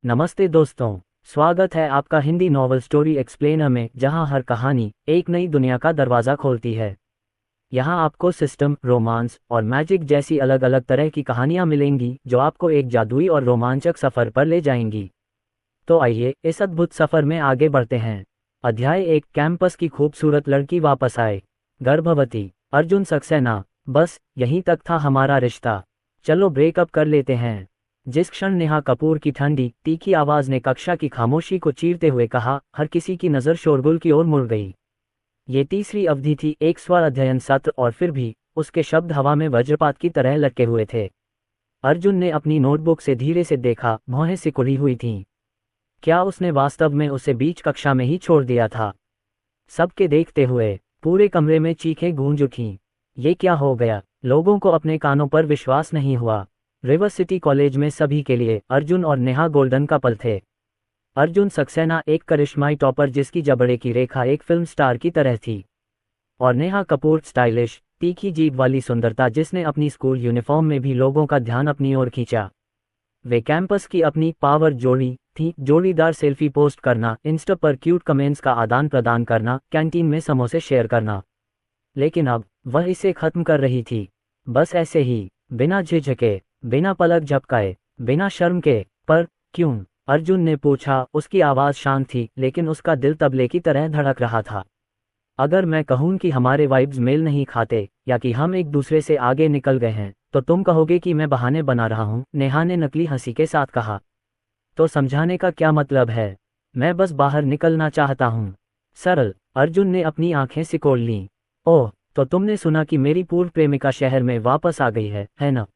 नमस्ते दोस्तों। स्वागत है आपका हिंदी नॉवल स्टोरी एक्सप्लेनर में, जहां हर कहानी एक नई दुनिया का दरवाज़ा खोलती है। यहां आपको सिस्टम, रोमांस और मैजिक जैसी अलग अलग तरह की कहानियां मिलेंगी जो आपको एक जादुई और रोमांचक सफ़र पर ले जाएंगी। तो आइए इस अद्भुत सफ़र में आगे बढ़ते हैं। अध्याय 1। कैंपस की खूबसूरत लड़की वापस आए। गर्भवती। अर्जुन सक्सेना। बस यहीं तक था हमारा रिश्ता, चलो ब्रेकअप कर लेते हैं। जिस क्षण नेहा कपूर की ठंडी तीखी आवाज ने कक्षा की खामोशी को चीरते हुए कहा, हर किसी की नज़र शोरगुल की ओर मुड़ गई। ये तीसरी अवधि थी, एक स्वर अध्ययन सत्र, और फिर भी उसके शब्द हवा में वज्रपात की तरह लटके हुए थे। अर्जुन ने अपनी नोटबुक से धीरे से देखा, भौहें सिकुड़ी हुई थीं। क्या उसने वास्तव में उसे बीच कक्षा में ही छोड़ दिया था? सबके देखते हुए पूरे कमरे में चीखें गूंज उठीं। ये क्या हो गया? लोगों को अपने कानों पर विश्वास नहीं हुआ। रिवर सिटी कॉलेज में सभी के लिए अर्जुन और नेहा गोल्डन कपल थे। अर्जुन सक्सेना एक करिश्माई टॉपर जिसकी जबड़े की रेखा एक फिल्म स्टार की तरह थी, और नेहा कपूर स्टाइलिश तीखी जीभ वाली सुंदरता जिसने अपनी स्कूल यूनिफॉर्म में भी लोगों का ध्यान अपनी ओर खींचा। वे कैंपस की अपनी पावर जोड़ी थी, जोड़ीदार सेल्फी पोस्ट करना, इंस्टा पर क्यूट कमेंट्स का आदान प्रदान करना, कैंटीन में समोसे शेयर करना। लेकिन अब वह इसे खत्म कर रही थी, बस ऐसे ही, बिना झिझके, बिना पलक झपकाए, बिना शर्म के। पर क्यों? अर्जुन ने पूछा। उसकी आवाज़ शांत थी, लेकिन उसका दिल तबले की तरह धड़क रहा था। अगर मैं कहूं कि हमारे वाइब्स मेल नहीं खाते, या कि हम एक दूसरे से आगे निकल गए हैं, तो तुम कहोगे कि मैं बहाने बना रहा हूं, नेहा ने नकली हंसी के साथ कहा। तो समझाने का क्या मतलब है? मैं बस बाहर निकलना चाहता हूं। सरल। अर्जुन ने अपनी आंखें सिकोड़ लीं। ओह, तो तुमने सुना कि मेरी पूर्व प्रेमिका शहर में वापस आ गई है ना?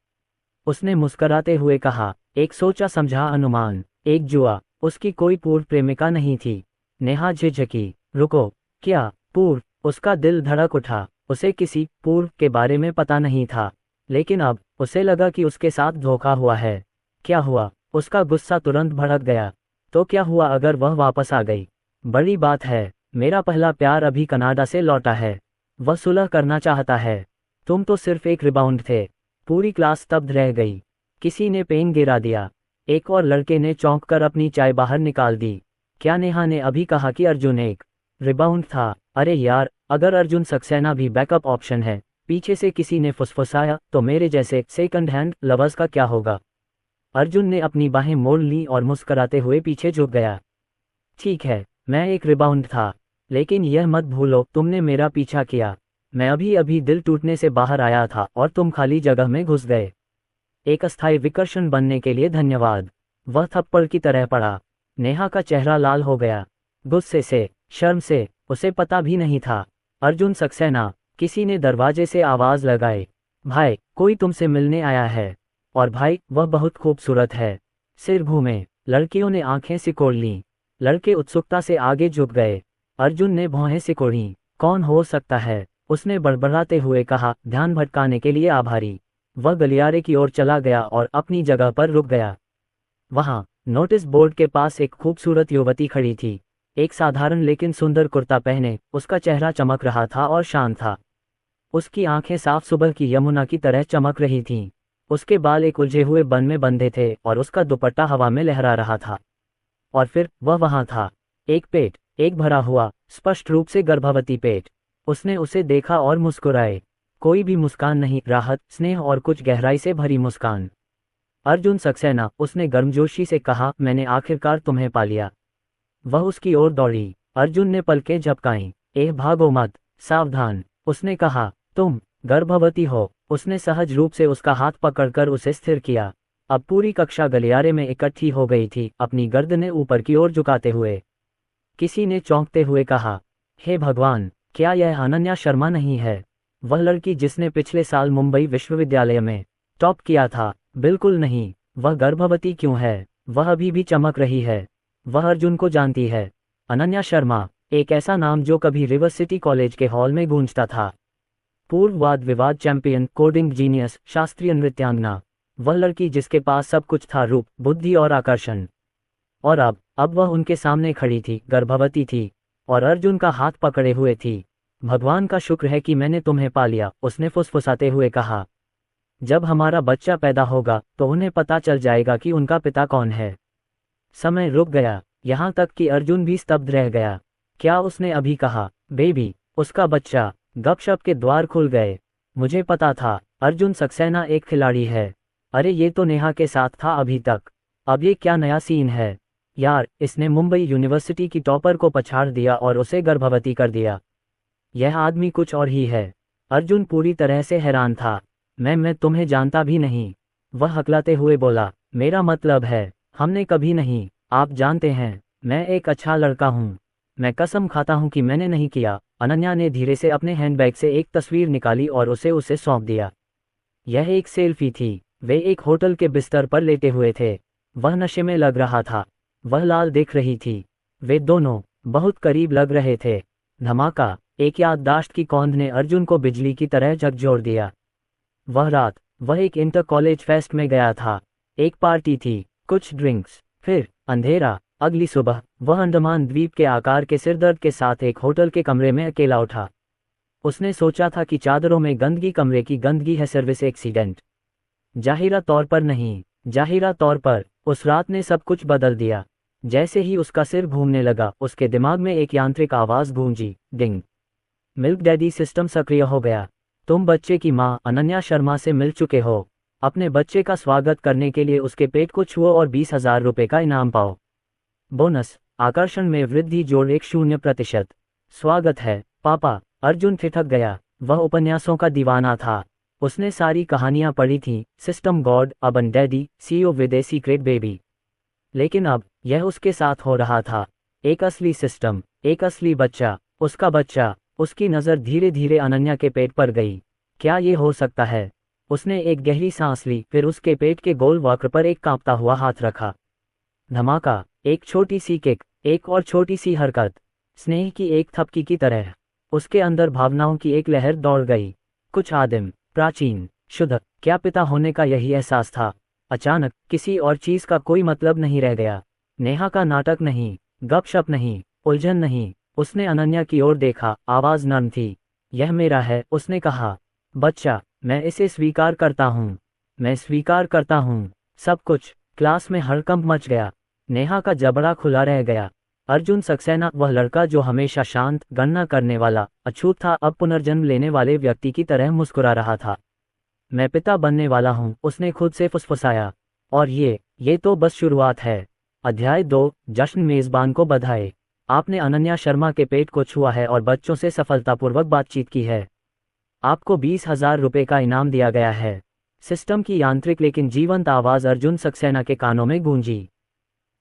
उसने मुस्कराते हुए कहा। एक सोचा समझा अनुमान, एक जुआ। उसकी कोई पूर्व प्रेमिका नहीं थी। नेहा झिझकी। रुको, क्या पूर्व? उसका दिल धड़क उठा। उसे किसी पूर्व के बारे में पता नहीं था, लेकिन अब उसे लगा कि उसके साथ धोखा हुआ है। क्या हुआ? उसका गुस्सा तुरंत भड़क गया। तो क्या हुआ अगर वह वापस आ गई? बड़ी बात है। मेरा पहला प्यार अभी कनाडा से लौटा है। वह सुलह करना चाहता है। तुम तो सिर्फ एक रिबाउंड थे। पूरी क्लास स्तब्ध रह गई। किसी ने पेन गिरा दिया। एक और लड़के ने चौंककर अपनी चाय बाहर निकाल दी। क्या नेहा ने अभी कहा कि अर्जुन एक रिबाउंड था? अरे यार, अगर अर्जुन सक्सेना भी बैकअप ऑप्शन है, पीछे से किसी ने फुसफुसाया, तो मेरे जैसे सेकंड हैंड लवर्स का क्या होगा? अर्जुन ने अपनी बाहें मोड़ ली और मुस्कराते हुए पीछे झुक गया। ठीक है, मैं एक रिबाउंड था, लेकिन यह मत भूलो तुमने मेरा पीछा किया। मैं अभी अभी दिल टूटने से बाहर आया था और तुम खाली जगह में घुस गए। एक अस्थायी विकर्षण बनने के लिए धन्यवाद। वह थप्पड़ की तरह पड़ा। नेहा का चेहरा लाल हो गया, गुस्से से, शर्म से। उसे पता भी नहीं था। अर्जुन सक्सेना। किसी ने दरवाजे से आवाज लगाई। भाई, कोई तुमसे मिलने आया है। और भाई, वह बहुत खूबसूरत है। सिर घूमे। लड़कियों ने आंखें सिकोड़ लीं। लड़के उत्सुकता से आगे झुक गए। अर्जुन ने भौहें सिकोड़ी। कौन हो सकता है? उसने बड़बड़ाते हुए कहा, ध्यान भटकाने के लिए आभारी। वह गलियारे की ओर चला गया और अपनी जगह पर रुक गया। वहां नोटिस बोर्ड के पास एक खूबसूरत युवती खड़ी थी। एक साधारण लेकिन सुंदर कुर्ता पहने, उसका चेहरा चमक रहा था और शांत था। उसकी आंखें साफ सुबह की यमुना की तरह चमक रही थीं। उसके बाल एक उलझे हुए बन में बंधे थे और उसका दुपट्टा हवा में लहरा रहा था। और फिर वह वहां था। एक पेट, एक भरा हुआ, स्पष्ट रूप से गर्भवती पेट। उसने उसे देखा और मुस्कुराए। कोई भी मुस्कान नहीं, राहत, स्नेह और कुछ गहराई से भरी मुस्कान। अर्जुन सक्सेना, उसने गर्मजोशी से कहा, मैंने आखिरकार तुम्हें पा लिया। वह उसकी ओर दौड़ी। अर्जुन ने पलकें झपकाईं। एह, भागो मत, सावधान। उसने कहा, तुम गर्भवती हो। उसने सहज रूप से उसका हाथ पकड़कर उसे स्थिर किया। अब पूरी कक्षा गलियारे में इकट्ठी हो गई थी, अपनी गर्दनें ऊपर की ओर झुकाते हुए। किसी ने चौंकते हुए कहा, हे भगवान, क्या यह अनन्या शर्मा नहीं है? वह लड़की जिसने पिछले साल मुंबई विश्वविद्यालय में टॉप किया था। बिल्कुल नहीं। वह गर्भवती क्यों है? वह अभी भी चमक रही है। वह अर्जुन को जानती है। अनन्या शर्मा, एक ऐसा नाम जो कभी रिवर सिटी कॉलेज के हॉल में गूंजता था। पूर्व वाद विवाद चैंपियन, कोडिंग जीनियस, शास्त्रीय नृत्यांगना। वह लड़की जिसके पास सब कुछ था, रूप, बुद्धि और आकर्षण। और अब वह उनके सामने खड़ी थी, गर्भवती थी, और अर्जुन का हाथ पकड़े हुए थी। भगवान का शुक्र है कि मैंने तुम्हें पा लिया, उसने फुसफुसाते हुए कहा। जब हमारा बच्चा पैदा होगा तो उन्हें पता चल जाएगा कि उनका पिता कौन है। समय रुक गया, यहाँ तक कि अर्जुन भी स्तब्ध रह गया। क्या उसने अभी कहा? बेबी, उसका बच्चा। गपशप के द्वार खुल गए। मुझे पता था, अर्जुन सक्सेना एक खिलाड़ी है। अरे ये तो नेहा के साथ था अभी तक। अब ये क्या नया सीन है? यार, इसने मुंबई यूनिवर्सिटी की टॉपर को पछाड़ दिया और उसे गर्भवती कर दिया। यह आदमी कुछ और ही है। अर्जुन पूरी तरह से हैरान था। मैं तुम्हें जानता भी नहीं, वह हकलाते हुए बोला। मेरा मतलब है, हमने कभी नहीं। आप जानते हैं, मैं एक अच्छा लड़का हूँ। मैं कसम खाता हूँ कि मैंने नहीं किया। अनन्या ने धीरे से अपने हैंडबैग से एक तस्वीर निकाली और उसे सौंप दिया। यह एक सेल्फी थी। वे एक होटल के बिस्तर पर लेटे हुए थे। वह नशे में लग रहा था। वह लाल दिख रही थी। वे दोनों बहुत करीब लग रहे थे। धमाका! एक याददाश्त की कौंध ने अर्जुन को बिजली की तरह झकझोर दिया। वह रात, वह एक इंटर कॉलेज फेस्ट में गया था। एक पार्टी थी, कुछ ड्रिंक्स, फिर अंधेरा। अगली सुबह वह अंडमान द्वीप के आकार के सिरदर्द के साथ एक होटल के कमरे में अकेला उठा। उसने सोचा था कि चादरों में गंदगी कमरे की गंदगी है, सर्विस एक्सीडेंट। जाहिरा तौर पर नहीं। जाहिरा तौर पर उस रात ने सब कुछ बदल दिया। जैसे ही उसका सिर घूमने लगा, उसके दिमाग में एक यांत्रिक आवाज गूंजी, डिंग। मिल्क डैडी सिस्टम सक्रिय हो गया। तुम बच्चे की मां अनन्या शर्मा से मिल चुके हो। अपने बच्चे का स्वागत करने के लिए उसके पेट को छुओ और 20,000 रुपये का इनाम पाओ। बोनस, आकर्षण में वृद्धि जोड़ 0%। स्वागत है पापा। अर्जुन ठिठक गया। वह उपन्यासों का दीवाना था। उसने सारी कहानियां पढ़ी थीं, system god, urban daddy, CEO with a secret baby. लेकिन अब यह उसके साथ हो रहा था। एक असली सिस्टम, एक असली बच्चा, उसका बच्चा। उसकी नज़र धीरे धीरे अनन्या के पेट पर गई। क्या ये हो सकता है? उसने एक गहरी सांस ली, फिर उसके पेट के गोल वक्र पर एक कांपता हुआ हाथ रखा। धमाका! एक छोटी सी किक, एक और छोटी सी हरकत, स्नेह की एक थपकी की तरह। उसके अंदर भावनाओं की एक लहर दौड़ गई। कुछ आदिम, प्राचीन, शुद्ध। क्या पिता होने का यही एहसास था? अचानक किसी और चीज का कोई मतलब नहीं रह गया। नेहा का नाटक नहीं, गपशप नहीं, उलझन नहीं। उसने अनन्या की ओर देखा, आवाज नर्म थी। यह मेरा है, उसने कहा। बच्चा, मैं इसे स्वीकार करता हूँ। मैं स्वीकार करता हूँ सब कुछ। क्लास में हड़कंप मच गया। नेहा का जबड़ा खुला रह गया। अर्जुन सक्सेना, वह लड़का जो हमेशा शांत, गणना करने वाला, अछूत था, अब पुनर्जन्म लेने वाले व्यक्ति की तरह मुस्कुरा रहा था। मैं पिता बनने वाला हूँ, उसने खुद से फुसफुसाया। और ये तो बस शुरुआत है। अध्याय 2, जश्न। मेजबान को बधाई। आपने अनन्या शर्मा के पेट को छुआ है और बच्चों से सफलतापूर्वक बातचीत की है। आपको 20,000 रुपये का इनाम दिया गया है। सिस्टम की यांत्रिक लेकिन जीवंत आवाज अर्जुन सक्सेना के कानों में गूंजी।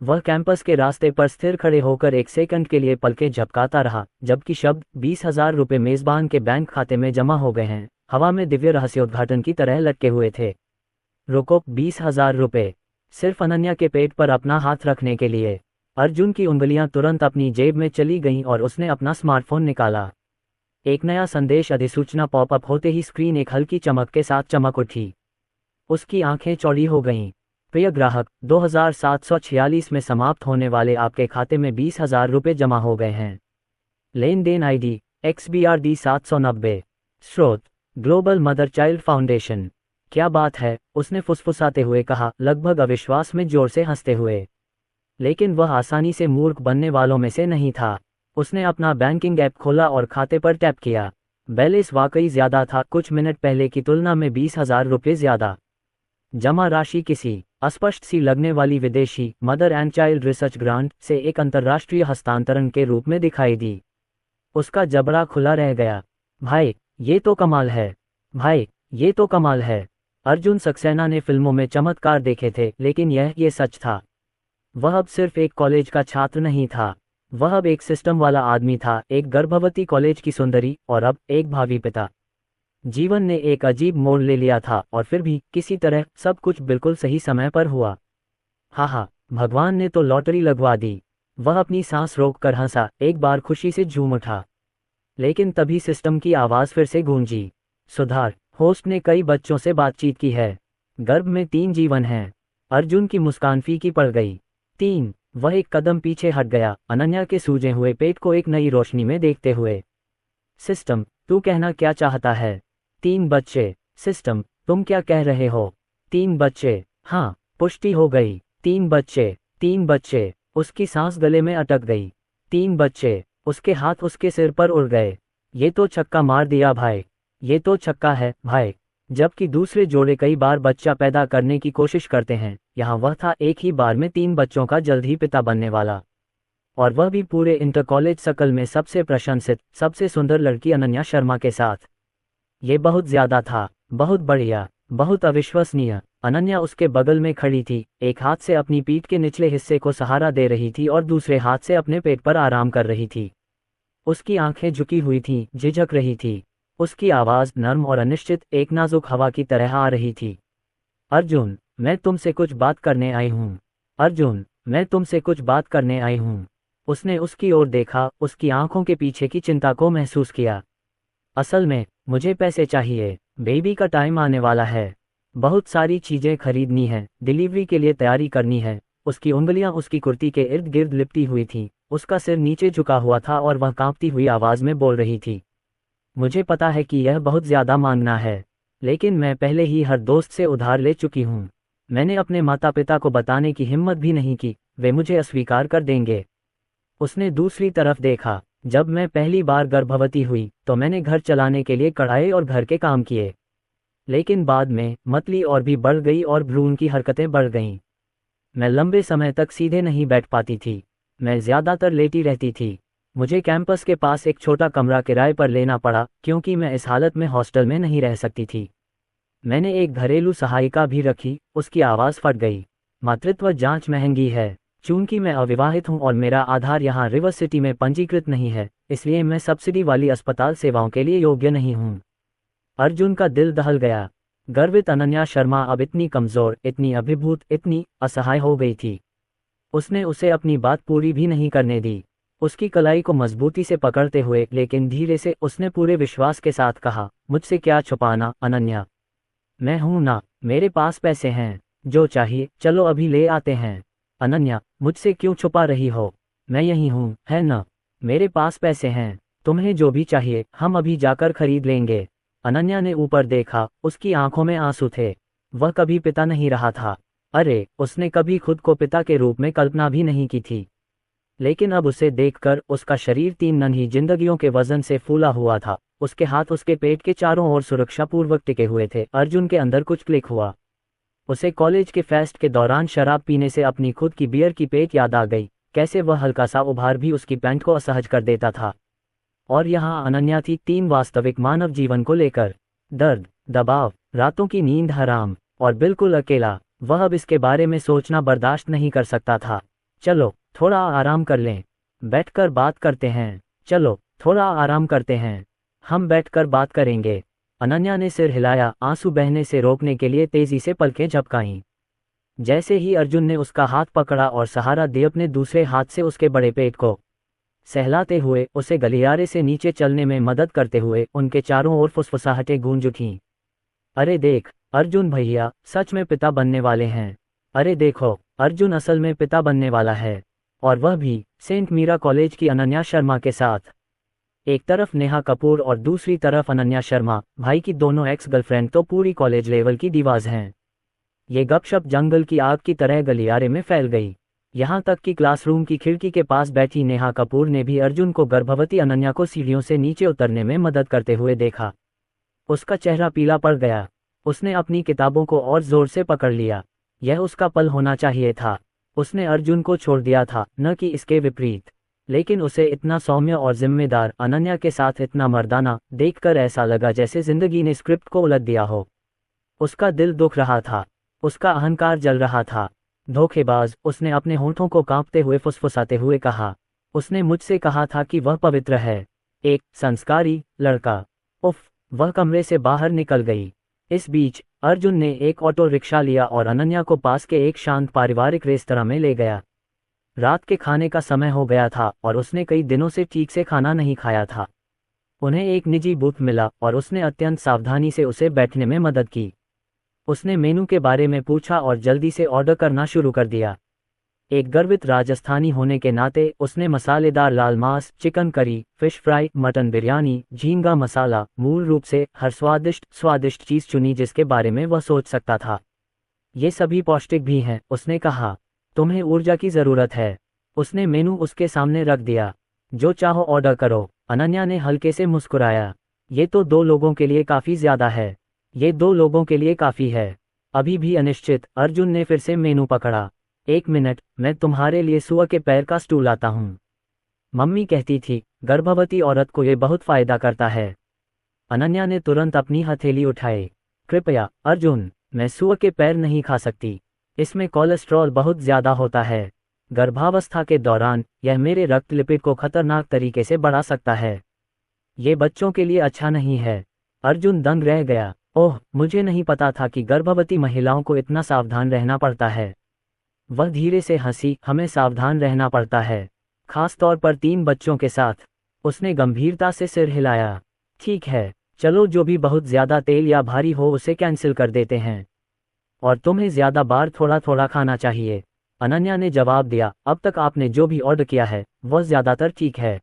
वह कैंपस के रास्ते पर स्थिर खड़े होकर एक सेकंड के लिए पलकें झपकाता रहा, जबकि शब्द 20,000 रुपये मेजबान के बैंक खाते में जमा हो गए हैं, हवा में दिव्य रहस्योद्घाटन की तरह लटके हुए थे। रुको, 20,000 रुपये? सिर्फ अनन्या के पेट पर अपना हाथ रखने के लिए? अर्जुन की उंगलियां तुरंत अपनी जेब में चली गईं और उसने अपना स्मार्टफोन निकाला। एक नया संदेश अधिसूचना पॉपअप होते ही स्क्रीन एक हल्की चमक के साथ चमक उठी। उसकी आंखें चौड़ी हो गईं। प्रिय ग्राहक, 2746 में समाप्त होने वाले आपके खाते में 20,000 रुपये जमा हो गए हैं। लेन देन ID XBRD 790। स्रोत ग्लोबल मदर चाइल्ड फाउंडेशन। क्या बात है, उसने फुसफुसाते हुए कहा, लगभग अविश्वास में जोर से हंसते हुए। लेकिन वह आसानी से मूर्ख बनने वालों में से नहीं था। उसने अपना बैंकिंग ऐप खोला और खाते पर टैप किया। बैलेंस वाकई ज्यादा था, कुछ मिनट पहले की तुलना में 20,000 रुपये ज्यादा। जमा राशि किसी अस्पष्ट सी लगने वाली विदेशी mother and child research grant से एक अंतर्राष्ट्रीय हस्तांतरण के रूप में दिखाई दी। उसका जबड़ा खुला रह गया। भाई, ये तो कमाल है। भाई, ये तो कमाल है। अर्जुन सक्सेना ने फिल्मों में चमत्कार देखे थे, लेकिन ये सच था। वह अब सिर्फ एक कॉलेज का छात्र नहीं था। वह अब एक सिस्टम वाला आदमी था, एक गर्भवती कॉलेज की सुंदरी, और अब एक भावी पिता। जीवन ने एक अजीब मोड़ ले लिया था, और फिर भी किसी तरह सब कुछ बिल्कुल सही समय पर हुआ। हाँ, भगवान ने तो लॉटरी लगवा दी। वह अपनी सांस रोककर हंसा, एक बार खुशी से झूम उठा। लेकिन तभी सिस्टम की आवाज फिर से गूंजी। सुधार, होस्ट ने कई बच्चों से बातचीत की है। गर्भ में 3 जीवन हैं। अर्जुन की मुस्कान फीकी पड़ गई। 3? वह एक कदम पीछे हट गया, अनन्या के सूजे हुए पेट को एक नई रोशनी में देखते हुए। सिस्टम, तू कहना क्या चाहता है? 3 बच्चे। सिस्टम, तुम क्या कह रहे हो? 3 बच्चे। हाँ, पुष्टि हो गई। 3 बच्चे। 3 बच्चे। उसकी सांस गले में अटक गई। 3 बच्चे। उसके हाथ उसके सिर पर उड़ गए। ये तो छक्का मार दिया भाई, ये तो छक्का है भाई। जबकि दूसरे जोड़े कई बार बच्चा पैदा करने की कोशिश करते हैं, यहाँ वह था एक ही बार में 3 बच्चों का जल्द ही पिता बनने वाला, और वह भी पूरे इंटर कॉलेज सर्कल में सबसे प्रशंसित, सबसे सुंदर लड़की अनन्या शर्मा के साथ। ये बहुत ज्यादा था, बहुत बढ़िया, बहुत अविश्वसनीय। अनन्या उसके बगल में खड़ी थी, एक हाथ से अपनी पीठ के निचले हिस्से को सहारा दे रही थी और दूसरे हाथ से अपने पेट पर आराम कर रही थी। उसकी आंखें झुकी हुई थीं, झिझक रही थी। उसकी आवाज नर्म और अनिश्चित, एक नाजुक हवा की तरह आ रही थी। अर्जुन, मैं तुमसे कुछ बात करने आई हूँ। अर्जुन, मैं तुमसे कुछ बात करने आई हूँ। उसने उसकी ओर देखा, उसकी आंखों के पीछे की चिंता को महसूस किया। असल में मुझे पैसे चाहिए, बेबी का टाइम आने वाला है, बहुत सारी चीजें खरीदनी है, डिलीवरी के लिए तैयारी करनी है। उसकी उंगलियां उसकी कुर्ती के इर्द गिर्द लिपटी हुई थीं, उसका सिर नीचे झुका हुआ था और वह कांपती हुई आवाज में बोल रही थी, मुझे पता है कि यह बहुत ज्यादा मांगना है, लेकिन मैं पहले ही हर दोस्त से उधार ले चुकी हूँ। मैंने अपने माता पिता को बताने की हिम्मत भी नहीं की, वे मुझे अस्वीकार कर देंगे। उसने दूसरी तरफ देखा। जब मैं पहली बार गर्भवती हुई तो मैंने घर चलाने के लिए कढ़ाई और घर के काम किए, लेकिन बाद में मतली और भी बढ़ गई और भ्रूण की हरकतें बढ़ गईं। मैं लंबे समय तक सीधे नहीं बैठ पाती थी, मैं ज्यादातर लेटी रहती थी। मुझे कैंपस के पास एक छोटा कमरा किराए पर लेना पड़ा क्योंकि मैं इस हालत में हॉस्टल में नहीं रह सकती थी। मैंने एक घरेलू सहायिका भी रखी। उसकी आवाज़ फट गई। मातृत्व जांच महंगी है। चूंकि मैं अविवाहित हूं और मेरा आधार यहाँ रिवर सिटी में पंजीकृत नहीं है, इसलिए मैं सब्सिडी वाली अस्पताल सेवाओं के लिए योग्य नहीं हूँ। अर्जुन का दिल दहल गया। गर्वित अनन्या शर्मा अब इतनी कमजोर, इतनी अभिभूत, इतनी असहाय हो गई थी। उसने उसे अपनी बात पूरी भी नहीं करने दी। उसकी कलाई को मजबूती से पकड़ते हुए लेकिन धीरे से उसने पूरे विश्वास के साथ कहा, मुझसे क्या छुपाना अनन्या, मैं हूं ना, मेरे पास पैसे हैं, जो चाहिए चलो अभी ले आते हैं। अनन्या, मुझसे क्यों छुपा रही हो, मैं यही हूं, है ना, मेरे पास पैसे हैं, तुम्हें जो भी चाहिए हम अभी जाकर खरीद लेंगे। अनन्या ने ऊपर देखा, उसकी आंखों में आंसू थे। वह कभी पिता नहीं रहा था। अरे, उसने कभी खुद को पिता के रूप में कल्पना भी नहीं की थी। लेकिन अब उसे देखकर उसका शरीर 3 नन्ही जिंदगियों के वजन से फूला हुआ था। उसके हाथ उसके पेट के चारों ओर सुरक्षापूर्वक टिके हुए थे। अर्जुन के अंदर कुछ क्लिक हुआ। उसे कॉलेज के फेस्ट के दौरान शराब पीने से अपनी खुद की बियर की पेट याद आ गई। कैसे वह हल्का सा उभार भी उसकी पैंट को असहज कर देता था। और यहाँ अनन्या थी 3 वास्तविक मानव जीवन को लेकर। दर्द, दबाव, रातों की नींद हराम, और बिल्कुल अकेला। वह अब इसके बारे में सोचना बर्दाश्त नहीं कर सकता था। चलो थोड़ा आराम कर लें, बैठकर बात करते हैं, चलो थोड़ा आराम करते हैं, हम बैठकर बात करेंगे। अनन्या ने सिर हिलाया, आंसू बहने से रोकने के लिए तेजी से पलकें झपकाईं। जैसे ही अर्जुन ने उसका हाथ पकड़ा और सहारा दिए, अपने दूसरे हाथ से उसके बड़े पेट को सहलाते हुए उसे गलियारे से नीचे चलने में मदद करते हुए उनके चारों ओर फुसफुसाहटें गूंज उठीं। अरे देख, अर्जुन भैया सच में पिता बनने वाले हैं। अरे देखो, अर्जुन असल में पिता बनने वाला है, और वह भी सेंट मीरा कॉलेज की अनन्या शर्मा के साथ। एक तरफ नेहा कपूर और दूसरी तरफ अनन्या शर्मा, भाई की दोनों एक्स गर्लफ्रेंड तो पूरी कॉलेज लेवल की दीवाज हैं। ये गपशप जंगल की आग की तरह गलियारे में फैल गई। यहाँ तक कि क्लासरूम की खिड़की के पास बैठी नेहा कपूर ने भी अर्जुन को गर्भवती अनन्या को सीढ़ियों से नीचे उतरने में मदद करते हुए देखा। उसका चेहरा पीला पड़ गया। उसने अपनी किताबों को और जोर से पकड़ लिया। यह उसका पल होना चाहिए था। उसने अर्जुन को छोड़ दिया था, न कि इसके विपरीत। लेकिन उसे इतना सौम्य और जिम्मेदार अनन्या के साथ इतना मर्दाना देखकर ऐसा लगा जैसे जिंदगी ने स्क्रिप्ट को उलट दिया हो। उसका दिल दुख रहा था, उसका अहंकार जल रहा था। धोखेबाज, उसने अपने होंठों को कांपते हुए फुसफुसाते हुए कहा। उसने मुझसे कहा था कि वह पवित्र है, एक संस्कारी लड़का। उफ, वह कमरे से बाहर निकल गई। इस बीच अर्जुन ने एक ऑटो रिक्शा लिया और अनन्या को पास के एक शांत पारिवारिक रेस्तरां में ले गया। रात के खाने का समय हो गया था और उसने कई दिनों से ठीक से खाना नहीं खाया था। उन्हें एक निजी बूथ मिला और उसने अत्यंत सावधानी से उसे बैठने में मदद की। उसने मेनू के बारे में पूछा और जल्दी से ऑर्डर करना शुरू कर दिया। एक गर्वित राजस्थानी होने के नाते उसने मसालेदार लाल मांस, chicken curry, fish fry, mutton biryani, झींगा मसाला, मूल रूप से हर स्वादिष्ट चीज चुनी जिसके बारे में वह सोच सकता था। ये सभी पौष्टिक भी हैं, उसने कहा। तुम्हें ऊर्जा की जरूरत है। उसने मेनू उसके सामने रख दिया। जो चाहो ऑर्डर करो। अनन्या ने हल्के से मुस्कुराया। ये तो 2 लोगों के लिए काफी ज्यादा है। ये 2 लोगों के लिए काफी है। अभी भी अनिश्चित, अर्जुन ने फिर से मेनू पकड़ा। 1 मिनट, मैं तुम्हारे लिए सुअर के पैर का स्टूल लाता हूँ। मम्मी कहती थी, गर्भवती औरत को ये बहुत फायदा करता है। अनन्या ने तुरंत अपनी हथेली उठाई। कृपया अर्जुन, मैं सुअर के पैर नहीं खा सकती। इसमें कोलेस्ट्रॉल बहुत ज्यादा होता है। गर्भावस्था के दौरान यह मेरे रक्त लिपिड को खतरनाक तरीके से बढ़ा सकता है। ये बच्चों के लिए अच्छा नहीं है। अर्जुन दंग रह गया। ओह, मुझे नहीं पता था कि गर्भवती महिलाओं को इतना सावधान रहना पड़ता है। वह धीरे से हंसी। हमें सावधान रहना पड़ता है, खास तौर पर 3 बच्चों के साथ। उसने गंभीरता से सिर हिलाया। ठीक है, चलो, जो भी बहुत ज्यादा तेल या भारी हो उसे कैंसिल कर देते हैं। और तुम्हें ज्यादा बार थोड़ा थोड़ा खाना चाहिए। अनन्या ने जवाब दिया। अब तक आपने जो भी ऑर्डर किया है वह ज्यादातर ठीक है।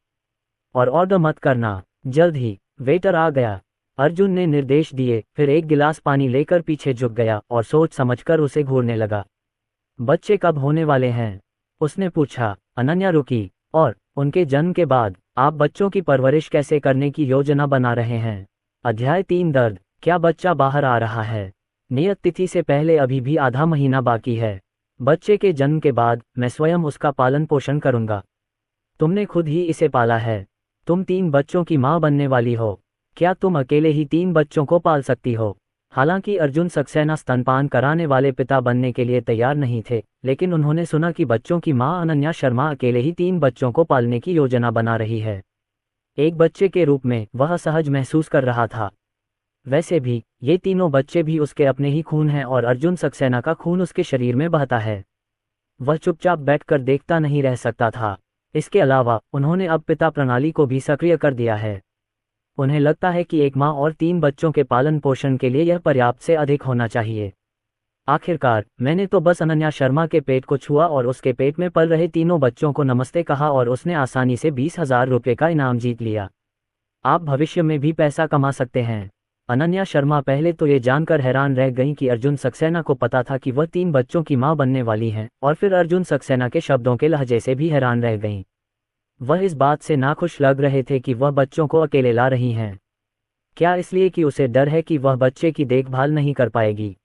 और ऑर्डर मत करना, जल्द ही। वेटर आ गया। अर्जुन ने निर्देश दिए, फिर एक गिलास पानी लेकर पीछे झुक गया और सोच समझकर उसे घूरने लगा। बच्चे कब होने वाले हैं? उसने पूछा। अनन्या रुकी। और उनके जन्म के बाद आप बच्चों की परवरिश कैसे करने की योजना बना रहे हैं? अध्याय 3 दर्द। क्या बच्चा बाहर आ रहा है? नियत तिथि से पहले अभी भी आधा महीना बाकी है। बच्चे के जन्म के बाद मैं स्वयं उसका पालन पोषण करूंगा। तुमने खुद ही इसे पाला है। तुम 3 बच्चों की मां बनने वाली हो। क्या तुम अकेले ही 3 बच्चों को पाल सकती हो? हालांकि अर्जुन सक्सेना स्तनपान कराने वाले पिता बनने के लिए तैयार नहीं थे, लेकिन उन्होंने सुना कि बच्चों की मां अनन्या शर्मा अकेले ही 3 बच्चों को पालने की योजना बना रही है। एक बच्चे के रूप में वह असहज महसूस कर रहा था। वैसे भी ये तीनों बच्चे भी उसके अपने ही खून हैं और अर्जुन सक्सेना का खून उसके शरीर में बहता है। वह चुपचाप बैठकर देखता नहीं रह सकता था। इसके अलावा उन्होंने अब पिता प्रणाली को भी सक्रिय कर दिया है। उन्हें लगता है कि एक मां और 3 बच्चों के पालन पोषण के लिए यह पर्याप्त से अधिक होना चाहिए। आखिरकार मैंने तो बस अनन्या शर्मा के पेट को छुआ और उसके पेट में पल रहे तीनों बच्चों को नमस्ते कहा और उसने आसानी से 20,000 रुपये का इनाम जीत लिया। आप भविष्य में भी पैसा कमा सकते हैं। अनन्या शर्मा पहले तो ये जानकर हैरान रह गईं कि अर्जुन सक्सेना को पता था कि वह 3 बच्चों की मां बनने वाली हैं, और फिर अर्जुन सक्सेना के शब्दों के लहजे से भी हैरान रह गईं। वह इस बात से नाखुश लग रहे थे कि वह बच्चों को अकेले ला रही हैं। क्या इसलिए कि उसे डर है कि वह बच्चे की देखभाल नहीं कर पाएगी?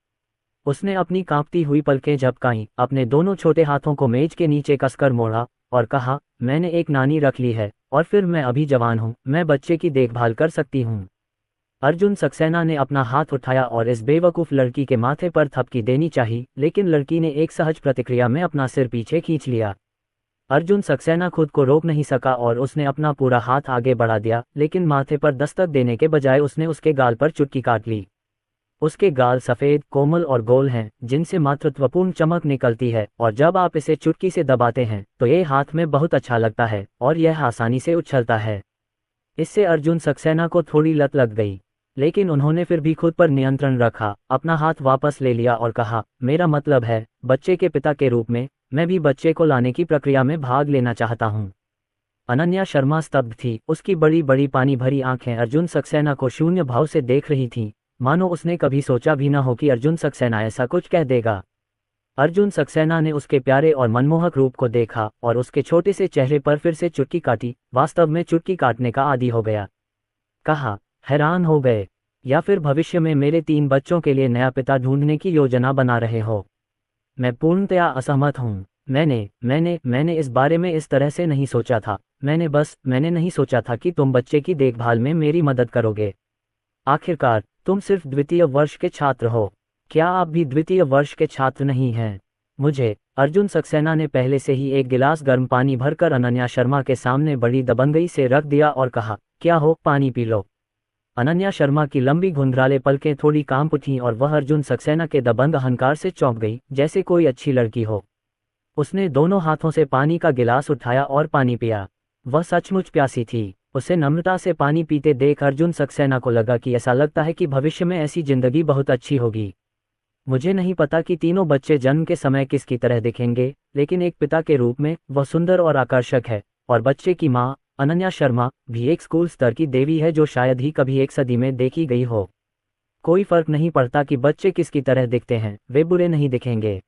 उसने अपनी कांपती हुई पलकें झपकाईं, अपने दोनों छोटे हाथों को मेज के नीचे कसकर मोड़ा और कहा, मैंने एक नानी रख ली है और फिर मैं अभी जवान हूं, मैं बच्चे की देखभाल कर सकती हूं। अर्जुन सक्सेना ने अपना हाथ उठाया और इस बेवकूफ़ लड़की के माथे पर थपकी देनी चाहिए, लेकिन लड़की ने एक सहज प्रतिक्रिया में अपना सिर पीछे खींच लिया। अर्जुन सक्सेना खुद को रोक नहीं सका और उसने अपना पूरा हाथ आगे बढ़ा दिया, लेकिन माथे पर दस्तक देने के बजाय उसने उसके गाल पर चुटकी काट ली। उसके गाल सफ़ेद, कोमल और गोल हैं, जिनसे मातृत्वपूर्ण चमक निकलती है, और जब आप इसे चुटकी से दबाते हैं तो ये हाथ में बहुत अच्छा लगता है और यह आसानी से उछलता है। इससे अर्जुन सक्सेना को थोड़ी लत लग गई, लेकिन उन्होंने फिर भी खुद पर नियंत्रण रखा, अपना हाथ वापस ले लिया और कहा, मेरा मतलब है, बच्चे के पिता के रूप में मैं भी बच्चे को लाने की प्रक्रिया में भाग लेना चाहता हूँ। अनन्या शर्मा स्तब्ध थी। उसकी बड़ी बड़ी पानी भरी आंखें अर्जुन सक्सेना को शून्य भाव से देख रही थीं, मानो उसने कभी सोचा भी न हो कि अर्जुन सक्सेना ऐसा कुछ कह देगा। अर्जुन सक्सेना ने उसके प्यारे और मनमोहक रूप को देखा और उसके छोटे से चेहरे पर फिर से चुटकी काटी। वास्तव में चुटकी काटने का आदी हो गया। कहा, हैरान हो गए? या फिर भविष्य में मेरे 3 बच्चों के लिए नया पिता ढूंढने की योजना बना रहे हो? मैं पूर्णतया असहमत हूँ। मैंने इस बारे में इस तरह से नहीं सोचा था। मैंने नहीं सोचा था कि तुम बच्चे की देखभाल में मेरी मदद करोगे। आखिरकार तुम सिर्फ द्वितीय वर्ष के छात्र हो। क्या आप भी द्वितीय वर्ष के छात्र नहीं हैं? मुझे। अर्जुन सक्सेना ने पहले से ही एक गिलास गर्म पानी भरकर अनन्या शर्मा के सामने बड़ी दबंगई से रख दिया और कहा, क्या हो, पानी पी लो। अनन्या शर्मा की लंबी घुंघराले पलकें थोड़ी कांप उठीं और वह अर्जुन सक्सेना के दबंग अहंकार से चौंक गई, जैसे कोई अच्छी लड़की हो। उसने दोनों हाथों से पानी का गिलास उठाया और पानी पिया। वह सचमुच प्यासी थी। उसे नम्रता से पानी पीते देख अर्जुन सक्सेना को लगा कि ऐसा लगता है कि भविष्य में ऐसी जिंदगी बहुत अच्छी होगी। मुझे नहीं पता कि तीनों बच्चे जन्म के समय किसकी तरह दिखेंगे, लेकिन एक पिता के रूप में वह सुंदर और आकर्षक है, और बच्चे की माँ अनन्या शर्मा भी एक स्कूल स्तर की देवी है जो शायद ही कभी एक सदी में देखी गई हो। कोई फर्क नहीं पड़ता कि बच्चे किसकी तरह दिखते हैं, वे बुरे नहीं दिखेंगे।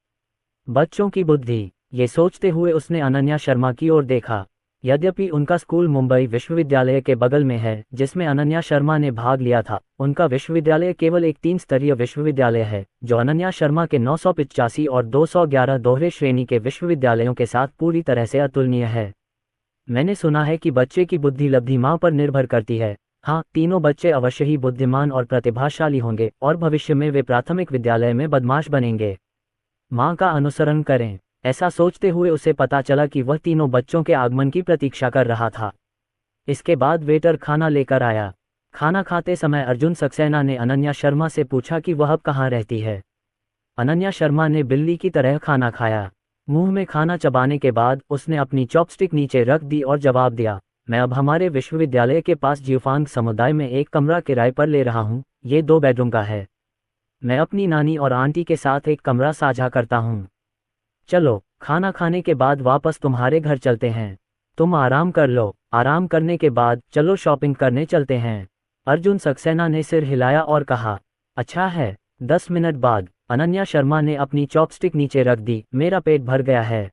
बच्चों की बुद्धि। ये सोचते हुए उसने अनन्या शर्मा की ओर देखा। यद्यपि उनका स्कूल मुंबई विश्वविद्यालय के बगल में है जिसमें अनन्या शर्मा ने भाग लिया था, उनका विश्वविद्यालय केवल एक 3 स्तरीय विश्वविद्यालय है जो अनन्या शर्मा के 985 और 211 दोहरे श्रेणी के विश्वविद्यालयों के साथ पूरी तरह से अतुलनीय है। मैंने सुना है कि बच्चे की बुद्धि लब्धि माँ पर निर्भर करती है। हाँ, तीनों बच्चे अवश्य ही बुद्धिमान और प्रतिभाशाली होंगे और भविष्य में वे प्राथमिक विद्यालय में बदमाश बनेंगे। माँ का अनुसरण करें। ऐसा सोचते हुए उसे पता चला कि वह तीनों बच्चों के आगमन की प्रतीक्षा कर रहा था। इसके बाद वेटर खाना लेकर आया। खाना खाते समय अर्जुन सक्सेना ने अनन्या शर्मा से पूछा कि वह अब कहाँ रहती है। अनन्या शर्मा ने बिल्ली की तरह खाना खाया। मुंह में खाना चबाने के बाद उसने अपनी चॉपस्टिक नीचे रख दी और जवाब दिया, मैं अब हमारे विश्वविद्यालय के पास जियोफांग समुदाय में एक कमरा किराए पर ले रहा हूँ। ये 2 बेडरूम का है। मैं अपनी नानी और आंटी के साथ एक कमरा साझा करता हूँ। चलो, खाना खाने के बाद वापस तुम्हारे घर चलते हैं। तुम आराम कर लो। आराम करने के बाद चलो शॉपिंग करने चलते हैं। अर्जुन सक्सेना ने सिर हिलाया और कहा, अच्छा है। 10 मिनट बाद अनन्या शर्मा ने अपनी चॉपस्टिक नीचे रख दी। मेरा पेट भर गया है।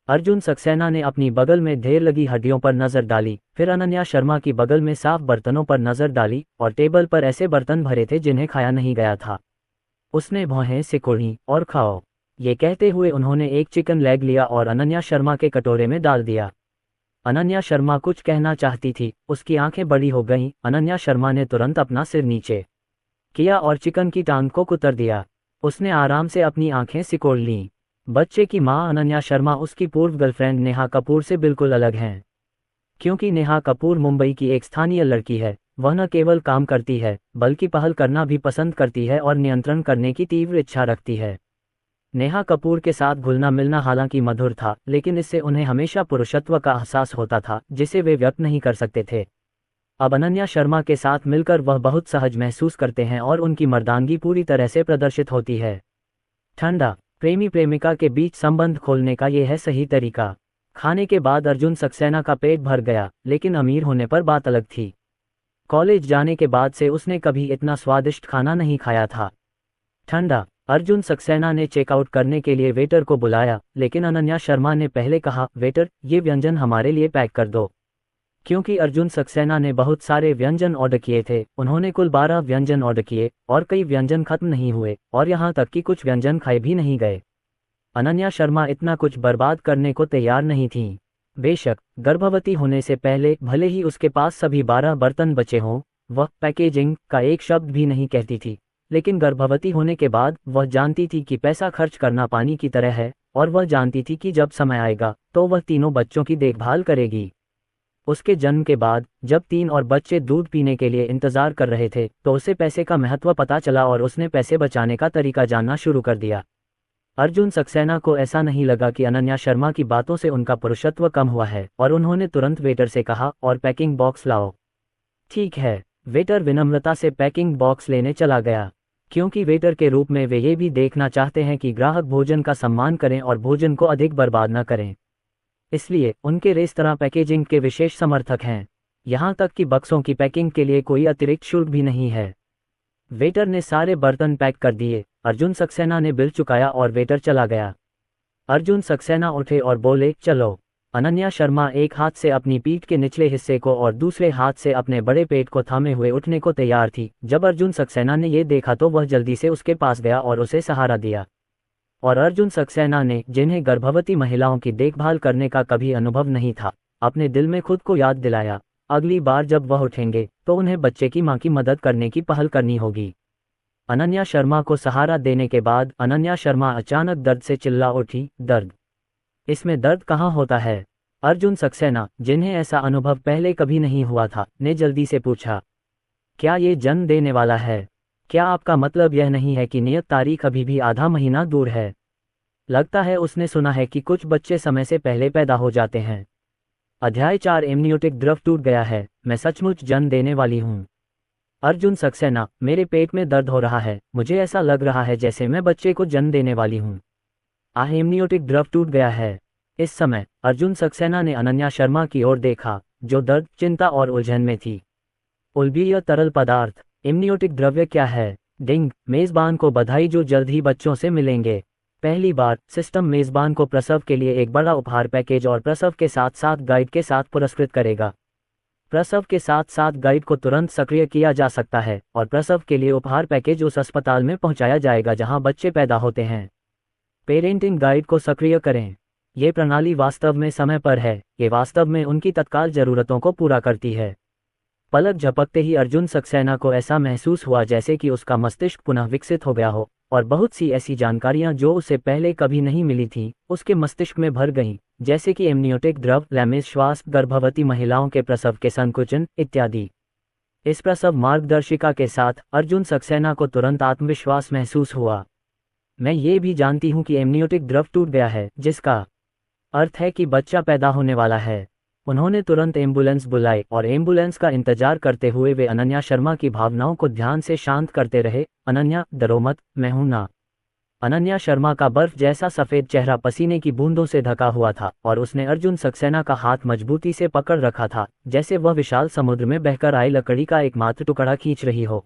अर्जुन सक्सेना ने अपनी बगल में ढेर लगी हड्डियों पर नजर डाली, फिर अनन्या शर्मा की बगल में साफ बर्तनों पर नजर डाली और टेबल पर ऐसे बर्तन भरे थे जिन्हें खाया नहीं गया था। उसने भौहें सिकुड़ी और खाओ, ये कहते हुए उन्होंने एक चिकन लेग लिया और अनन्या शर्मा के कटोरे में डाल दिया। अनन्या शर्मा कुछ कहना चाहती थी, उसकी आंखें बड़ी हो गईं। अनन्या शर्मा ने तुरंत अपना सिर नीचे किया और चिकन की टांग को कुतर दिया। उसने आराम से अपनी आंखें सिकोड़ लीं। बच्चे की मां अनन्या शर्मा उसकी पूर्व गर्लफ्रेंड नेहा कपूर से बिल्कुल अलग हैं। क्योंकि नेहा कपूर मुंबई की एक स्थानीय लड़की है, वह न केवल काम करती है बल्कि पहल करना भी पसंद करती है और नियंत्रण करने की तीव्र इच्छा रखती है। नेहा कपूर के साथ घुलना मिलना हालांकि मधुर था, लेकिन इससे उन्हें हमेशा पुरुषत्व का एहसास होता था जिसे वे व्यक्त नहीं कर सकते थे। अब अनन्या शर्मा के साथ मिलकर वह बहुत सहज महसूस करते हैं और उनकी मर्दानगी पूरी तरह से प्रदर्शित होती है। ठंडा, प्रेमी प्रेमिका के बीच संबंध खोलने का यह है सही तरीका। खाने के बाद अर्जुन सक्सेना का पेट भर गया, लेकिन अमीर होने पर बात अलग थी। कॉलेज जाने के बाद से उसने कभी इतना स्वादिष्ट खाना नहीं खाया था। ठंडा, अर्जुन सक्सेना ने चेकआउट करने के लिए वेटर को बुलाया, लेकिन अनन्या शर्मा ने पहले कहा, वेटर, ये व्यंजन हमारे लिए पैक कर दो। क्योंकि अर्जुन सक्सेना ने बहुत सारे व्यंजन ऑर्डर किए थे, उन्होंने कुल 12 व्यंजन ऑर्डर किए और कई व्यंजन खत्म नहीं हुए और यहाँ तक कि कुछ व्यंजन खाए भी नहीं गए। अनन्या शर्मा इतना कुछ बर्बाद करने को तैयार नहीं थीं। बेशक गर्भवती होने से पहले भले ही उसके पास सभी 12 बर्तन बचे हों, वह पैकेजिंग का एक शब्द भी नहीं कहती थी, लेकिन गर्भवती होने के बाद वह जानती थी कि पैसा खर्च करना पानी की तरह है और वह जानती थी कि जब समय आएगा तो वह तीनों बच्चों की देखभाल करेगी। उसके जन्म के बाद जब 3 और बच्चे दूध पीने के लिए इंतजार कर रहे थे तो उसे पैसे का महत्व पता चला और उसने पैसे बचाने का तरीका जानना शुरू कर दिया। अर्जुन सक्सेना को ऐसा नहीं लगा कि अनन्या शर्मा की बातों से उनका पुरुषत्व कम हुआ है और उन्होंने तुरंत वेटर से कहा, और पैकिंग बॉक्स लाओ। ठीक है। वेटर विनम्रता से पैकिंग बॉक्स लेने चला गया। क्योंकि वेटर के रूप में वे ये भी देखना चाहते हैं कि ग्राहक भोजन का सम्मान करें और भोजन को अधिक बर्बाद न करें, इसलिए उनके रेस्तरां पैकेजिंग के विशेष समर्थक हैं। यहाँ तक कि बक्सों की पैकिंग के लिए कोई अतिरिक्त शुल्क भी नहीं है। वेटर ने सारे बर्तन पैक कर दिए। अर्जुन सक्सेना ने बिल चुकाया और वेटर चला गया। अर्जुन सक्सेना उठे और बोले, चलो। अनन्या शर्मा एक हाथ से अपनी पीठ के निचले हिस्से को और दूसरे हाथ से अपने बड़े पेट को थामे हुए उठने को तैयार थी। जब अर्जुन सक्सेना ने ये देखा तो वह जल्दी से उसके पास गया और उसे सहारा दिया। और अर्जुन सक्सेना ने, जिन्हें गर्भवती महिलाओं की देखभाल करने का कभी अनुभव नहीं था, अपने दिल में खुद को याद दिलाया, अगली बार जब वह उठेंगे तो उन्हें बच्चे की मां की मदद करने की पहल करनी होगी। अनन्या शर्मा को सहारा देने के बाद अनन्या शर्मा अचानक दर्द से चिल्ला उठी, दर्द? इसमें दर्द कहाँ होता है? अर्जुन सक्सेना, जिन्हें ऐसा अनुभव पहले कभी नहीं हुआ था, ने जल्दी से पूछा, क्या ये जन्म देने वाला है? क्या आपका मतलब यह नहीं है कि नियत तारीख अभी भी आधा महीना दूर है? लगता है उसने सुना है कि कुछ बच्चे समय से पहले पैदा हो जाते हैं। अध्याय 4 एमनियोटिक द्रव टूट गया है, मैं सचमुच जन्म देने वाली हूँ। अर्जुन सक्सेना, मेरे पेट में दर्द हो रहा है, मुझे ऐसा लग रहा है जैसे मैं बच्चे को जन्म देने वाली हूँ। एमनियोटिक द्रव टूट गया है। इस समय अर्जुन सक्सेना ने अनन्या शर्मा की ओर देखा, जो दर्द, चिंता और उलझन में थी। उल्बीय तरल पदार्थ, एमनियोटिक द्रव्य क्या है? डिंग, मेजबान को बधाई जो जल्द ही बच्चों से मिलेंगे। पहली बार सिस्टम मेजबान को प्रसव के लिए एक बड़ा उपहार पैकेज और प्रसव के साथ साथ गाइड के साथ पुरस्कृत करेगा। प्रसव के साथ साथ गाइड को तुरंत सक्रिय किया जा सकता है और प्रसव के लिए उपहार पैकेज उस अस्पताल में पहुंचाया जाएगा जहां बच्चे पैदा होते हैं। पेरेंटिंग गाइड को सक्रिय करें। ये प्रणाली वास्तव में समय पर है, ये वास्तव में उनकी तत्काल ज़रूरतों को पूरा करती है। पलक झपकते ही अर्जुन सक्सेना को ऐसा महसूस हुआ जैसे कि उसका मस्तिष्क पुनः विकसित हो गया हो और बहुत सी ऐसी जानकारियां जो उसे पहले कभी नहीं मिली थीं उसके मस्तिष्क में भर गईं, जैसे कि एमनियोटिक द्रव, लैमिस श्वास, गर्भवती महिलाओं के प्रसव के संकुचन इत्यादि। इस प्रसव मार्गदर्शिका के साथ अर्जुन सक्सेना को तुरंत आत्मविश्वास महसूस हुआ। मैं ये भी जानती हूँ कि एमनियोटिक द्रव टूट गया है, जिसका अर्थ है कि बच्चा पैदा होने वाला है। उन्होंने तुरंत एम्बुलेंस बुलाई और एम्बुलेंस का इंतजार करते हुए वे अनन्या शर्मा की भावनाओं को ध्यान से शांत करते रहे। अनन्या, डरो मत, मैं हूं ना। अनन्या शर्मा का बर्फ जैसा सफ़ेद चेहरा पसीने की बूंदों से ढका हुआ था और उसने अर्जुन सक्सेना का हाथ मजबूती से पकड़ रखा था, जैसे वह विशाल समुद्र में बहकर आई लकड़ी का एकमात्र टुकड़ा खींच रही हो।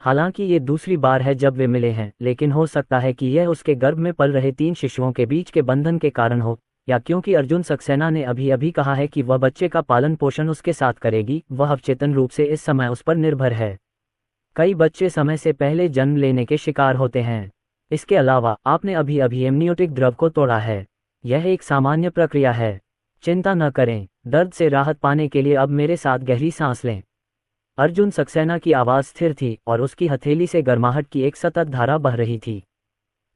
हालांकि ये दूसरी बार है जब वे मिले हैं, लेकिन हो सकता है कि यह उसके गर्भ में पल रहे 3 शिशुओं के बीच के बंधन के कारण हो, या क्योंकि अर्जुन सक्सेना ने अभी अभी कहा है कि वह बच्चे का पालन पोषण उसके साथ करेगी, वह अवचेतन रूप से इस समय उस पर निर्भर है। कई बच्चे समय से पहले जन्म लेने के शिकार होते हैं। इसके अलावा आपने अभी अभी एमनियोटिक द्रव को तोड़ा है। यह एक सामान्य प्रक्रिया है। चिंता न करें। दर्द से राहत पाने के लिए अब मेरे साथ गहरी सांस लें। अर्जुन सक्सेना की आवाज़ स्थिर थी और उसकी हथेली से गर्माहट की एक सतत धारा बह रही थी।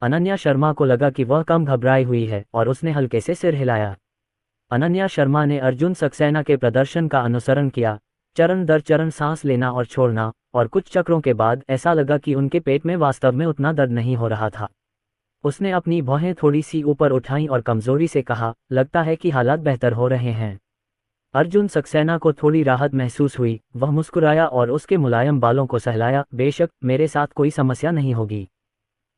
अनन्या शर्मा को लगा कि वह कम घबराई हुई है और उसने हल्के से सिर हिलाया। अनन्या शर्मा ने अर्जुन सक्सेना के प्रदर्शन का अनुसरण किया, चरण दर चरण सांस लेना और छोड़ना, और कुछ चक्रों के बाद ऐसा लगा कि उनके पेट में वास्तव में उतना दर्द नहीं हो रहा था। उसने अपनी भौहें थोड़ी सी ऊपर उठाईं और कमजोरी से कहा, लगता है कि हालात बेहतर हो रहे हैं। अर्जुन सक्सेना को थोड़ी राहत महसूस हुई। वह मुस्कुराया और उसके मुलायम बालों को सहलाया। बेशक, मेरे साथ कोई समस्या नहीं होगी।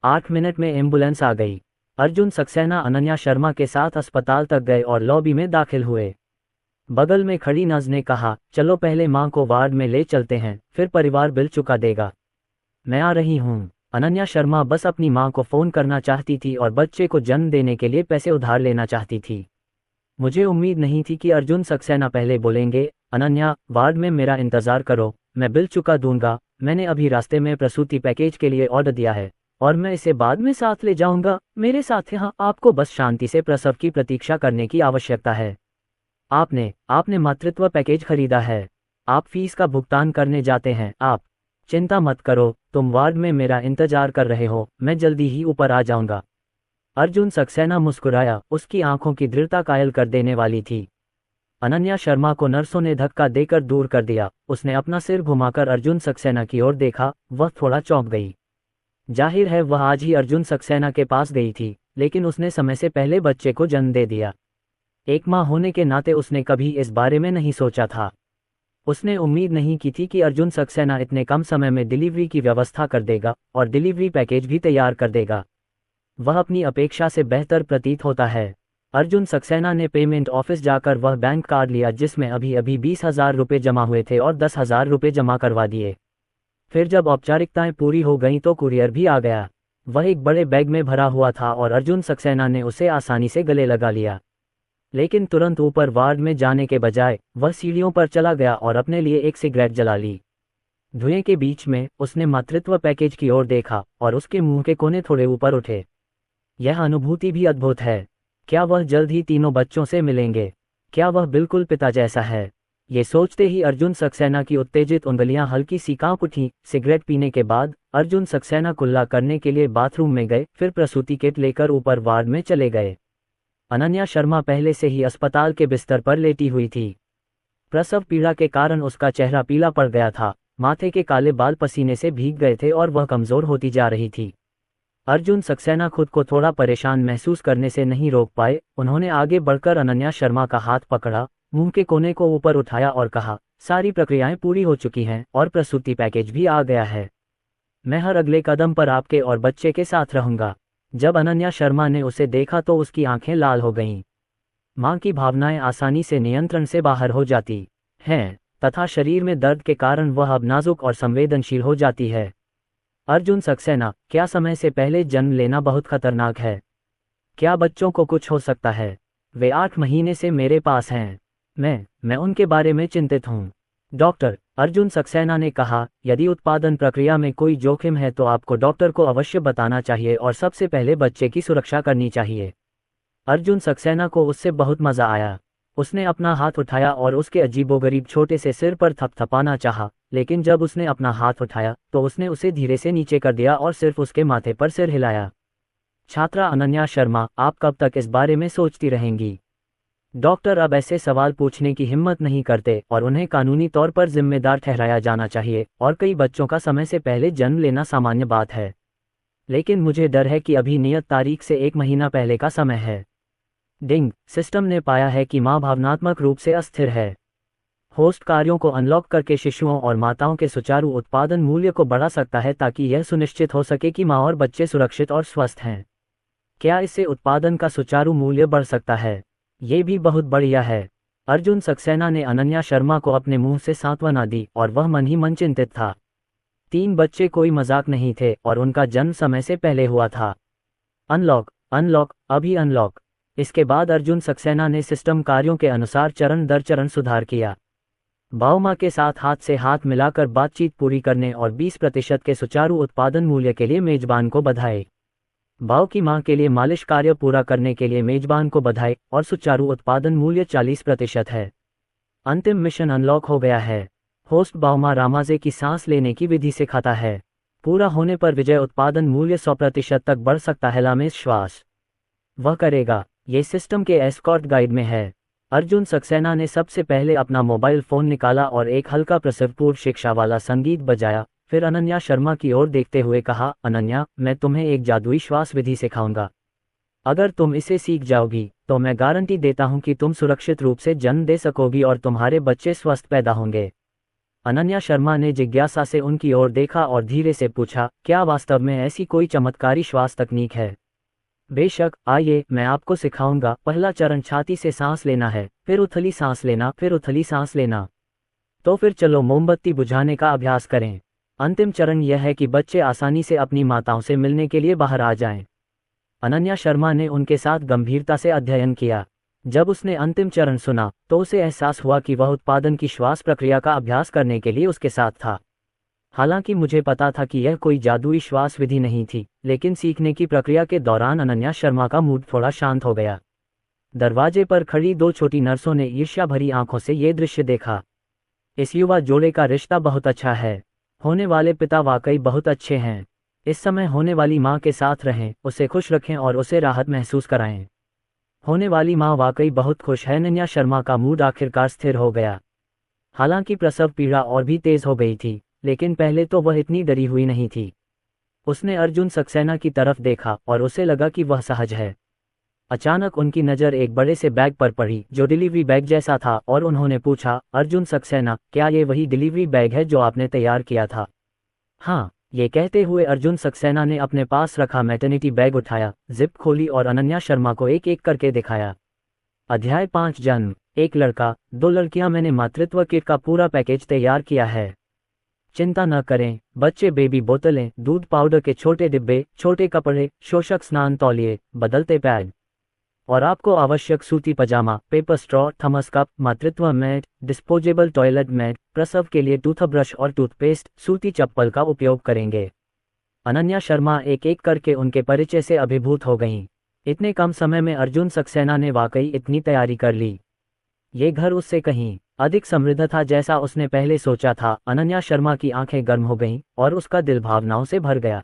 8 मिनट में एम्बुलेंस आ गई। अर्जुन सक्सेना अनन्या शर्मा के साथ अस्पताल तक गए और लॉबी में दाखिल हुए। बगल में खड़ी नज ने कहा, चलो पहले मां को वार्ड में ले चलते हैं, फिर परिवार बिल चुका देगा। मैं आ रही हूँ। अनन्या शर्मा बस अपनी मां को फ़ोन करना चाहती थी और बच्चे को जन्म देने के लिए पैसे उधार लेना चाहती थी। मुझे उम्मीद नहीं थी कि अर्जुन सक्सेना पहले बोलेंगे, अनन्या, वार्ड में मेरा इंतज़ार करो, मैं बिल चुका दूंगा। मैंने अभी रास्ते में प्रसूति पैकेज के लिए ऑर्डर दिया है और मैं इसे बाद में साथ ले जाऊंगा। मेरे साथ यहाँ आपको बस शांति से प्रसव की प्रतीक्षा करने की आवश्यकता है। आपने मातृत्व पैकेज खरीदा है। आप फीस का भुगतान करने जाते हैं। आप चिंता मत करो, तुम वार्ड में मेरा इंतजार कर रहे हो, मैं जल्दी ही ऊपर आ जाऊंगा। अर्जुन सक्सेना मुस्कुराया, उसकी आंखों की दृढ़ता कायल कर देने वाली थी। अनन्या शर्मा को नर्सों ने धक्का देकर दूर कर दिया। उसने अपना सिर घुमाकर अर्जुन सक्सेना की ओर देखा। वह थोड़ा चौंक गई। जाहिर है वह आज ही अर्जुन सक्सेना के पास गई थी, लेकिन उसने समय से पहले बच्चे को जन्म दे दिया। एक मां होने के नाते उसने कभी इस बारे में नहीं सोचा था। उसने उम्मीद नहीं की थी कि अर्जुन सक्सेना इतने कम समय में डिलीवरी की व्यवस्था कर देगा और डिलीवरी पैकेज भी तैयार कर देगा। वह अपनी अपेक्षा से बेहतर प्रतीत होता है। अर्जुन सक्सेना ने पेमेंट ऑफिस जाकर वह बैंक कार्ड लिया जिसमें अभी अभी 20,000 रुपये जमा हुए थे और 10,000 रुपये जमा करवा दिए। फिर जब औपचारिकताएं पूरी हो गईं तो कुरियर भी आ गया। वह एक बड़े बैग में भरा हुआ था और अर्जुन सक्सेना ने उसे आसानी से गले लगा लिया। लेकिन तुरंत ऊपर वार्ड में जाने के बजाय वह सीढ़ियों पर चला गया और अपने लिए एक सिगरेट जला ली। धुएं के बीच में उसने मातृत्व पैकेज की ओर देखा और उसके मुंह के कोने थोड़े ऊपर उठे। यह अनुभूति भी अद्भुत है। क्या वह जल्द ही तीनों बच्चों से मिलेंगे? क्या वह बिल्कुल पिता जैसा है? ये सोचते ही अर्जुन सक्सेना की उत्तेजित उंगलियां हल्की सी कांप उठीं। सिगरेट पीने के बाद अर्जुन सक्सेना कुल्ला करने के लिए बाथरूम में गए, फिर प्रसूति किट लेकर ऊपर वार्ड में चले गए। अनन्या शर्मा पहले से ही अस्पताल के बिस्तर पर लेटी हुई थी। प्रसव पीड़ा के कारण उसका चेहरा पीला पड़ गया था, माथे के काले बाल पसीने से भीग गए थे और वह कमजोर होती जा रही थी। अर्जुन सक्सेना खुद को थोड़ा परेशान महसूस करने से नहीं रोक पाए। उन्होंने आगे बढ़कर अनन्या शर्मा का हाथ पकड़ा, मुंह के कोने को ऊपर उठाया और कहा, सारी प्रक्रियाएं पूरी हो चुकी हैं और प्रसूति पैकेज भी आ गया है। मैं हर अगले कदम पर आपके और बच्चे के साथ रहूंगा। जब अनन्या शर्मा ने उसे देखा तो उसकी आंखें लाल हो गईं। मां की भावनाएं आसानी से नियंत्रण से बाहर हो जाती हैं तथा शरीर में दर्द के कारण वह अब नाजुक और संवेदनशील हो जाती है। अर्जुन सक्सेना, क्या समय से पहले जन्म लेना बहुत खतरनाक है? क्या बच्चों को कुछ हो सकता है? वे 8 महीने से मेरे पास हैं। मैं उनके बारे में चिंतित हूँ। डॉक्टर, अर्जुन सक्सेना ने कहा, यदि उत्पादन प्रक्रिया में कोई जोखिम है तो आपको डॉक्टर को अवश्य बताना चाहिए और सबसे पहले बच्चे की सुरक्षा करनी चाहिए। अर्जुन सक्सेना को उससे बहुत मजा आया। उसने अपना हाथ उठाया और उसके अजीबोगरीब छोटे से सिर पर थपथपाना चाहा, लेकिन जब उसने अपना हाथ उठाया तो उसने उसे धीरे से नीचे कर दिया और सिर्फ उसके माथे पर सिर हिलाया। छात्रा अनन्या शर्मा, आप कब तक इस बारे में सोचती रहेंगी? डॉक्टर अब ऐसे सवाल पूछने की हिम्मत नहीं करते और उन्हें कानूनी तौर पर जिम्मेदार ठहराया जाना चाहिए और कई बच्चों का समय से पहले जन्म लेना सामान्य बात है। लेकिन मुझे डर है कि अभी नियत तारीख से 1 महीना पहले का समय है। डिंग, सिस्टम ने पाया है कि मां भावनात्मक रूप से अस्थिर है। होस्ट कार्यों को अनलॉक करके शिशुओं और माताओं के सुचारू उत्पादन मूल्य को बढ़ा सकता है ताकि यह सुनिश्चित हो सके कि मां और बच्चे सुरक्षित और स्वस्थ हैं। क्या इससे उत्पादन का सुचारू मूल्य बढ़ सकता है? ये भी बहुत बढ़िया है। अर्जुन सक्सेना ने अनन्या शर्मा को अपने मुंह से सांत्वना दी और वह मन ही मन चिंतित था। 3 बच्चे कोई मजाक नहीं थे और उनका जन्म समय से पहले हुआ था। अनलॉक, अनलॉक, अभी अनलॉक। इसके बाद अर्जुन सक्सेना ने सिस्टम कार्यों के अनुसार चरण दर चरण सुधार किया। बाओमा के साथ हाथ से हाथ मिलाकर बातचीत पूरी करने और 20% के सुचारू उत्पादन मूल्य के लिए मेजबान को बधाई। बाओ की मां के लिए मालिश कार्य पूरा करने के लिए मेजबान को बधाई और सुचारू उत्पादन मूल्य 40% है। अंतिम मिशन अनलॉक हो गया है। होस्ट बाओमा रामाजे की सांस लेने की विधि सिखाता है। पूरा होने पर विजय उत्पादन मूल्य 100% तक बढ़ सकता है। लामेश श्वास वह करेगा। ये सिस्टम के एस्कॉर्ट गाइड में है। अर्जुन सक्सेना ने सबसे पहले अपना मोबाइल फोन निकाला और एक हल्का प्रसवपूर्व शिक्षा वाला संगीत बजाया। फिर अनन्या शर्मा की ओर देखते हुए कहा, अनन्या, मैं तुम्हें एक जादुई श्वास विधि सिखाऊंगा। अगर तुम इसे सीख जाओगी तो मैं गारंटी देता हूं कि तुम सुरक्षित रूप से जन्म दे सकोगी और तुम्हारे बच्चे स्वस्थ पैदा होंगे। अनन्या शर्मा ने जिज्ञासा से उनकी ओर देखा और धीरे से पूछा, क्या वास्तव में ऐसी कोई चमत्कारी श्वास तकनीक है? बेशक, आइए मैं आपको सिखाऊंगा। पहला चरण छाती से सांस लेना है, फिर उथली सांस लेना, फिर उथली सांस लेना। तो फिर चलो मोमबत्ती बुझाने का अभ्यास करें। अंतिम चरण यह है कि बच्चे आसानी से अपनी माताओं से मिलने के लिए बाहर आ जाएं। अनन्या शर्मा ने उनके साथ गंभीरता से अध्ययन किया। जब उसने अंतिम चरण सुना तो उसे एहसास हुआ कि वह उत्पादन की श्वास प्रक्रिया का अभ्यास करने के लिए उसके साथ था। हालांकि मुझे पता था कि यह कोई जादुई श्वास विधि नहीं थी, लेकिन सीखने की प्रक्रिया के दौरान अनन्या शर्मा का मूड थोड़ा शांत हो गया। दरवाजे पर खड़ी 2 छोटी नर्सों ने ईर्ष्या भरी आंखों से ये दृश्य देखा। इस युवा जोड़े का रिश्ता बहुत अच्छा है। होने वाले पिता वाकई बहुत अच्छे हैं। इस समय होने वाली माँ के साथ रहें, उसे खुश रखें और उसे राहत महसूस कराएं। होने वाली माँ वाकई बहुत खुश है। अनन्या शर्मा का मूड आखिरकार स्थिर हो गया। हालांकि प्रसव पीड़ा और भी तेज हो गई थी, लेकिन पहले तो वह इतनी डरी हुई नहीं थी। उसने अर्जुन सक्सेना की तरफ देखा और उसे लगा कि वह सहज है। अचानक उनकी नज़र एक बड़े से बैग पर पड़ी जो डिलीवरी बैग जैसा था और उन्होंने पूछा, अर्जुन सक्सेना, क्या ये वही डिलीवरी बैग है जो आपने तैयार किया था? हाँ, ये कहते हुए अर्जुन सक्सेना ने अपने पास रखा मैटरनिटी बैग उठाया, जिप खोली और अनन्या शर्मा को एक एक करके दिखाया। अध्याय 5 जन्म। 1 लड़का, 2 लड़कियां। मैंने मातृत्व किट का पूरा पैकेज तैयार किया है। चिंता न करें बच्चे, बेबी बोतलें, दूध पाउडर के छोटे डिब्बे, छोटे कपड़े, शोषक स्नान तौलिए, बदलते पैड और आपको आवश्यक सूती पजामा, पेपर स्ट्रॉ, थर्मस कप, मातृत्व मैट, डिस्पोजेबल टॉयलेट मैट, प्रसव के लिए टूथब्रश और टूथपेस्ट, सूती चप्पल का उपयोग करेंगे। अनन्या शर्मा एक एक करके उनके परिचय से अभिभूत हो गईं। इतने कम समय में अर्जुन सक्सेना ने वाकई इतनी तैयारी कर ली। ये घर उससे कहीं अधिक समृद्ध था जैसा उसने पहले सोचा था। अनन्या शर्मा की आंखें गर्म हो गईं और उसका दिल भावनाओं से भर गया।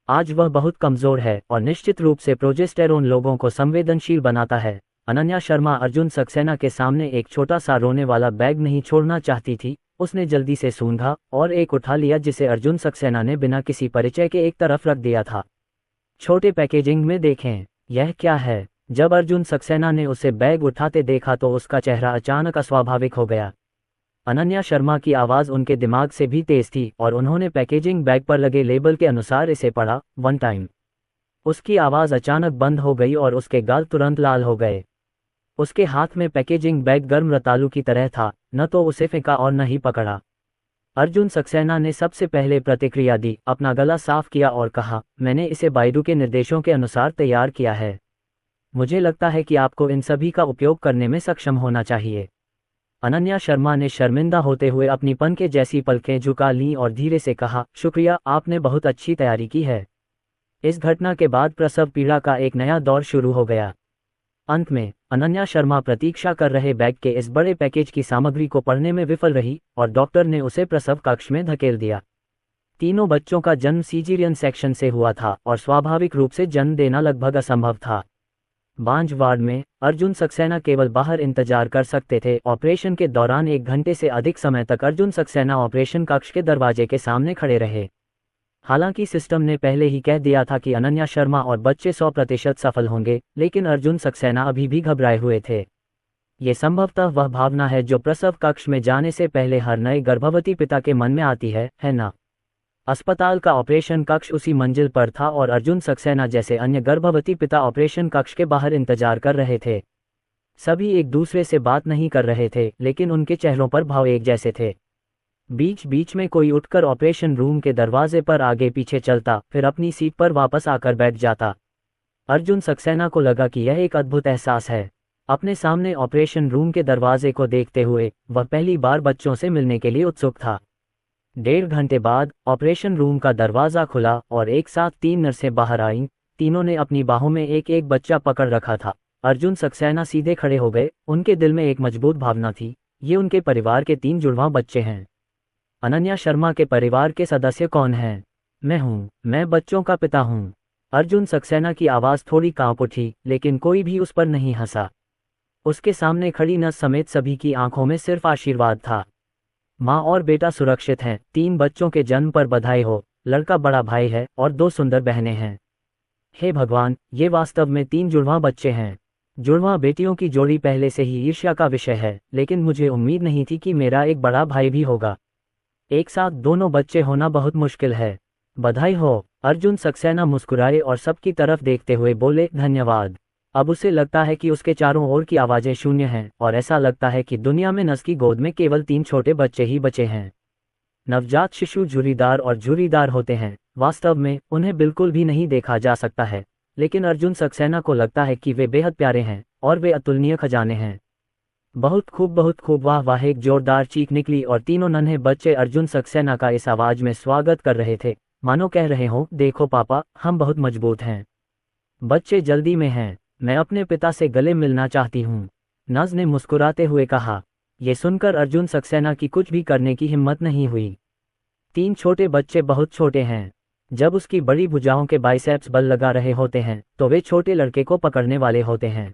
आज वह बहुत कमजोर है और निश्चित रूप से प्रोजेस्टेरोन लोगों को संवेदनशील बनाता है। अनन्या शर्मा अर्जुन सक्सेना के सामने एक छोटा सा रोने वाला बैग नहीं छोड़ना चाहती थी। उसने जल्दी से सूंघा और एक उठा लिया जिसे अर्जुन सक्सेना ने बिना किसी परिचय के एक तरफ रख दिया था। छोटे पैकेजिंग में देखें, यह क्या है? जब अर्जुन सक्सेना ने उसे बैग उठाते देखा तो उसका चेहरा अचानक अस्वाभाविक हो गया। अनन्या शर्मा की आवाज़ उनके दिमाग से भी तेज थी और उन्होंने पैकेजिंग बैग पर लगे लेबल के अनुसार इसे पढ़ा, 1 टाइम। उसकी आवाज़ अचानक बंद हो गई और उसके गाल तुरंत लाल हो गए। उसके हाथ में पैकेजिंग बैग गर्म रतालू की तरह था, न तो उसे फेंका और न ही पकड़ा। अर्जुन सक्सेना ने सबसे पहले प्रतिक्रिया दी, अपना गला साफ किया और कहा, मैंने इसे बायडू के निर्देशों के अनुसार तैयार किया है। मुझे लगता है कि आपको इन सभी का उपयोग करने में सक्षम होना चाहिए। अनन्या शर्मा ने शर्मिंदा होते हुए अपनी पनके जैसी पलकें झुका लीं और धीरे से कहा, शुक्रिया, आपने बहुत अच्छी तैयारी की है। इस घटना के बाद प्रसव पीड़ा का एक नया दौर शुरू हो गया। अंत में अनन्या शर्मा प्रतीक्षा कर रहे बैग के इस बड़े पैकेज की सामग्री को पढ़ने में विफल रही और डॉक्टर ने उसे प्रसव कक्ष में धकेल दिया। तीनों बच्चों का जन्म सीजेरियन सेक्शन से हुआ था और स्वाभाविक रूप से जन्म देना लगभग असंभव था। बांझ वार्ड में अर्जुन सक्सेना केवल बाहर इंतजार कर सकते थे। ऑपरेशन के दौरान 1 घंटे से अधिक समय तक अर्जुन सक्सेना ऑपरेशन कक्ष के दरवाजे के सामने खड़े रहे। हालांकि सिस्टम ने पहले ही कह दिया था कि अनन्या शर्मा और बच्चे 100% सफल होंगे, लेकिन अर्जुन सक्सेना अभी भी घबराए हुए थे। ये संभवतः वह भावना है जो प्रसव कक्ष में जाने से पहले हर नए गर्भवती पिता के मन में आती है ना? अस्पताल का ऑपरेशन कक्ष उसी मंजिल पर था और अर्जुन सक्सेना जैसे अन्य गर्भवती पिता ऑपरेशन कक्ष के बाहर इंतजार कर रहे थे। सभी एक दूसरे से बात नहीं कर रहे थे, लेकिन उनके चेहरों पर भाव एक जैसे थे। बीच बीच में कोई उठकर ऑपरेशन रूम के दरवाजे पर आगे पीछे चलता, फिर अपनी सीट पर वापस आकर बैठ जाता। अर्जुन सक्सेना को लगा कि यह एक अद्भुत एहसास है। अपने सामने ऑपरेशन रूम के दरवाजे को देखते हुए वह पहली बार बच्चों से मिलने के लिए उत्सुक था। 1.5 घंटे बाद ऑपरेशन रूम का दरवाज़ा खुला और एक साथ 3 नर्सें बाहर आईं। तीनों ने अपनी बाहों में एक एक बच्चा पकड़ रखा था। अर्जुन सक्सेना सीधे खड़े हो गए। उनके दिल में एक मजबूत भावना थी, ये उनके परिवार के 3 जुड़वां बच्चे हैं। अनन्या शर्मा के परिवार के सदस्य कौन हैं? मैं हूँ, मैं बच्चों का पिता हूँ। अर्जुन सक्सेना की आवाज़ थोड़ी कांप उठी, लेकिन कोई भी उस पर नहीं हंसा। उसके सामने खड़ी नर्स समेत सभी की आंखों में सिर्फ आशीर्वाद था। माँ और बेटा सुरक्षित हैं, 3 बच्चों के जन्म पर बधाई हो। लड़का बड़ा भाई है और 2 सुंदर बहनें हैं। हे भगवान, ये वास्तव में 3 जुड़वां बच्चे हैं। जुड़वां बेटियों की जोड़ी पहले से ही ईर्ष्या का विषय है, लेकिन मुझे उम्मीद नहीं थी कि मेरा एक बड़ा भाई भी होगा। एक साथ दोनों बच्चे होना बहुत मुश्किल है। बधाई हो। अर्जुन सक्सेना मुस्कुराए और सबकी तरफ देखते हुए बोले, धन्यवाद। अब उसे लगता है कि उसके चारों ओर की आवाज़ें शून्य हैं और ऐसा लगता है कि दुनिया में नस की गोद में केवल 3 छोटे बच्चे ही बचे हैं। नवजात शिशु झुर्रीदार और झुर्रीदार होते हैं। वास्तव में उन्हें बिल्कुल भी नहीं देखा जा सकता है, लेकिन अर्जुन सक्सेना को लगता है कि वे बेहद प्यारे हैं और वे अतुलनीय खजाने हैं। बहुत खूब, बहुत खूब। वाह वाह, एक जोरदार चीख निकली और तीनों नन्हे बच्चे अर्जुन सक्सेना का इस आवाज में स्वागत कर रहे थे, मानो कह रहे हों, देखो पापा, हम बहुत मजबूत हैं। बच्चे जल्दी में हैं, मैं अपने पिता से गले मिलना चाहती हूँ, नज ने मुस्कुराते हुए कहा। ये सुनकर अर्जुन सक्सेना की कुछ भी करने की हिम्मत नहीं हुई। 3 छोटे बच्चे बहुत छोटे हैं। जब उसकी बड़ी भुजाओं के बाइसेप्स बल लगा रहे होते हैं तो वे छोटे लड़के को पकड़ने वाले होते हैं।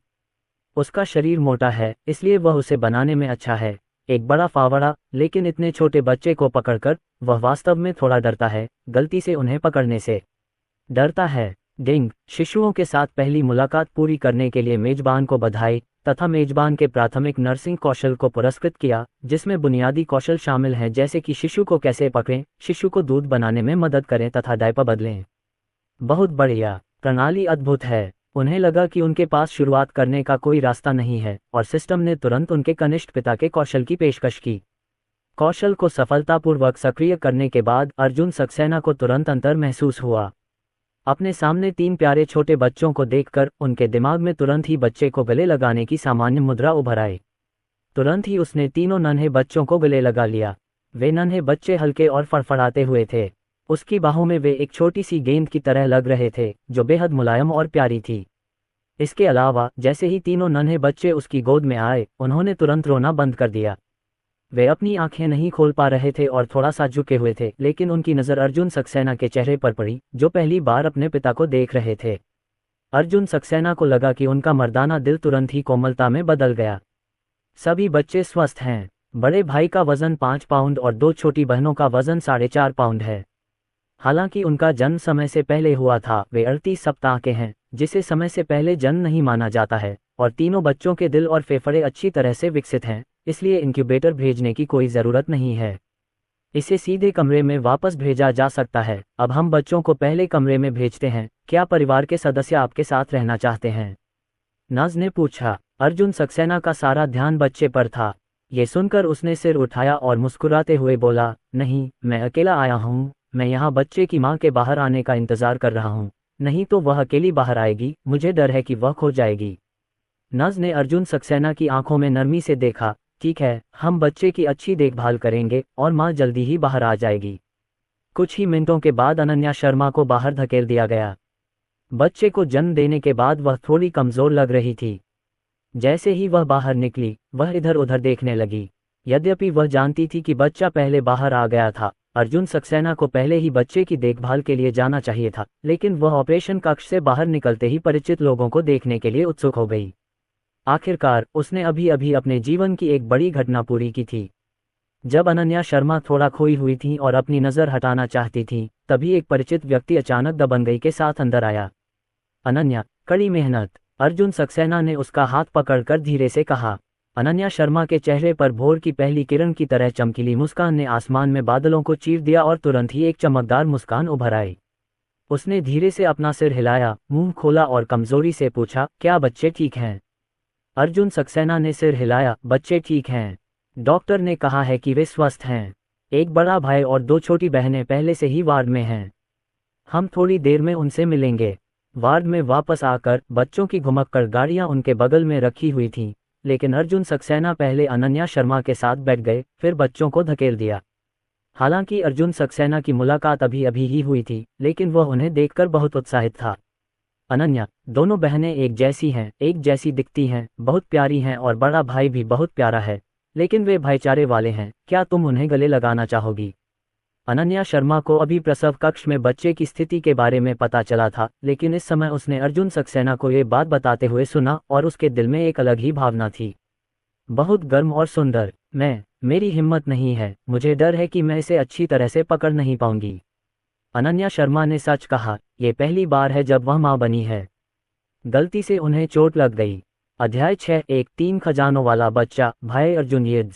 उसका शरीर मोटा है, इसलिए वह उसे बनाने में अच्छा है, एक बड़ा फावड़ा। लेकिन इतने छोटे बच्चे को पकड़कर वह वास्तव में थोड़ा डरता है, गलती से उन्हें पकड़ने से डरता है। डिंग। शिशुओं के साथ पहली मुलाकात पूरी करने के लिए मेजबान को बधाई तथा मेजबान के प्राथमिक नर्सिंग कौशल को पुरस्कृत किया, जिसमें बुनियादी कौशल शामिल हैं जैसे कि शिशु को कैसे पकड़ें, शिशु को दूध बनाने में मदद करें तथा डायपर बदलें। बहुत बढ़िया, प्रणाली अद्भुत है। उन्हें लगा कि उनके पास शुरुआत करने का कोई रास्ता नहीं है और सिस्टम ने तुरंत उनके कनिष्ठ पिता के कौशल की पेशकश की। कौशल को सफलतापूर्वक सक्रिय करने के बाद अर्जुन सक्सेना को तुरंत अंतर महसूस हुआ। अपने सामने 3 प्यारे छोटे बच्चों को देखकर उनके दिमाग में तुरंत ही बच्चे को गले लगाने की सामान्य मुद्रा उभर आई। तुरंत ही उसने तीनों नन्हे बच्चों को गले लगा लिया। वे नन्हे बच्चे हल्के और फड़फड़ाते हुए थे। उसकी बाहों में वे एक छोटी सी गेंद की तरह लग रहे थे, जो बेहद मुलायम और प्यारी थी। इसके अलावा जैसे ही तीनों नन्हे बच्चे उसकी गोद में आए, उन्होंने तुरंत रोना बंद कर दिया। वे अपनी आंखें नहीं खोल पा रहे थे और थोड़ा सा झुके हुए थे, लेकिन उनकी नज़र अर्जुन सक्सेना के चेहरे पर पड़ी, जो पहली बार अपने पिता को देख रहे थे। अर्जुन सक्सेना को लगा कि उनका मर्दाना दिल तुरंत ही कोमलता में बदल गया। सभी बच्चे स्वस्थ हैं। बड़े भाई का वजन 5 पाउंड और 2 छोटी बहनों का वजन 4.5 पाउंड है। हालांकि उनका जन्म समय से पहले हुआ था, वे 38 सप्ताह के हैं, जिसे समय से पहले जन्म नहीं माना जाता है, और तीनों बच्चों के दिल और फेफड़े अच्छी तरह से विकसित हैं, इसलिए इंक्यूबेटर भेजने की कोई ज़रूरत नहीं है। इसे सीधे कमरे में वापस भेजा जा सकता है। अब हम बच्चों को पहले कमरे में भेजते हैं। क्या परिवार के सदस्य आपके साथ रहना चाहते हैं? नाज ने पूछा। अर्जुन सक्सेना का सारा ध्यान बच्चे पर था। ये सुनकर उसने सिर उठाया और मुस्कुराते हुए बोला, नहीं, मैं अकेला आया हूँ, मैं यहाँ बच्चे की माँ के बाहर आने का इंतजार कर रहा हूँ, नहीं तो वह अकेली बाहर आएगी, मुझे डर है कि वह खो जाएगी। नज ने अर्जुन सक्सेना की आंखों में नरमी से देखा, ठीक है, हम बच्चे की अच्छी देखभाल करेंगे और माँ जल्दी ही बाहर आ जाएगी। कुछ ही मिनटों के बाद अनन्या शर्मा को बाहर धकेल दिया गया। बच्चे को जन्म देने के बाद वह थोड़ी कमजोर लग रही थी। जैसे ही वह बाहर निकली, वह इधर उधर देखने लगी। यद्यपि वह जानती थी कि बच्चा पहले बाहर आ गया था, अर्जुन सक्सेना को पहले ही बच्चे की देखभाल के लिए जाना चाहिए था, लेकिन वह ऑपरेशन कक्ष से बाहर निकलते ही परिचित लोगों को देखने के लिए उत्सुक हो गई। आखिरकार उसने अभी अभी अपने जीवन की एक बड़ी घटना पूरी की थी। जब अनन्या शर्मा थोड़ा खोई हुई थी और अपनी नज़र हटाना चाहती थी, तभी एक परिचित व्यक्ति अचानक दबंगई के साथ अंदर आया। अनन्या, कड़ी मेहनत, अर्जुन सक्सेना ने उसका हाथ पकड़कर धीरे से कहा। अनन्या शर्मा के चेहरे पर भोर की पहली किरण की तरह चमकीली मुस्कान ने आसमान में बादलों को चीर दिया और तुरंत ही एक चमकदार मुस्कान उभर आई। उसने धीरे से अपना सिर हिलाया, मुंह खोला और कमजोरी से पूछा, क्या बच्चे ठीक हैं? अर्जुन सक्सेना ने सिर हिलाया, बच्चे ठीक हैं। डॉक्टर ने कहा है कि वे स्वस्थ हैं। एक बड़ा भाई और 2 छोटी बहनें पहले से ही वार्ड में हैं। हम थोड़ी देर में उनसे मिलेंगे। वार्ड में वापस आकर बच्चों की घुमक्कड़ गाड़ियां उनके बगल में रखी हुई थीं, लेकिन अर्जुन सक्सेना पहले अनन्या शर्मा के साथ बैठ गए, फिर बच्चों को धकेल दिया। हालांकि अर्जुन सक्सेना की मुलाकात अभी अभी ही हुई थी, लेकिन वह उन्हें देखकर बहुत उत्साहित था। अनन्या, दोनों बहनें एक जैसी हैं, एक जैसी दिखती हैं, बहुत प्यारी हैं और बड़ा भाई भी बहुत प्यारा है, लेकिन वे भाईचारे वाले हैं, क्या तुम उन्हें गले लगाना चाहोगी? अनन्या शर्मा को अभी प्रसव कक्ष में बच्चे की स्थिति के बारे में पता चला था, लेकिन इस समय उसने अर्जुन सक्सेना को ये बात बताते हुए सुना और उसके दिल में एक अलग ही भावना थी। बहुत गर्म और सुंदर। मेरी हिम्मत नहीं है, मुझे डर है कि मैं इसे अच्छी तरह से पकड़ नहीं पाऊंगी। अनन्या शर्मा ने सच कहा, ये पहली बार है जब वह मां बनी है। गलती से उन्हें चोट लग गई। अध्याय 6 एक 3 खजानों वाला बच्चा, भाई अर्जुन युद्ध।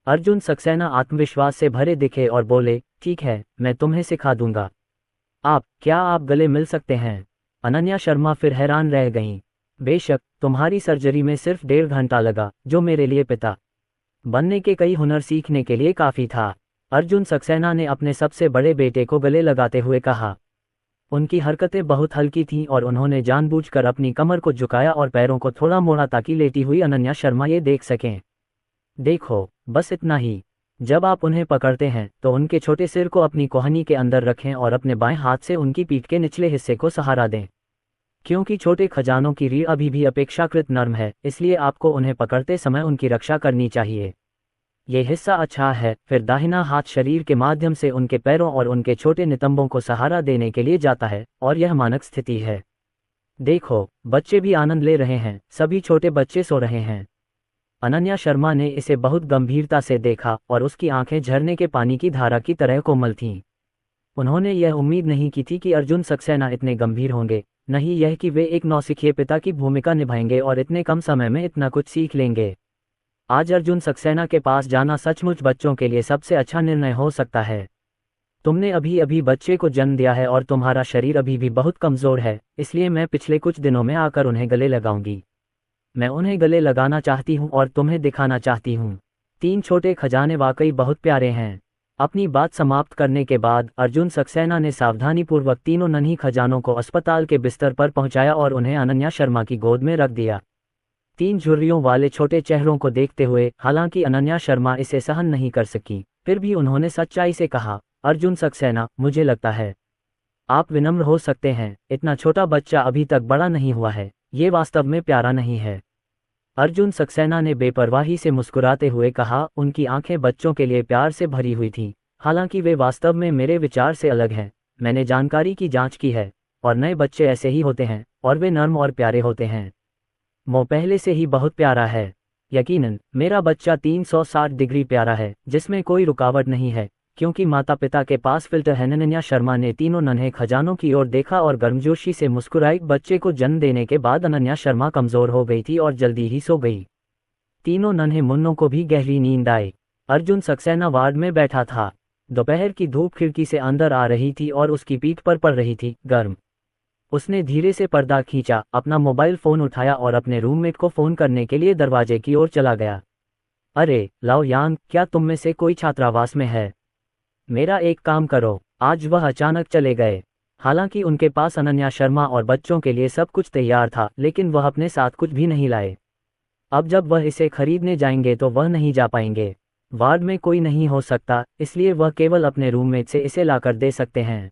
अर्जुन सक्सेना आत्मविश्वास से भरे दिखे और बोले, ठीक है, मैं तुम्हें सिखा दूंगा। क्या आप गले मिल सकते हैं? अनन्या शर्मा फिर हैरान रह गईं। बेशक, तुम्हारी सर्जरी में सिर्फ 1.5 घंटा लगा, जो मेरे लिए पिता बनने के कई हुनर सीखने के लिए काफ़ी था। अर्जुन सक्सेना ने अपने सबसे बड़े बेटे को गले लगाते हुए कहा। उनकी हरकतें बहुत हल्की थीं और उन्होंने जानबूझकर अपनी कमर को झुकाया और पैरों को थोड़ा मोड़ा ताकि लेटी हुई अनन्या शर्मा ये देख सकें। देखो, बस इतना ही। जब आप उन्हें पकड़ते हैं तो उनके छोटे सिर को अपनी कोहनी के अंदर रखें और अपने बाएं हाथ से उनकी पीठ के निचले हिस्से को सहारा दें। क्योंकि छोटे खजानों की रीढ़ अभी भी अपेक्षाकृत नर्म है, इसलिए आपको उन्हें पकड़ते समय उनकी रक्षा करनी चाहिए। ये हिस्सा अच्छा है। फिर दाहिना हाथ शरीर के माध्यम से उनके पैरों और उनके छोटे नितंबों को सहारा देने के लिए जाता है और यह मानक स्थिति है। देखो, बच्चे भी आनंद ले रहे हैं, सभी छोटे बच्चे सो रहे हैं। अनन्या शर्मा ने इसे बहुत गंभीरता से देखा और उसकी आंखें झरने के पानी की धारा की तरह कोमल थीं। उन्होंने यह उम्मीद नहीं की थी कि अर्जुन सक्सेना इतने गंभीर होंगे, नहीं यह कि वे एक नौसिखिए पिता की भूमिका निभाएंगे और इतने कम समय में इतना कुछ सीख लेंगे। आज अर्जुन सक्सेना के पास जाना सचमुच बच्चों के लिए सबसे अच्छा निर्णय हो सकता है। तुमने अभी अभी बच्चे को जन्म दिया है और तुम्हारा शरीर अभी भी बहुत कमज़ोर है, इसलिए मैं पिछले कुछ दिनों में आकर उन्हें गले लगाऊंगी। मैं उन्हें गले लगाना चाहती हूँ और तुम्हें दिखाना चाहती हूँ। 3 छोटे खजाने वाकई बहुत प्यारे हैं। अपनी बात समाप्त करने के बाद अर्जुन सक्सेना ने सावधानीपूर्वक तीनों नन्ही खजानों को अस्पताल के बिस्तर पर पहुंचाया और उन्हें अनन्या शर्मा की गोद में रख दिया। 3 झुर्रियों वाले छोटे चेहरों को देखते हुए, हालांकि अनन्या शर्मा इसे सहन नहीं कर सकी, फिर भी उन्होंने सच्चाई से कहा, अर्जुन सक्सेना, मुझे लगता है आप विनम्र हो सकते हैं। इतना छोटा बच्चा अभी तक बड़ा नहीं हुआ है, ये वास्तव में प्यारा नहीं है। अर्जुन सक्सेना ने बेपरवाही से मुस्कुराते हुए कहा, उनकी आंखें बच्चों के लिए प्यार से भरी हुई थीं, हालांकि वे वास्तव में मेरे विचार से अलग हैं। मैंने जानकारी की जांच की है और नए बच्चे ऐसे ही होते हैं और वे नर्म और प्यारे होते हैं। वो पहले से ही बहुत प्यारा है। यकीनन मेरा बच्चा 360 डिग्री प्यारा है, जिसमें कोई रुकावट नहीं है, क्योंकि माता पिता के पास फिल्टर है। अनन्या शर्मा ने तीनों नन्हे खजानों की ओर देखा और गर्मजोशी से मुस्कुराई। बच्चे को जन्म देने के बाद अनन्या शर्मा कमजोर हो गई थी और जल्दी ही सो गई। तीनों नन्हे मुन्नों को भी गहरी नींद आई। अर्जुन सक्सेना वार्ड में बैठा था। दोपहर की धूप खिड़की से अंदर आ रही थी और उसकी पीठ पर पड़ रही थी, गर्म। उसने धीरे से पर्दा खींचा, अपना मोबाइल फोन उठाया और अपने रूममेट को फोन करने के लिए दरवाजे की ओर चला गया। अरे लाओ यांग, क्या तुम में से कोई छात्रावास में है? मेरा एक काम करो। आज वह अचानक चले गए। हालांकि उनके पास अनन्या शर्मा और बच्चों के लिए सब कुछ तैयार था, लेकिन वह अपने साथ कुछ भी नहीं लाए। अब जब वह इसे खरीदने जाएंगे तो वह नहीं जा पाएंगे। वार्ड में कोई नहीं हो सकता, इसलिए वह केवल अपने रूममेट से इसे लाकर दे सकते हैं।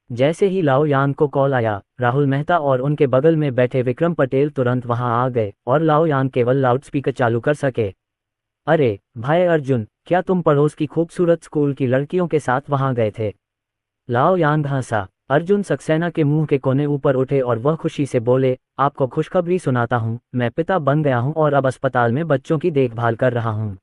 जैसे ही लाओ यांग को कॉल आया, राहुल मेहता और उनके बगल में बैठे विक्रम पटेल तुरंत वहां आ गए और लाओ यांग केवल लाउडस्पीकर चालू कर सके। अरे भाई अर्जुन, क्या तुम पड़ोस की खूबसूरत स्कूल की लड़कियों के साथ वहां गए थे? लाओ यांग हंसा। अर्जुन सक्सेना के मुंह के कोने ऊपर उठे और वह खुशी से बोले, आपको खुशखबरी सुनाता हूँ, मैं पिता बन गया हूँ और अब अस्पताल में बच्चों की देखभाल कर रहा हूँ।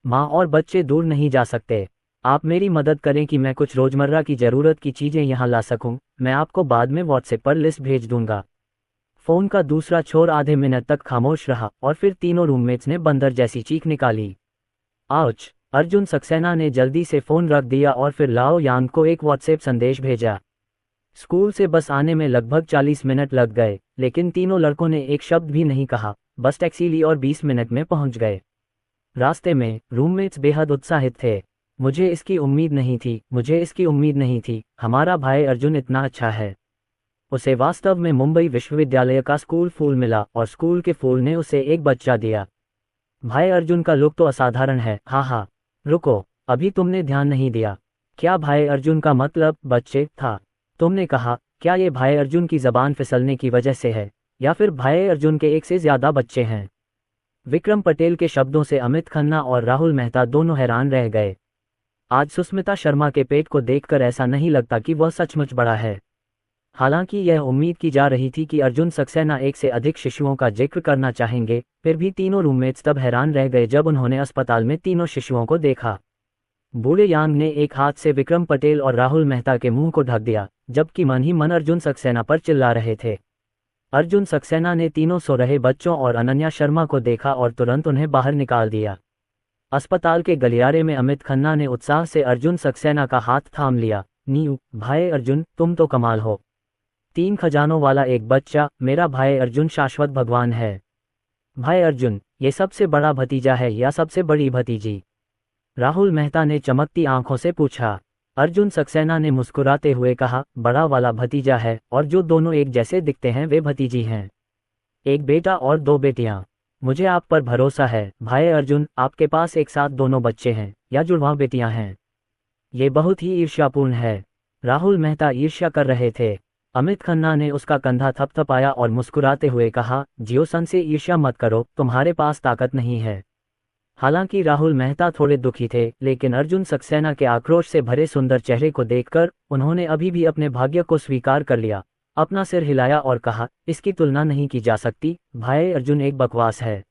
माँ और बच्चे दूर नहीं जा सकते। आप मेरी मदद करें कि मैं कुछ रोजमर्रा की ज़रूरत की चीज़ें यहाँ ला सकूँ। मैं आपको बाद में व्हाट्सएप पर लिस्ट भेज दूंगा। फ़ोन का दूसरा छोर आधे मिनट तक खामोश रहा और फिर तीनों रूममेट्स ने बंदर जैसी चीख निकाली। आउच! अर्जुन सक्सेना ने जल्दी से फ़ोन रख दिया और फिर लाओ यांग को एक व्हाट्सएप संदेश भेजा। स्कूल से बस आने में लगभग 40 मिनट लग गए, लेकिन तीनों लड़कों ने एक शब्द भी नहीं कहा। बस टैक्सी ली और 20 मिनट में पहुंच गए। रास्ते में रूममेट्स बेहद उत्साहित थे। मुझे इसकी उम्मीद नहीं थी। हमारा भाई अर्जुन इतना अच्छा है। उसे वास्तव में मुंबई विश्वविद्यालय का स्कूल फूल मिला और स्कूल के फूल ने उसे एक बच्चा दिया। भाई अर्जुन का लुक तो असाधारण है। हाँ, रुको, अभी तुमने ध्यान नहीं दिया। क्या भाई अर्जुन का मतलब बच्चे था? तुमने कहा, क्या ये भाई अर्जुन की जबान फिसलने की वजह से है, या फिर भाई अर्जुन के एक से ज्यादा बच्चे हैं? विक्रम पटेल के शब्दों से अमित खन्ना और राहुल मेहता दोनों हैरान रह गए। आज सुस्मिता शर्मा के पेट को देखकर ऐसा नहीं लगता कि वह सचमुच बड़ा है। हालांकि यह उम्मीद की जा रही थी कि अर्जुन सक्सेना एक से अधिक शिशुओं का जिक्र करना चाहेंगे, फिर भी तीनों रूममेट्स तब हैरान रह गए जब उन्होंने अस्पताल में तीनों शिशुओं को देखा। बूढ़े यांग ने एक हाथ से विक्रम पटेल और राहुल मेहता के मुंह को ढक दिया, जबकि मन ही मन अर्जुन सक्सेना पर चिल्ला रहे थे। अर्जुन सक्सेना ने तीनों सो रहे बच्चों और अनन्या शर्मा को देखा और तुरंत उन्हें बाहर निकाल दिया। अस्पताल के गलियारे में अमित खन्ना ने उत्साह से अर्जुन सक्सेना का हाथ थाम लिया। नीयू, भाई अर्जुन, तुम तो कमाल हो। 3 खजानों वाला एक बच्चा, मेरा भाई अर्जुन शाश्वत भगवान है। भाई अर्जुन, ये सबसे बड़ा भतीजा है या सबसे बड़ी भतीजी? राहुल मेहता ने चमकती आंखों से पूछा। अर्जुन सक्सेना ने मुस्कुराते हुए कहा, बड़ा वाला भतीजा है और जो दोनों एक जैसे दिखते हैं वे भतीजी हैं। एक बेटा और 2 बेटियां। मुझे आप पर भरोसा है भाई अर्जुन। आपके पास एक साथ दोनों बच्चे हैं या जुड़वा बेटियां हैं? ये बहुत ही ईर्ष्यापूर्ण है। राहुल मेहता ईर्ष्या कर रहे थे। अमित खन्ना ने उसका कंधा थपथपाया और मुस्कुराते हुए कहा, जियोसन से ईर्ष्या मत करो, तुम्हारे पास ताकत नहीं है। हालांकि राहुल मेहता थोड़े दुखी थे, लेकिन अर्जुन सक्सेना के आक्रोश से भरे सुंदर चेहरे को देखकर उन्होंने अभी भी अपने भाग्य को स्वीकार कर लिया। अपना सिर हिलाया और कहा, इसकी तुलना नहीं की जा सकती। भाई अर्जुन एक बकवास है।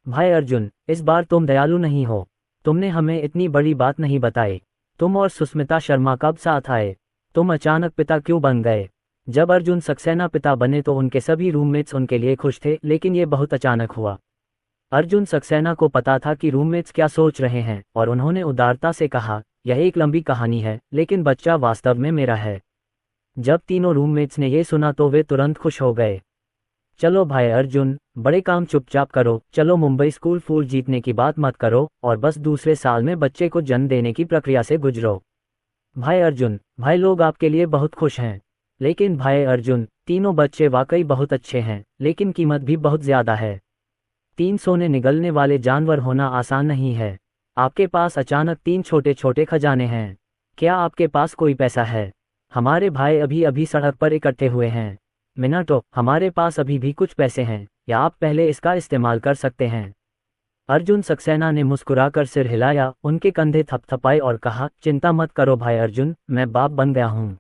भाई अर्जुन, इस बार तुम दयालु नहीं हो। तुमने हमें इतनी बड़ी बात नहीं बताई। तुम और सुस्मिता शर्मा कब साथ आए? तुम अचानक पिता क्यों बन गए? जब अर्जुन सक्सेना पिता बने तो उनके सभी रूममेट्स उनके लिए खुश थे, लेकिन ये बहुत अचानक हुआ। अर्जुन सक्सेना को पता था कि रूममेट्स क्या सोच रहे हैं और उन्होंने उदारता से कहा, यह एक लंबी कहानी है, लेकिन बच्चा वास्तव में मेरा है। जब तीनों रूममेट्स ने ये सुना तो वे तुरंत खुश हो गए। चलो भाई अर्जुन, बड़े काम चुपचाप करो। चलो मुंबई स्कूल फूल जीतने की बात मत करो और बस दूसरे साल में बच्चे को जन्म देने की प्रक्रिया से गुजरो। भाई अर्जुन, भाई लोग आपके लिए बहुत खुश हैं। लेकिन भाई अर्जुन, तीनों बच्चे वाकई बहुत अच्छे हैं, लेकिन कीमत भी बहुत ज्यादा है। 3 सोने निगलने वाले जानवर होना आसान नहीं है। आपके पास अचानक 3 छोटे छोटे खजाने हैं। क्या आपके पास कोई पैसा है? हमारे भाई अभी अभी सड़क पर इकट्ठे हुए हैं। मिनाटो, हमारे पास अभी भी कुछ पैसे हैं, या आप पहले इसका इस्तेमाल कर सकते हैं। अर्जुन सक्सेना ने मुस्कुराकर सिर हिलाया, उनके कंधे थपथपाए और कहा, चिंता मत करो भाई अर्जुन, मैं बाप बन गया हूँ।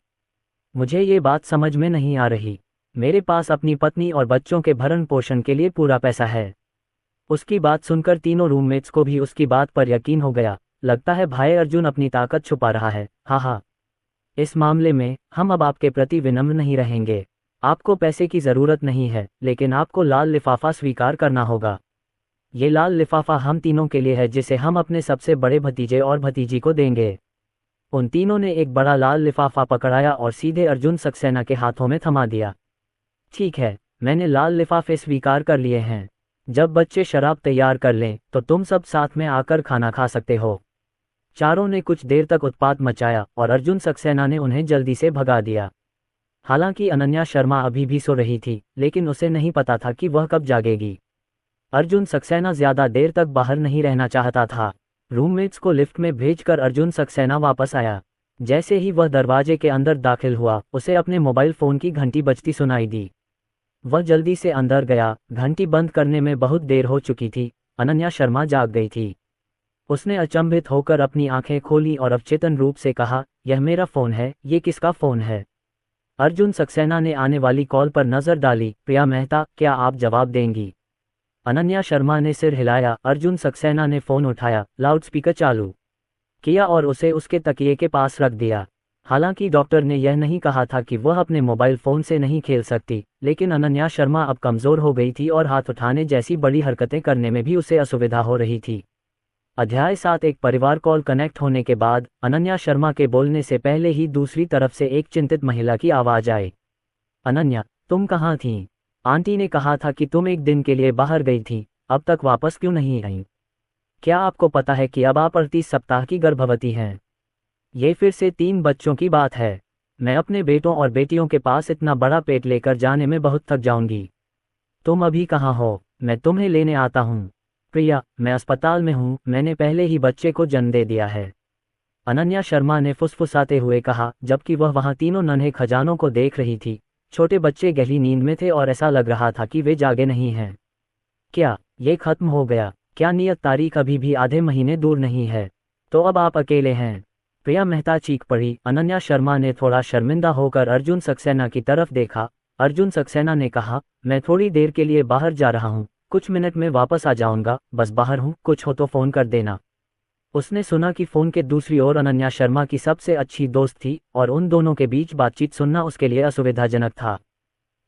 मुझे ये बात समझ में नहीं आ रही। मेरे पास अपनी पत्नी और बच्चों के भरण पोषण के लिए पूरा पैसा है। उसकी बात सुनकर तीनों रूममेट्स को भी उसकी बात पर यकीन हो गया। लगता है भाई अर्जुन अपनी ताकत छुपा रहा है। हाँ, इस मामले में हम अब आपके प्रति विनम्र नहीं रहेंगे। आपको पैसे की जरूरत नहीं है, लेकिन आपको लाल लिफाफा स्वीकार करना होगा। ये लाल लिफाफा हम तीनों के लिए है, जिसे हम अपने सबसे बड़े भतीजे और भतीजी को देंगे। उन तीनों ने एक बड़ा लाल लिफाफा पकड़ाया और सीधे अर्जुन सक्सेना के हाथों में थमा दिया। ठीक है, मैंने लाल लिफाफे स्वीकार कर लिए हैं। जब बच्चे शराब तैयार कर लें तो तुम सब साथ में आकर खाना खा सकते हो। चारों ने कुछ देर तक उत्पात मचाया और अर्जुन सक्सेना ने उन्हें जल्दी से भगा दिया। हालांकि अनन्या शर्मा अभी भी सो रही थी, लेकिन उसे नहीं पता था कि वह कब जागेगी। अर्जुन सक्सेना ज्यादा देर तक बाहर नहीं रहना चाहता था। रूममेट्स को लिफ्ट में भेजकर अर्जुन सक्सेना वापस आया। जैसे ही वह दरवाजे के अंदर दाखिल हुआ, उसे अपने मोबाइल फोन की घंटी बजती सुनाई दी। वह जल्दी से अंदर गया। घंटी बंद करने में बहुत देर हो चुकी थी। अनन्या शर्मा जाग गई थी। उसने अचंभित होकर अपनी आंखें खोली और अवचेतन रूप से कहा, यह मेरा फोन है, ये किसका फोन है? अर्जुन सक्सेना ने आने वाली कॉल पर नजर डाली। प्रिया मेहता, क्या आप जवाब देंगी? अनन्या शर्मा ने सिर हिलाया। अर्जुन सक्सेना ने फोन उठाया, लाउडस्पीकर चालू किया और उसे उसके तकिए के पास रख दिया। हालांकि डॉक्टर ने यह नहीं कहा था कि वह अपने मोबाइल फोन से नहीं खेल सकती, लेकिन अनन्या शर्मा अब कमजोर हो गई थी और हाथ उठाने जैसी बड़ी हरकतें करने में भी उसे असुविधा हो रही थी। अध्याय 7। एक परिवार कॉल कनेक्ट होने के बाद अनन्या शर्मा के बोलने से पहले ही दूसरी तरफ से एक चिंतित महिला की आवाज आई। अनन्या, तुम कहाँ थीं? आंटी ने कहा था कि तुम एक दिन के लिए बाहर गई थी, अब तक वापस क्यों नहीं आई? क्या आपको पता है कि अब आप 38 सप्ताह की गर्भवती हैं? ये फिर से 3 बच्चों की बात है। मैं अपने बेटों और बेटियों के पास इतना बड़ा पेट लेकर जाने में बहुत थक जाऊंगी। तुम अभी कहाँ हो? मैं तुम्हें लेने आता हूँ। प्रिया, मैं अस्पताल में हूँ, मैंने पहले ही बच्चे को जन्म दे दिया है। अनन्या शर्मा ने फुसफुसाते हुए कहा, जबकि वह वहाँ तीनों नन्हे खजानों को देख रही थी। छोटे बच्चे गहरी नींद में थे और ऐसा लग रहा था कि वे जागे नहीं हैं। क्या ये खत्म हो गया? क्या नियत तारीख अभी भी आधे महीने दूर नहीं है? तो अब आप अकेले हैं? प्रिया मेहता चीख पड़ी। अनन्या शर्मा ने थोड़ा शर्मिंदा होकर अर्जुन सक्सेना की तरफ देखा। अर्जुन सक्सेना ने कहा, मैं थोड़ी देर के लिए बाहर जा रहा हूँ, कुछ मिनट में वापस आ जाऊंगा, बस बाहर हूँ, कुछ हो तो फोन कर देना। उसने सुना कि फोन के दूसरी ओर अनन्या शर्मा की सबसे अच्छी दोस्त थी और उन दोनों के बीच बातचीत सुनना उसके लिए असुविधाजनक था।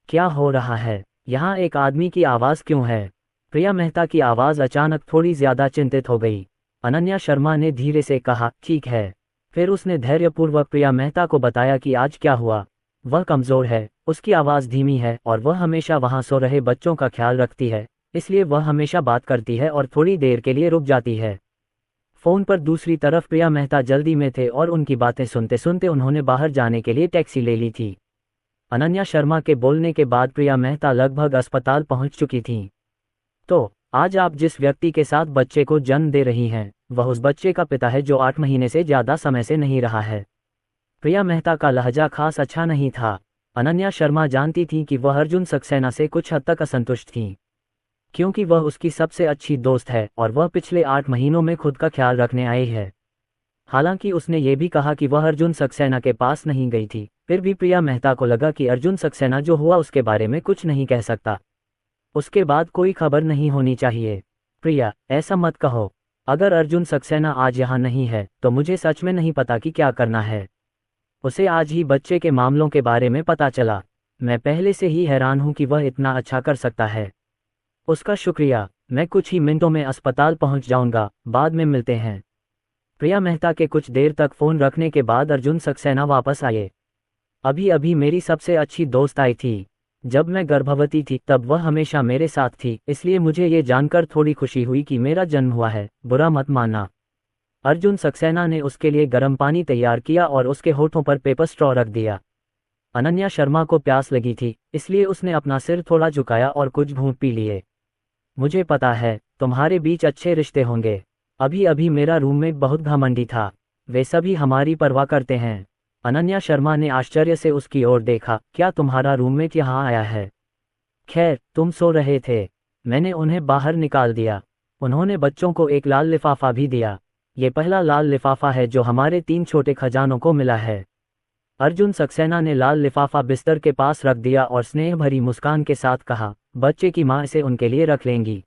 क्या हो रहा है? यहाँ एक आदमी की आवाज़ क्यों है? प्रिया मेहता की आवाज़ अचानक थोड़ी ज्यादा चिंतित हो गई। अनन्या शर्मा ने धीरे से कहा, ठीक है। फिर उसने धैर्यपूर्वक प्रिया मेहता को बताया कि आज क्या हुआ। वह कमज़ोर है, उसकी आवाज़ धीमी है और वह हमेशा वहाँ सो रहे बच्चों का ख्याल रखती है, इसलिए वह हमेशा बात करती है और थोड़ी देर के लिए रुक जाती है। फोन पर दूसरी तरफ प्रिया मेहता जल्दी में थे और उनकी बातें सुनते सुनते उन्होंने बाहर जाने के लिए टैक्सी ले ली थी। अनन्या शर्मा के बोलने के बाद प्रिया मेहता लगभग अस्पताल पहुंच चुकी थीं। तो आज आप जिस व्यक्ति के साथ बच्चे को जन्म दे रही हैं, वह उस बच्चे का पिता है जो 8 महीने से ज्यादा समय से नहीं रहा है। प्रिया मेहता का लहजा खास अच्छा नहीं था। अनन्या शर्मा जानती थी कि वह अर्जुन सक्सेना से कुछ हद तक असंतुष्ट थीं, क्योंकि वह उसकी सबसे अच्छी दोस्त है और वह पिछले 8 महीनों में खुद का ख्याल रखने आई है। हालांकि उसने ये भी कहा कि वह अर्जुन सक्सेना के पास नहीं गई थी, फिर भी प्रिया मेहता को लगा कि अर्जुन सक्सेना जो हुआ उसके बारे में कुछ नहीं कह सकता। उसके बाद कोई खबर नहीं होनी चाहिए। प्रिया, ऐसा मत कहो। अगर अर्जुन सक्सेना आज यहाँ नहीं है तो मुझे सच में नहीं पता कि क्या करना है। उसे आज ही बच्चे के मामलों के बारे में पता चला। मैं पहले से ही हैरान हूँ कि वह इतना अच्छा कर सकता है। उसका शुक्रिया। मैं कुछ ही मिनटों में अस्पताल पहुंच जाऊंगा, बाद में मिलते हैं। प्रिया मेहता के कुछ देर तक फोन रखने के बाद अर्जुन सक्सेना वापस आए। अभी अभी मेरी सबसे अच्छी दोस्त आई थी। जब मैं गर्भवती थी तब वह हमेशा मेरे साथ थी, इसलिए मुझे ये जानकर थोड़ी खुशी हुई कि मेरा जन्म हुआ है, बुरा मत मानना। अर्जुन सक्सेना ने उसके लिए गर्म पानी तैयार किया और उसके होठों पर पेपर स्ट्रॉ रख दिया। अनन्या शर्मा को प्यास लगी थी, इसलिए उसने अपना सिर थोड़ा झुकाया और कुछ घूंट पी लिए। मुझे पता है, तुम्हारे बीच अच्छे रिश्ते होंगे। अभी अभी मेरा रूममेट बहुत घमंडी था, वे सभी हमारी परवाह करते हैं। अनन्या शर्मा ने आश्चर्य से उसकी ओर देखा, क्या तुम्हारा रूममेट यहाँ आया है? खैर, तुम सो रहे थे, मैंने उन्हें बाहर निकाल दिया। उन्होंने बच्चों को एक लाल लिफाफा भी दिया। ये पहला लाल लिफाफा है जो हमारे 3 छोटे खजानों को मिला है। अर्जुन सक्सेना ने लाल लिफाफा बिस्तर के पास रख दिया और स्नेह भरी मुस्कान के साथ कहा, बच्चे की माँ इसे उनके लिए रख लेंगी।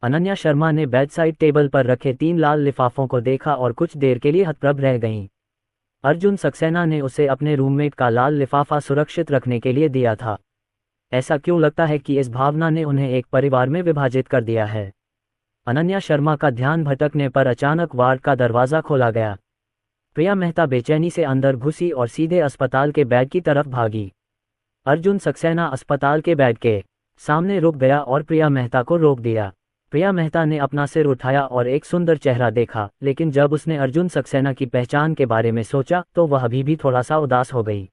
अनन्या शर्मा ने बेडसाइड टेबल पर रखे 3 लाल लिफाफों को देखा और कुछ देर के लिए हतप्रभ रह गईं। अर्जुन सक्सेना ने उसे अपने रूममेट का लाल लिफाफा सुरक्षित रखने के लिए दिया था। ऐसा क्यों लगता है कि इस भावना ने उन्हें एक परिवार में विभाजित कर दिया है? अनन्या शर्मा का ध्यान भटकने पर अचानक वार्ड का दरवाजा खोला गया। प्रिया मेहता बेचैनी से अंदर घुसी और सीधे अस्पताल के बेड की तरफ भागी। अर्जुन सक्सेना अस्पताल के बेड के सामने रुक गया और प्रिया मेहता को रोक दिया। प्रिया मेहता ने अपना सिर उठाया और एक सुंदर चेहरा देखा, लेकिन जब उसने अर्जुन सक्सेना की पहचान के बारे में सोचा तो वह अभी भी थोड़ा सा उदास हो गई।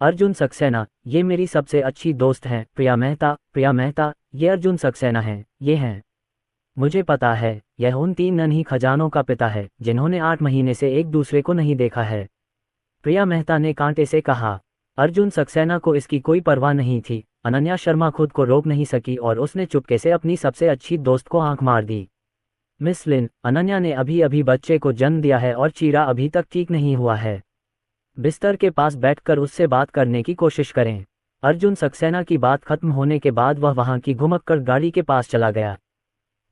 अर्जुन सक्सेना, ये मेरी सबसे अच्छी दोस्त हैं। प्रिया मेहता, ये अर्जुन सक्सेना हैं, ये हैं। मुझे पता है, यह उन 3 नन्ही खजानों का पिता है जिन्होंने 8 महीने से एक दूसरे को नहीं देखा है। प्रिया मेहता ने कांटे से कहा। अर्जुन सक्सेना को इसकी कोई परवाह नहीं थी। अनन्या शर्मा खुद को रोक नहीं सकी और उसने चुपके से अपनी सबसे अच्छी दोस्त को आंख मार दी। मिस लिन, अनन्या ने अभी अभी बच्चे को जन्म दिया है और चीरा अभी तक ठीक नहीं हुआ है। बिस्तर के पास बैठकर उससे बात करने की कोशिश करें। अर्जुन सक्सेना की बात खत्म होने के बाद वह वहां की घुमक्कड़ गाड़ी के पास चला गया।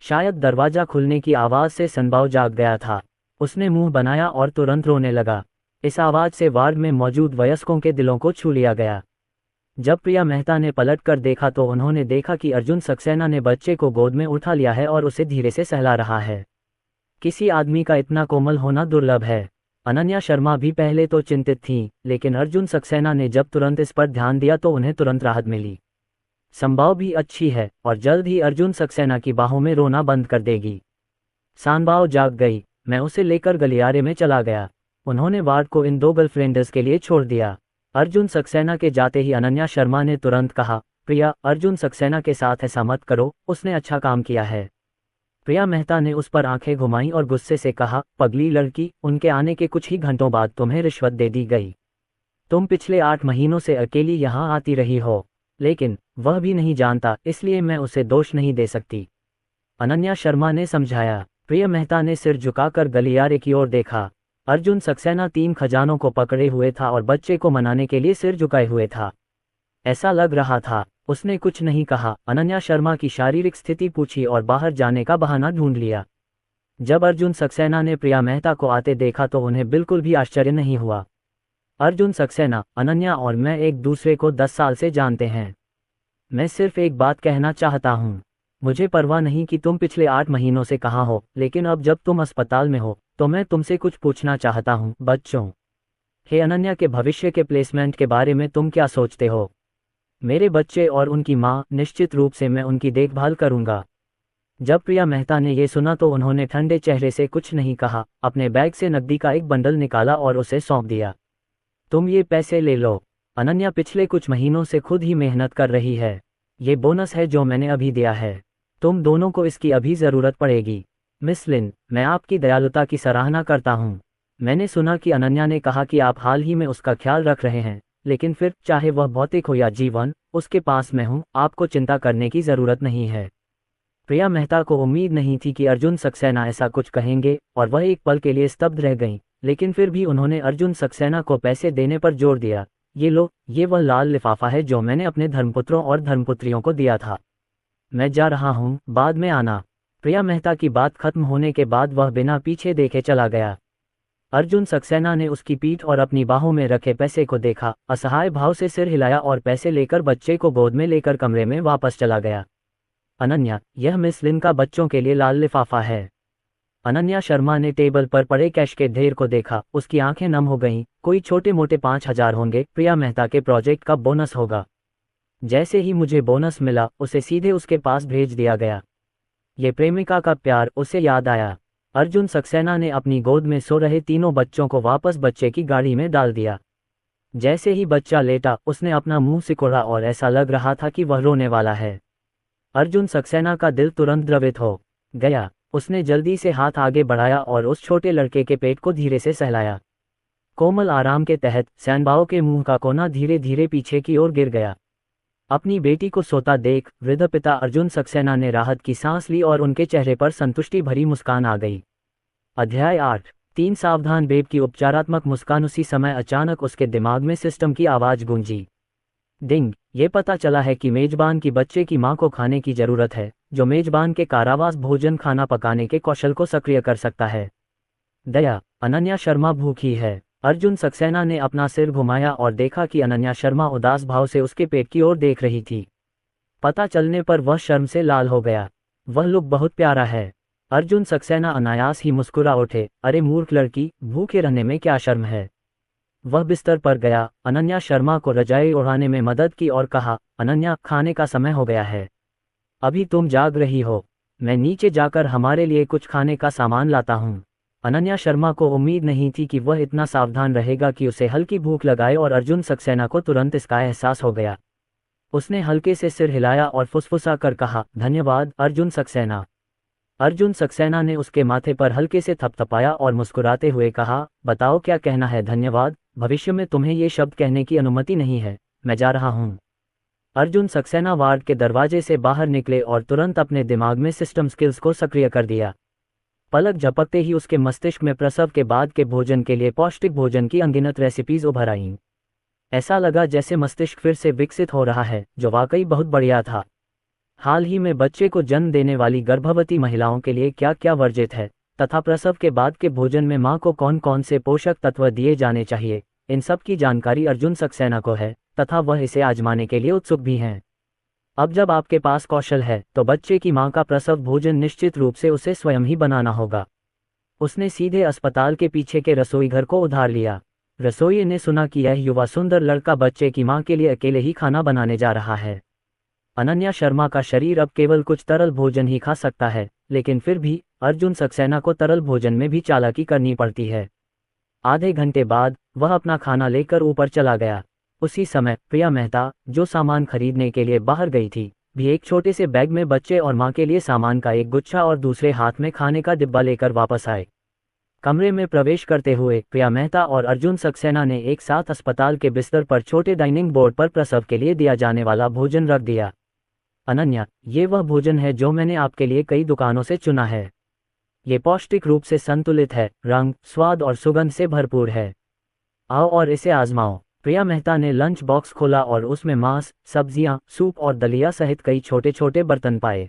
शायद दरवाजा खुलने की आवाज से सनबाव जाग गया था। उसने मुंह बनाया और तुरंत रोने लगा। इस आवाज से वार्ड में मौजूद वयस्कों के दिलों को छू लिया गया। जब प्रिया मेहता ने पलटकर देखा तो उन्होंने देखा कि अर्जुन सक्सेना ने बच्चे को गोद में उठा लिया है और उसे धीरे से सहला रहा है। किसी आदमी का इतना कोमल होना दुर्लभ है। अनन्या शर्मा भी पहले तो चिंतित थीं, लेकिन अर्जुन सक्सेना ने जब तुरंत इस पर ध्यान दिया तो उन्हें तुरंत राहत मिली। संभाव भी अच्छी है और जल्द ही अर्जुन सक्सेना की बाहों में रोना बंद कर देगी। सांबाव जाग गई। मैं उसे लेकर गलियारे में चला गया। उन्होंने वार्ड को इन 2 गर्लफ्रेंड्स के लिए छोड़ दिया। अर्जुन सक्सेना के जाते ही अनन्या शर्मा ने तुरंत कहा, प्रिया, अर्जुन सक्सेना के साथ ऐसा मत करो, उसने अच्छा काम किया है। प्रिया मेहता ने उस पर आंखें घुमाईं और गुस्से से कहा, पगली लड़की, उनके आने के कुछ ही घंटों बाद तुम्हें रिश्वत दे दी गई। तुम पिछले 8 महीनों से अकेली यहाँ आती रही हो, लेकिन वह भी नहीं जानता, इसलिए मैं उसे दोष नहीं दे सकती। अनन्या शर्मा ने समझाया। प्रिया मेहता ने सिर झुकाकर गलियारे की ओर देखा। अर्जुन सक्सेना 3 खजानों को पकड़े हुए था और बच्चे को मनाने के लिए सिर झुकाए हुए था। ऐसा लग रहा था। उसने कुछ नहीं कहा। अनन्या शर्मा की शारीरिक स्थिति पूछी और बाहर जाने का बहाना ढूंढ लिया। जब अर्जुन सक्सेना ने प्रिया मेहता को आते देखा तो उन्हें बिल्कुल भी आश्चर्य नहीं हुआ। अर्जुन सक्सेना, अनन्या और मैं एक दूसरे को 10 साल से जानते हैं। मैं सिर्फ एक बात कहना चाहता हूँ। मुझे परवाह नहीं कि तुम पिछले 8 महीनों से कहाँ हो, लेकिन अब जब तुम अस्पताल में हो तो मैं तुमसे कुछ पूछना चाहता हूँ। बच्चों, हे अनन्या के भविष्य के प्लेसमेंट के बारे में तुम क्या सोचते हो? मेरे बच्चे और उनकी माँ, निश्चित रूप से मैं उनकी देखभाल करूंगा। जब प्रिया मेहता ने ये सुना तो उन्होंने ठंडे चेहरे से कुछ नहीं कहा, अपने बैग से नकदी का एक बंडल निकाला और उसे सौंप दिया। तुम ये पैसे ले लो। अनन्या पिछले कुछ महीनों से खुद ही मेहनत कर रही है। ये बोनस है जो मैंने अभी दिया है। तुम दोनों को इसकी अभी ज़रूरत पड़ेगी। मिस लिन, मैं आपकी दयालुता की सराहना करता हूँ। मैंने सुना कि अनन्या ने कहा कि आप हाल ही में उसका ख्याल रख रहे हैं, लेकिन फिर चाहे वह भौतिक हो या जीवन, उसके पास मैं हूँ, आपको चिंता करने की ज़रूरत नहीं है। प्रिया मेहता को उम्मीद नहीं थी कि अर्जुन सक्सेना ऐसा कुछ कहेंगे और वह एक पल के लिए स्तब्ध रह गईं, लेकिन फिर भी उन्होंने अर्जुन सक्सेना को पैसे देने पर जोर दिया। ये लो, ये वह लाल लिफाफा है जो मैंने अपने धर्मपुत्रों और धर्मपुत्रियों को दिया था। मैं जा रहा हूँ, बाद में आना। प्रिया मेहता की बात खत्म होने के बाद वह बिना पीछे देखे चला गया। अर्जुन सक्सेना ने उसकी पीठ और अपनी बाहों में रखे पैसे को देखा, असहाय भाव से सिर हिलाया और पैसे लेकर बच्चे को गोद में लेकर कमरे में वापस चला गया। अनन्या, यह मिस लिन का बच्चों के लिए लाल लिफाफा है। अनन्या शर्मा ने टेबल पर पड़े कैश के ढेर को देखा, उसकी आंखें नम हो गईं। कोई छोटे मोटे 5,000 होंगे, प्रिया मेहता के प्रोजेक्ट का बोनस होगा। जैसे ही मुझे बोनस मिला, उसे सीधे उसके पास भेज दिया गया। ये प्रेमिका का प्यार, उसे याद आया। अर्जुन सक्सेना ने अपनी गोद में सो रहे तीनों बच्चों को वापस बच्चे की गाड़ी में डाल दिया। जैसे ही बच्चा लेटा, उसने अपना मुंह सिकोड़ा और ऐसा लग रहा था कि वह रोने वाला है। अर्जुन सक्सेना का दिल तुरंत द्रवित हो गया। उसने जल्दी से हाथ आगे बढ़ाया और उस छोटे लड़के के पेट को धीरे से सहलाया। कोमल आराम के तहत सैनबाओ के मुंह का कोना धीरे धीरे पीछे की ओर गिर गया। अपनी बेटी को सोता देख वृद्ध पिता अर्जुन सक्सेना ने राहत की सांस ली और उनके चेहरे पर संतुष्टि भरी मुस्कान आ गई। अध्याय 8। 3 सावधान बेब की उपचारात्मक मुस्कान। उसी समय अचानक उसके दिमाग में सिस्टम की आवाज गूंजी। डिंग, ये पता चला है कि मेजबान की बच्चे की मां को खाने की जरूरत है, जो मेजबान के कारावास भोजन खाना पकाने के कौशल को सक्रिय कर सकता है। दया, अनन्या शर्मा भूखी है। अर्जुन सक्सेना ने अपना सिर घुमाया और देखा कि अनन्या शर्मा उदास भाव से उसके पेट की ओर देख रही थी। पता चलने पर वह शर्म से लाल हो गया। वह लुक बहुत प्यारा है। अर्जुन सक्सेना अनायास ही मुस्कुरा उठे। अरे मूर्ख लड़की, भूखे रहने में क्या शर्म है? वह बिस्तर पर गया, अनन्या शर्मा को रजाई ओढ़ाने में मदद की और कहा, अनन्या, खाने का समय हो गया है। अभी तुम जाग रही हो? मैं नीचे जाकर हमारे लिए कुछ खाने का सामान लाता हूँ। अनन्या शर्मा को उम्मीद नहीं थी कि वह इतना सावधान रहेगा कि उसे हल्की भूख लगाए, और अर्जुन सक्सेना को तुरंत इसका एहसास हो गया। उसने हल्के से सिर हिलाया और फुसफुसा कर कहा, धन्यवाद अर्जुन सक्सेना। अर्जुन सक्सेना ने उसके माथे पर हल्के से थपथपाया और मुस्कुराते हुए कहा, बताओ क्या कहना है? धन्यवाद, भविष्य में तुम्हें ये शब्द कहने की अनुमति नहीं है, मैं जा रहा हूँ। अर्जुन सक्सेना वार्ड के दरवाजे से बाहर निकले और तुरंत अपने दिमाग में सिस्टम स्किल्स को सक्रिय कर दिया। पलक झपकते ही उसके मस्तिष्क में प्रसव के बाद के भोजन के लिए पौष्टिक भोजन की अनगिनत रेसिपीज उभर आईं। ऐसा लगा जैसे मस्तिष्क फिर से विकसित हो रहा है, जो वाकई बहुत बढ़िया था। हाल ही में बच्चे को जन्म देने वाली गर्भवती महिलाओं के लिए क्या क्या वर्जित है, तथा प्रसव के बाद के भोजन में मां को कौन कौन से पोषक तत्व दिए जाने चाहिए, इन सब की जानकारी अर्जुन सक्सेना को है, तथा वह इसे आजमाने के लिए उत्सुक भी हैं। अब जब आपके पास कौशल है, तो बच्चे की मां का प्रसव भोजन निश्चित रूप से उसे स्वयं ही बनाना होगा। उसने सीधे अस्पताल के पीछे के रसोई घर को उधार लिया। रसोइये ने सुना कि यह युवा सुंदर लड़का बच्चे की मां के लिए अकेले ही खाना बनाने जा रहा है। अनन्या शर्मा का शरीर अब केवल कुछ तरल भोजन ही खा सकता है, लेकिन फिर भी अर्जुन सक्सेना को तरल भोजन में भी चालाकी करनी पड़ती है। आधे घंटे बाद वह अपना खाना लेकर ऊपर चला गया। उसी समय प्रिया मेहता, जो सामान खरीदने के लिए बाहर गई थी, भी एक छोटे से बैग में बच्चे और मां के लिए सामान का एक गुच्छा और दूसरे हाथ में खाने का डिब्बा लेकर वापस आए। कमरे में प्रवेश करते हुए प्रिया मेहता और अर्जुन सक्सेना ने एक साथ अस्पताल के बिस्तर पर छोटे डाइनिंग बोर्ड पर प्रसव के लिए दिया जाने वाला भोजन रख दिया। अनन्या, ये वह भोजन है जो मैंने आपके लिए कई दुकानों से चुना है। ये पौष्टिक रूप से संतुलित है, रंग, स्वाद और सुगंध से भरपूर है। आओ और इसे आजमाओ। प्रिया मेहता ने लंच बॉक्स खोला और उसमें मांस, सब्जियां, सूप और दलिया सहित कई छोटे छोटे बर्तन पाए।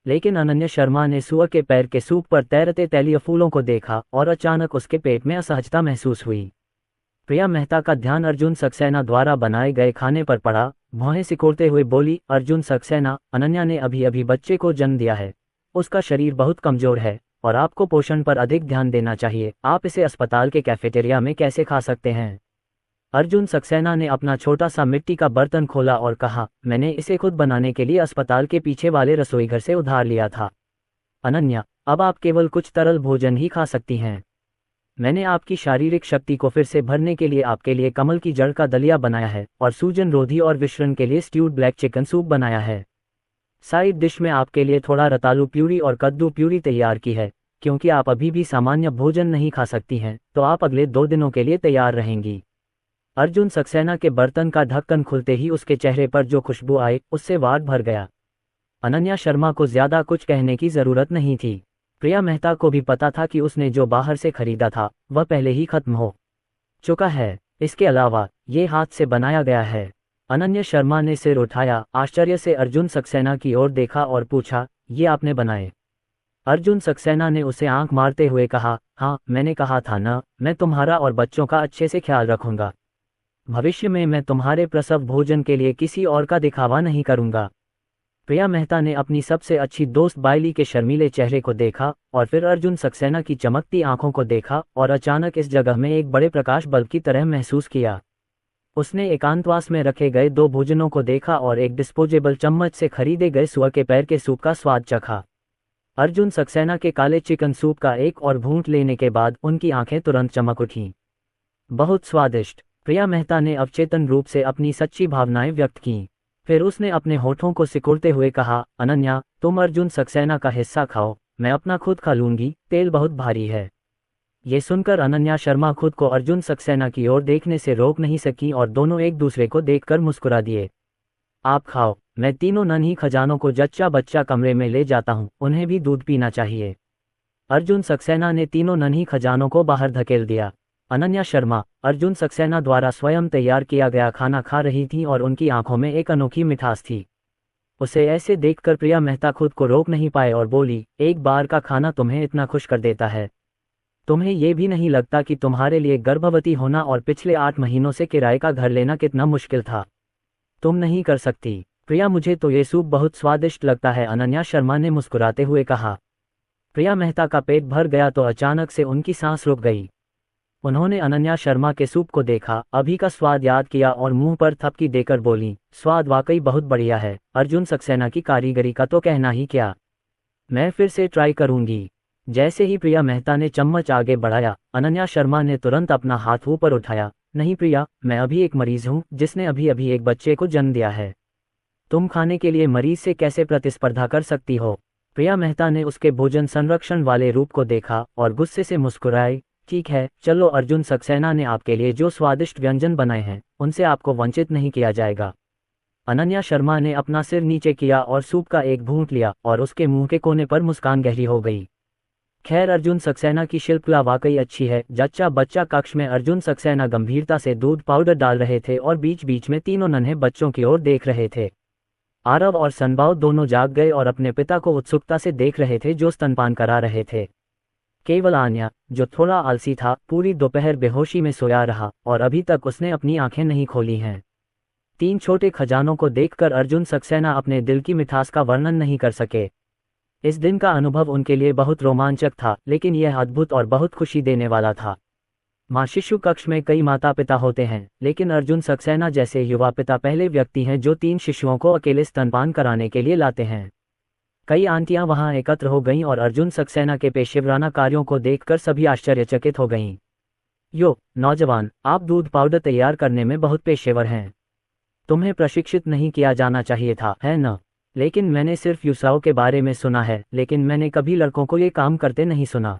लेकिन अनन्या शर्मा ने सुअर के पैर के सूप पर तैरते तैलीय फूलों को देखा और अचानक उसके पेट में असहजता महसूस हुई। प्रिया मेहता का ध्यान अर्जुन सक्सेना द्वारा बनाए गए खाने पर पड़ा। भौहें सिकोड़ते हुए बोली, अर्जुन सक्सेना, अनन्या ने अभी अभी बच्चे को जन्म दिया है। उसका शरीर बहुत कमजोर है और आपको पोषण पर अधिक ध्यान देना चाहिए। आप इसे अस्पताल के कैफेटेरिया में कैसे खा सकते हैं? अर्जुन सक्सेना ने अपना छोटा सा मिट्टी का बर्तन खोला और कहा, मैंने इसे खुद बनाने के लिए अस्पताल के पीछे वाले रसोई घर से उधार लिया था। अनन्या, अब आप केवल कुछ तरल भोजन ही खा सकती हैं। मैंने आपकी शारीरिक शक्ति को फिर से भरने के लिए आपके लिए कमल की जड़ का दलिया बनाया है और सूजन रोधी और विश्रण के लिए स्ट्यूड ब्लैक चिकन सूप बनाया है। साइड डिश में आपके लिए थोड़ा रतालू प्यूरी और कद्दू प्यूरी तैयार की है। क्योंकि आप अभी भी सामान्य भोजन नहीं खा सकती हैं, तो आप अगले 2 दिनों के लिए तैयार रहेंगी। अर्जुन सक्सेना के बर्तन का ढक्कन खुलते ही उसके चेहरे पर जो खुशबू आई, उससे वार्ड भर गया। अनन्या शर्मा को ज्यादा कुछ कहने की जरूरत नहीं थी। प्रिया मेहता को भी पता था कि उसने जो बाहर से खरीदा था वह पहले ही खत्म हो चुका है। इसके अलावा ये हाथ से बनाया गया है। अनन्या शर्मा ने सिर उठाया, आश्चर्य से अर्जुन सक्सेना की ओर देखा और पूछा, ये आपने बनाए? अर्जुन सक्सेना ने उसे आंख मारते हुए कहा, हाँ, मैंने कहा था ना, मैं तुम्हारा और बच्चों का अच्छे से ख्याल रखूंगा। भविष्य में मैं तुम्हारे प्रसव भोजन के लिए किसी और का दिखावा नहीं करूंगा। प्रिया मेहता ने अपनी सबसे अच्छी दोस्त बायली के शर्मीले चेहरे को देखा और फिर अर्जुन सक्सेना की चमकती आंखों को देखा और अचानक इस जगह में एक बड़े प्रकाश बल्ब की तरह महसूस किया। उसने एकांतवास में रखे गए 2 भोजनों को देखा और एक डिस्पोजेबल चम्मच से खरीदे गए सुअर के पैर के सूप का स्वाद चखा। अर्जुन सक्सेना के काले चिकन सूप का एक और घूंट लेने के बाद उनकी आंखें तुरंत चमक उठीं। बहुत स्वादिष्ट। प्रिया मेहता ने अवचेतन रूप से अपनी सच्ची भावनाएं व्यक्त कीं। फिर उसने अपने होठों को सिकुड़ते हुए कहा, अनन्या, तुम अर्जुन सक्सेना का हिस्सा खाओ, मैं अपना खुद खा लूंगी, तेल बहुत भारी है। ये सुनकर अनन्या शर्मा खुद को अर्जुन सक्सेना की ओर देखने से रोक नहीं सकी और दोनों एक दूसरे को देखकर मुस्कुरा दिए। आप खाओ, मैं तीनों नन्ही खजानों को जच्चा बच्चा कमरे में ले जाता हूँ, उन्हें भी दूध पीना चाहिए। अर्जुन सक्सेना ने तीनों नन्ही खजानों को बाहर धकेल दिया। अनन्या शर्मा अर्जुन सक्सेना द्वारा स्वयं तैयार किया गया खाना खा रही थी और उनकी आंखों में एक अनोखी मिठास थी। उसे ऐसे देखकर प्रिया मेहता खुद को रोक नहीं पाए और बोली, एक बार का खाना तुम्हें इतना खुश कर देता है? तुम्हें ये भी नहीं लगता कि तुम्हारे लिए गर्भवती होना और पिछले 8 महीनों से किराए का घर लेना कितना मुश्किल था? तुम नहीं कर सकती। प्रिया, मुझे तो ये सूप बहुत स्वादिष्ट लगता है, अनन्या शर्मा ने मुस्कुराते हुए कहा। प्रिया मेहता का पेट भर गया तो अचानक से उनकी सांस रुक गई। उन्होंने अनन्या शर्मा के सूप को देखा, अभी का स्वाद याद किया और मुंह पर थपकी देकर बोली, स्वाद वाकई बहुत बढ़िया है, अर्जुन सक्सेना की कारीगरी का तो कहना ही क्या। मैं फिर से ट्राई करूंगी। जैसे ही प्रिया मेहता ने चम्मच आगे बढ़ाया, अनन्या शर्मा ने तुरंत अपना हाथ ऊपर उठाया। नहीं प्रिया, मैं अभी एक मरीज हूँ जिसने अभी अभी एक बच्चे को जन्म दिया है। तुम खाने के लिए मरीज से कैसे प्रतिस्पर्धा कर सकती हो। प्रिया मेहता ने उसके भोजन संरक्षण वाले रूप को देखा और गुस्से से मुस्कुराई। ठीक है, चलो, अर्जुन सक्सेना ने आपके लिए जो स्वादिष्ट व्यंजन बनाए हैं उनसे आपको वंचित नहीं किया जाएगा। अनन्या शर्मा ने अपना सिर नीचे किया और सूप का एक घूंट लिया और उसके मुंह के कोने पर मुस्कान गहरी हो गई। खैर, अर्जुन सक्सेना की शिल्पकला वाकई अच्छी है। जच्चा बच्चा कक्ष में अर्जुन सक्सेना गंभीरता से दूध पाउडर डाल रहे थे और बीच बीच में तीनों नन्हे बच्चों की ओर देख रहे थे। आरव और सनबाव दोनों जाग गए और अपने पिता को उत्सुकता से देख रहे थे जो स्तनपान करा रहे थे। केवल आन्या, जो थोड़ा आलसी था, पूरी दोपहर बेहोशी में सोया रहा और अभी तक उसने अपनी आंखें नहीं खोली हैं। 3 छोटे खजानों को देखकर अर्जुन सक्सेना अपने दिल की मिठास का वर्णन नहीं कर सके। इस दिन का अनुभव उनके लिए बहुत रोमांचक था, लेकिन यह अद्भुत और बहुत खुशी देने वाला था। माँ शिशु कक्ष में कई माता पिता होते हैं, लेकिन अर्जुन सक्सेना जैसे युवा पिता पहले व्यक्ति हैं जो 3 शिशुओं को अकेले स्तनपान कराने के लिए लाते हैं। कई आंटियां वहां एकत्र हो गईं और अर्जुन सक्सेना के पेशेवराना कार्यों को देखकर सभी आश्चर्यचकित हो गईं। यो नौजवान, आप दूध पाउडर तैयार करने में बहुत पेशेवर हैं। तुम्हें प्रशिक्षित नहीं किया जाना चाहिए था, है न? लेकिन मैंने सिर्फ यूसाओ के बारे में सुना है, लेकिन मैंने कभी लड़कों को ये काम करते नहीं सुना।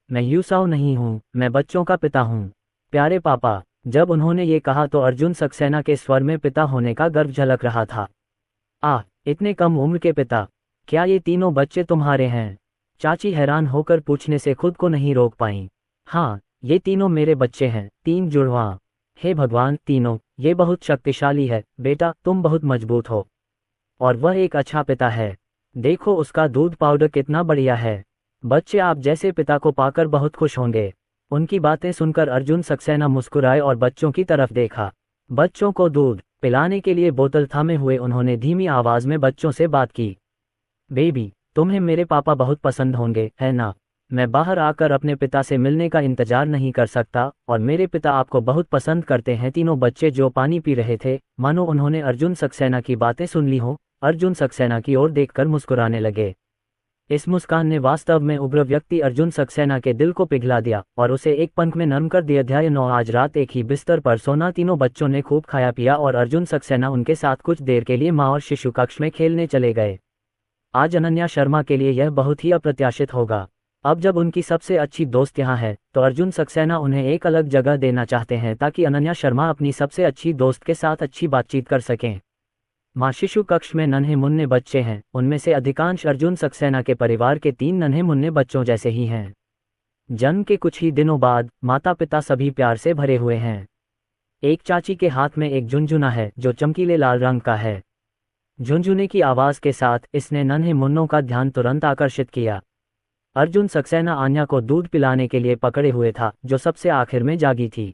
मैं यूसाओ नहीं हूँ, मैं बच्चों का पिता हूँ। प्यारे पापा। जब उन्होंने ये कहा तो अर्जुन सक्सेना के स्वर में पिता होने का गर्व झलक रहा था। इतने कम उम्र के पिता, क्या ये तीनों बच्चे तुम्हारे हैं? चाची हैरान होकर पूछने से खुद को नहीं रोक पाईं। हाँ, ये तीनों मेरे बच्चे हैं, 3 जुड़वां। हे भगवान, तीनों! ये बहुत शक्तिशाली है। बेटा, तुम बहुत मजबूत हो और वह एक अच्छा पिता है। देखो उसका दूध पाउडर कितना बढ़िया है। बच्चे आप जैसे पिता को पाकर बहुत खुश होंगे। उनकी बातें सुनकर अर्जुन सक्सेना मुस्कुराए और बच्चों की तरफ देखा। बच्चों को दूध पिलाने के लिए बोतल थामे हुए उन्होंने धीमी आवाज में बच्चों से बात की। बेबी, तुम्हें मेरे पापा बहुत पसंद होंगे, है ना? मैं बाहर आकर अपने पिता से मिलने का इंतजार नहीं कर सकता और मेरे पिता आपको बहुत पसंद करते हैं। तीनों बच्चे जो पानी पी रहे थे, मानो उन्होंने अर्जुन सक्सेना की बातें सुन ली हो, अर्जुन सक्सेना की ओर देखकर मुस्कुराने लगे। इस मुस्कान ने वास्तव में उग्र व्यक्ति अर्जुन सक्सेना के दिल को पिघला दिया और उसे एक पंख में नरम कर दिया। अध्याय 9। आज रात एक ही बिस्तर पर सोना। तीनों बच्चों ने खूब खाया पिया और अर्जुन सक्सेना उनके साथ कुछ देर के लिए माँ और शिशु कक्ष में खेलने चले गए। आज अनन्या शर्मा के लिए यह बहुत ही अप्रत्याशित होगा। अब जब उनकी सबसे अच्छी दोस्त यहाँ है तो अर्जुन सक्सेना उन्हें एक अलग जगह देना चाहते हैं ताकि अनन्या शर्मा अपनी सबसे अच्छी दोस्त के साथ अच्छी बातचीत कर सकें। माँ शिशु कक्ष में नन्हे मुन्ने बच्चे हैं, उनमें से अधिकांश अर्जुन सक्सेना के परिवार के 3 नन्हे मुन्ने बच्चों जैसे ही हैं। जन्म के कुछ ही दिनों बाद माता पिता सभी प्यार से भरे हुए हैं। एक चाची के हाथ में एक झुनझुना है जो चमकीले लाल रंग का है। झुनझुने की आवाज के साथ इसने नन्हे मुन्नों का ध्यान तुरंत आकर्षित किया। अर्जुन सक्सेना आन्या को दूध पिलाने के लिए पकड़े हुए था, जो सबसे आखिर में जागी थी।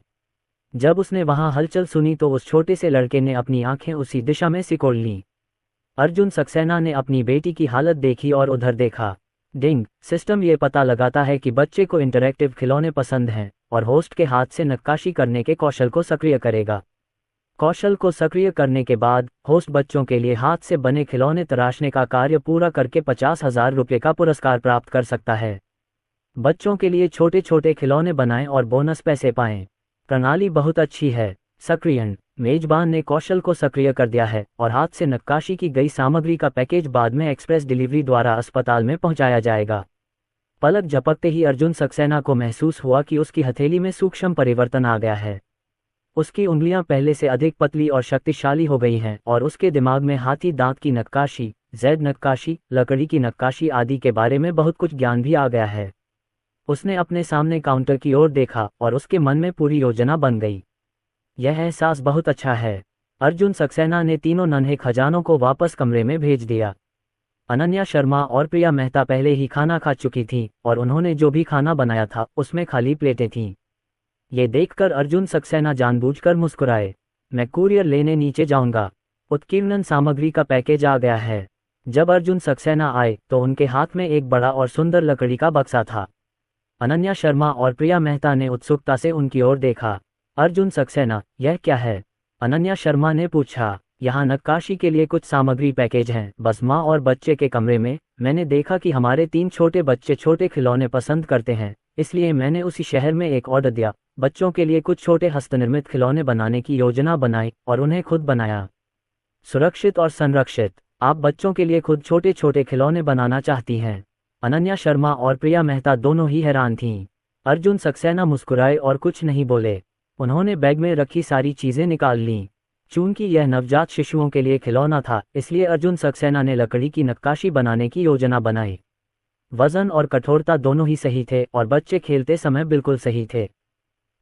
जब उसने वहां हलचल सुनी तो उस छोटे से लड़के ने अपनी आंखें उसी दिशा में सिकोड़ लीं। अर्जुन सक्सेना ने अपनी बेटी की हालत देखी और उधर देखा। डिंग, सिस्टम ये पता लगाता है कि बच्चे को इंटरैक्टिव खिलौने पसंद हैं और होस्ट के हाथ से नक्काशी करने के कौशल को सक्रिय करेगा। कौशल को सक्रिय करने के बाद होस्ट बच्चों के लिए हाथ से बने खिलौने तराशने का कार्य पूरा करके 50,000 रुपये का पुरस्कार प्राप्त कर सकता है। बच्चों के लिए छोटे छोटे खिलौने बनाएं और बोनस पैसे पाएं। प्रणाली बहुत अच्छी है। सक्रियण, मेजबान ने कौशल को सक्रिय कर दिया है और हाथ से नक्काशी की गई सामग्री का पैकेज बाद में एक्सप्रेस डिलीवरी द्वारा अस्पताल में पहुंचाया जाएगा। पलक झपकते ही अर्जुन सक्सेना को महसूस हुआ कि उसकी हथेली में सूक्ष्म परिवर्तन आ गया है। उसकी उंगलियां पहले से अधिक पतली और शक्तिशाली हो गई हैं और उसके दिमाग में हाथी दांत की नक्काशी, जेड नक्काशी, लकड़ी की नक्काशी आदि के बारे में बहुत कुछ ज्ञान भी आ गया है। उसने अपने सामने काउंटर की ओर देखा और उसके मन में पूरी योजना बन गई। यह एहसास बहुत अच्छा है। अर्जुन सक्सेना ने तीनों नन्हे खजानों को वापस कमरे में भेज दिया। अनन्या शर्मा और प्रिया मेहता पहले ही खाना खा चुकी थीं और उन्होंने जो भी खाना बनाया था उसमें खाली प्लेटें थीं। ये देखकर अर्जुन सक्सेना जानबूझकर मुस्कुराए। मैं कुरियर लेने नीचे जाऊंगा। उत्कीर्णन सामग्री का पैकेज आ गया है। जब अर्जुन सक्सेना आए तो उनके हाथ में एक बड़ा और सुंदर लकड़ी का बक्सा था। अनन्या शर्मा और प्रिया मेहता ने उत्सुकता से उनकी ओर देखा। अर्जुन सक्सेना, यह क्या है? अनन्या शर्मा ने पूछा। यहाँ नक्काशी के लिए कुछ सामग्री पैकेज हैं, बस माँ और बच्चे के कमरे में। मैंने देखा कि हमारे 3 छोटे बच्चे छोटे खिलौने पसंद करते हैं, इसलिए मैंने उसी शहर में एक ऑर्डर दिया, बच्चों के लिए कुछ छोटे हस्तनिर्मित खिलौने बनाने की योजना बनाई और उन्हें खुद बनाया। सुरक्षित और संरक्षित, आप बच्चों के लिए खुद छोटे छोटे खिलौने बनाना चाहती हैं? अनन्या शर्मा और प्रिया मेहता दोनों ही हैरान थीं। अर्जुन सक्सेना मुस्कुराए और कुछ नहीं बोले। उन्होंने बैग में रखी सारी चीजें निकाल लीं। चूंकि यह नवजात शिशुओं के लिए खिलौना था, इसलिए अर्जुन सक्सेना ने लकड़ी की नक्काशी बनाने की योजना बनाई। वजन और कठोरता दोनों ही सही थे और बच्चे खेलते समय बिल्कुल सही थे।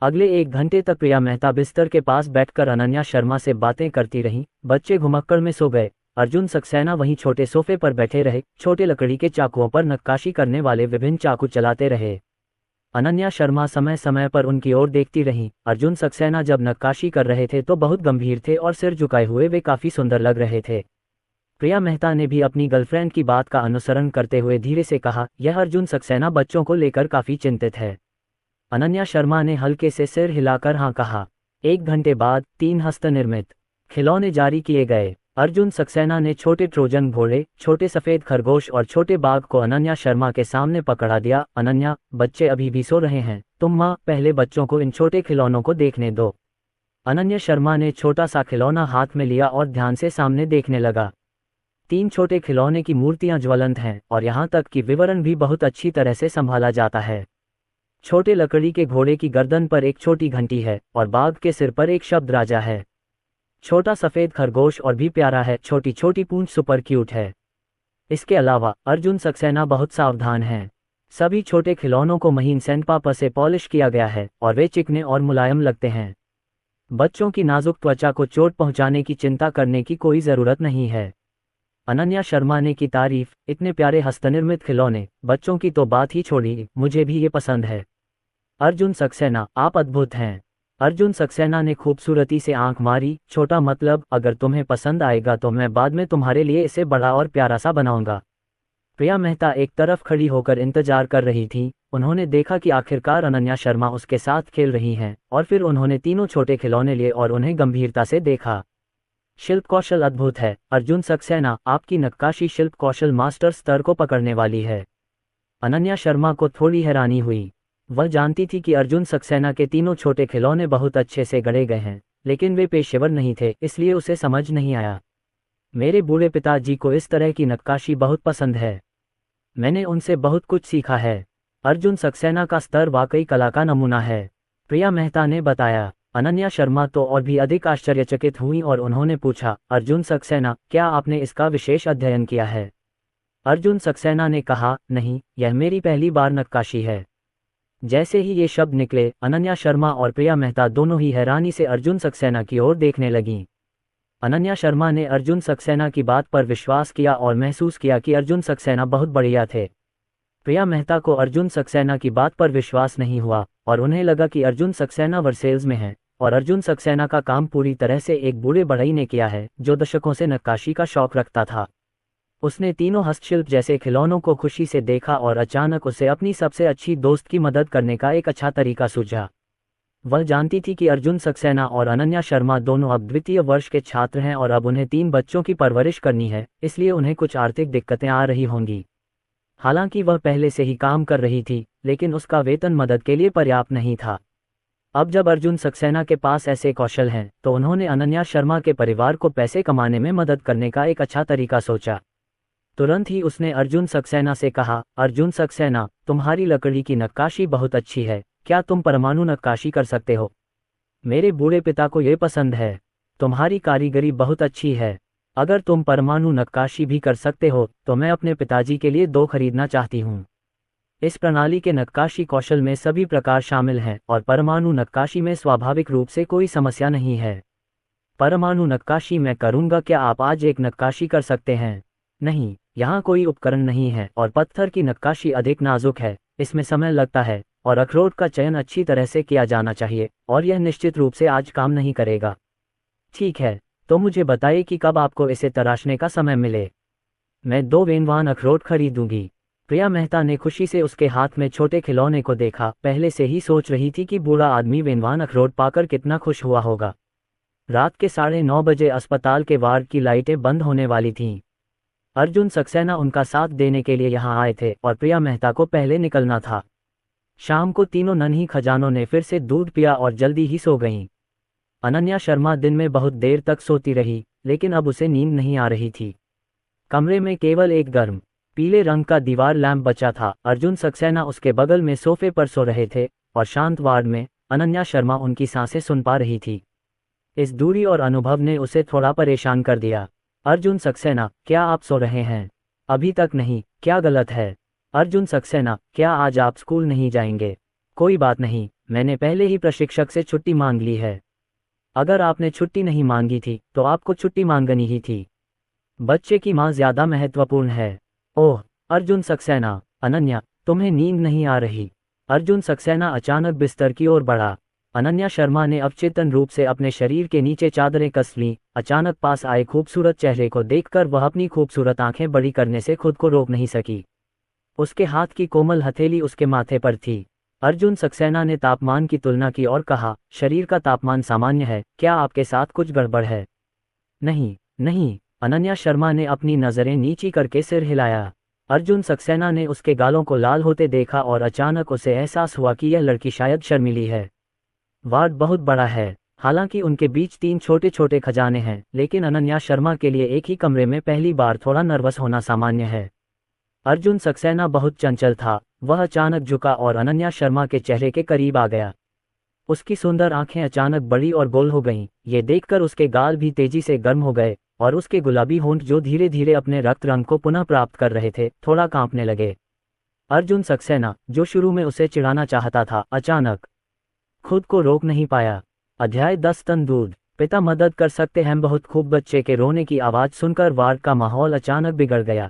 अगले 1 घंटे तक प्रिया मेहता बिस्तर के पास बैठकर अनन्या शर्मा से बातें करती रहीं। बच्चे घुमक्कड़ में सो गए। अर्जुन सक्सेना वहीं छोटे सोफे पर बैठे रहे, छोटे लकड़ी के चाकुओं पर नक्काशी करने वाले विभिन्न चाकू चलाते रहे। अनन्या शर्मा समय समय पर उनकी ओर देखती रहीं। अर्जुन सक्सेना जब नक्काशी कर रहे थे तो बहुत गंभीर थे और सिर झुकाए हुए वे काफी सुंदर लग रहे थे। प्रिया मेहता ने भी अपनी गर्लफ्रेंड की बात का अनुसरण करते हुए धीरे से कहा, यह अर्जुन सक्सेना बच्चों को लेकर काफी चिंतित है। अनन्या शर्मा ने हल्के से सिर हिलाकर हाँ कहा। 1 घंटे बाद 3 हस्तनिर्मित खिलौने जारी किए गए। अर्जुन सक्सेना ने छोटे ट्रोजन घोड़े, छोटे सफेद खरगोश और छोटे बाघ को अनन्या शर्मा के सामने पकड़ा दिया। अनन्या, बच्चे अभी भी सो रहे हैं, तुम माँ पहले बच्चों को इन छोटे खिलौनों को देखने दो। अनन्या शर्मा ने छोटा सा खिलौना हाथ में लिया और ध्यान से सामने देखने लगा। 3 छोटे खिलौने की मूर्तियां ज्वलंत हैं और यहाँ तक कि विवरण भी बहुत अच्छी तरह से संभाला जाता है। छोटे लकड़ी के घोड़े की गर्दन पर एक छोटी घंटी है और बाघ के सिर पर एक शब्द राजा है। छोटा सफेद खरगोश और भी प्यारा है, छोटी छोटी पूंछ सुपर क्यूट है। इसके अलावा अर्जुन सक्सेना बहुत सावधान हैं। सभी छोटे खिलौनों को महीन सैंडपेपर से पॉलिश किया गया है और वे चिकने और मुलायम लगते हैं। बच्चों की नाजुक त्वचा को चोट पहुंचाने की चिंता करने की कोई जरूरत नहीं है। अनन्या शर्मा ने की तारीफ, इतने प्यारे हस्तनिर्मित खिलौने, बच्चों की तो बात ही छोड़िए, मुझे भी ये पसंद है। अर्जुन सक्सेना, आप अद्भुत हैं। अर्जुन सक्सेना ने खूबसूरती से आंख मारी। छोटा मतलब, अगर तुम्हें पसंद आएगा तो मैं बाद में तुम्हारे लिए इसे बड़ा और प्यारा सा बनाऊंगा। प्रिया मेहता एक तरफ खड़ी होकर इंतजार कर रही थी। उन्होंने देखा कि आखिरकार अनन्या शर्मा उसके साथ खेल रही हैं और फिर उन्होंने तीनों छोटे खिलौने लिए और उन्हें गंभीरता से देखा। शिल्प कौशल अद्भुत है अर्जुन सक्सेना, आपकी नक्काशी शिल्प कौशल मास्टर स्तर को पकड़ने वाली है। अनन्या शर्मा को थोड़ी हैरानी हुई। वह जानती थी कि अर्जुन सक्सेना के तीनों छोटे खिलौने बहुत अच्छे से गढ़े गए हैं, लेकिन वे पेशेवर नहीं थे, इसलिए उसे समझ नहीं आया। मेरे बूढ़े पिताजी को इस तरह की नक्काशी बहुत पसंद है। मैंने उनसे बहुत कुछ सीखा है। अर्जुन सक्सेना का स्तर वाकई कला का नमूना है, प्रिया मेहता ने बताया। अनन्या शर्मा तो और भी अधिक आश्चर्यचकित हुई और उन्होंने पूछा, अर्जुन सक्सेना, क्या आपने इसका विशेष अध्ययन किया है? अर्जुन सक्सेना ने कहा, नहीं, यह मेरी पहली बार नक्काशी है। जैसे ही ये शब्द निकले, अनन्या शर्मा और प्रिया मेहता दोनों ही हैरानी से अर्जुन सक्सेना की ओर देखने लगीं। अनन्या शर्मा ने अर्जुन सक्सेना की बात पर विश्वास किया और महसूस किया कि अर्जुन सक्सेना बहुत बढ़िया थे। प्रिया मेहता को अर्जुन सक्सेना की बात पर विश्वास नहीं हुआ और उन्हें लगा कि अर्जुन सक्सेना वर्सेल्स में है और अर्जुन सक्सेना का काम पूरी तरह से एक बूढ़े बढ़ई ने किया है जो दशकों से नक्काशी का शौक रखता था। उसने तीनों हस्तशिल्प जैसे खिलौनों को खुशी से देखा और अचानक उसे अपनी सबसे अच्छी दोस्त की मदद करने का एक अच्छा तरीका सूझा। वह जानती थी कि अर्जुन सक्सेना और अनन्या शर्मा दोनों अब द्वितीय वर्ष के छात्र हैं और अब उन्हें 3 बच्चों की परवरिश करनी है, इसलिए उन्हें कुछ आर्थिक दिक्कतें आ रही होंगी। हालांकि वह पहले से ही काम कर रही थी, लेकिन उसका वेतन मदद के लिए पर्याप्त नहीं था। अब जब अर्जुन सक्सेना के पास ऐसे कौशल हैं, तो उन्होंने अनन्या शर्मा के परिवार को पैसे कमाने में मदद करने का एक अच्छा तरीका सोचा। तुरंत ही उसने अर्जुन सक्सेना से कहा, अर्जुन सक्सेना, तुम्हारी लकड़ी की नक्काशी बहुत अच्छी है, क्या तुम परमाणु नक्काशी कर सकते हो? मेरे बूढ़े पिता को ये पसंद है। तुम्हारी कारीगरी बहुत अच्छी है। अगर तुम परमाणु नक्काशी भी कर सकते हो तो मैं अपने पिताजी के लिए 2 खरीदना चाहती हूँ। इस प्रणाली के नक्काशी कौशल में सभी प्रकार शामिल हैं और परमाणु नक्काशी में स्वाभाविक रूप से कोई समस्या नहीं है। परमाणु नक्काशी मैं करूँगा, क्या आप आज एक नक्काशी कर सकते हैं? नहीं, यहाँ कोई उपकरण नहीं है और पत्थर की नक्काशी अधिक नाजुक है, इसमें समय लगता है और अखरोट का चयन अच्छी तरह से किया जाना चाहिए और यह निश्चित रूप से आज काम नहीं करेगा। ठीक है, तो मुझे बताइए कि कब आपको इसे तराशने का समय मिले। मैं 2 वेनवान अखरोट खरीदूंगी। प्रिया मेहता ने खुशी से उसके हाथ में छोटे खिलौने को देखा, पहले से ही सोच रही थी कि बूढ़ा आदमी वेनवान अखरोट पाकर कितना खुश हुआ होगा। रात के 9:30 बजे अस्पताल के वार्ड की लाइटें बंद होने वाली थीं। अर्जुन सक्सेना उनका साथ देने के लिए यहाँ आए थे और प्रिया मेहता को पहले निकलना था। शाम को तीनों नन्ही खजानों ने फिर से दूध पिया और जल्दी ही सो गईं। अनन्या शर्मा दिन में बहुत देर तक सोती रही, लेकिन अब उसे नींद नहीं आ रही थी। कमरे में केवल एक गर्म पीले रंग का दीवार लैंप बचा था। अर्जुन सक्सेना उसके बगल में सोफे पर सो रहे थे और शांत वार्ड में अनन्या शर्मा उनकी सांसें सुन पा रही थी। इस दूरी और अनुभव ने उसे थोड़ा परेशान कर दिया। अर्जुन सक्सेना, क्या आप सो रहे हैं? अभी तक नहीं, क्या गलत है? अर्जुन सक्सेना, क्या आज आप स्कूल नहीं जाएंगे? कोई बात नहीं, मैंने पहले ही प्रशिक्षक से छुट्टी मांग ली है। अगर आपने छुट्टी नहीं मांगी थी तो आपको छुट्टी मांगनी ही थी। बच्चे की माँ ज्यादा महत्वपूर्ण है। ओह, अर्जुन सक्सेना, अनन्या, तुम्हें नींद नहीं आ रही? अर्जुन सक्सेना अचानक बिस्तर की ओर बढ़ा। अनन्या शर्मा ने अवचेतन रूप से अपने शरीर के नीचे चादरें कस लीं। अचानक पास आए खूबसूरत चेहरे को देखकर वह अपनी खूबसूरत आंखें बड़ी करने से खुद को रोक नहीं सकी। उसके हाथ की कोमल हथेली उसके माथे पर थी। अर्जुन सक्सेना ने तापमान की तुलना की और कहा, शरीर का तापमान सामान्य है, क्या आपके साथ कुछ गड़बड़ है? नहीं, नहीं। अनन्या शर्मा ने अपनी नज़रें नीची करके सिर हिलाया। अर्जुन सक्सेना ने उसके गालों को लाल होते देखा और अचानक उसे एहसास हुआ कि यह लड़की शायद शर्मीली है। वार्ड बहुत बड़ा है, हालांकि उनके बीच 3 छोटे छोटे खजाने हैं, लेकिन अनन्या शर्मा के लिए एक ही कमरे में पहली बार थोड़ा नर्वस होना सामान्य है। अर्जुन सक्सेना बहुत चंचल था। वह अचानक झुका और अनन्या शर्मा के चेहरे के करीब आ गया। उसकी सुंदर आंखें अचानक बड़ी और गोल हो गईं। ये देखकर उसके गाल भी तेजी से गर्म हो गए और उसके गुलाबी होंठ जो धीरे धीरे अपने रक्त रंग को पुनः प्राप्त कर रहे थे, थोड़ा कांपने लगे। अर्जुन सक्सेना, जो शुरू में उसे चिढ़ाना चाहता था, अचानक खुद को रोक नहीं पाया। अध्याय 10 टन दूध। पिता मदद कर सकते हैं। बहुत खूब। बच्चे के रोने की आवाज़ सुनकर वार्ड का माहौल अचानक बिगड़ गया।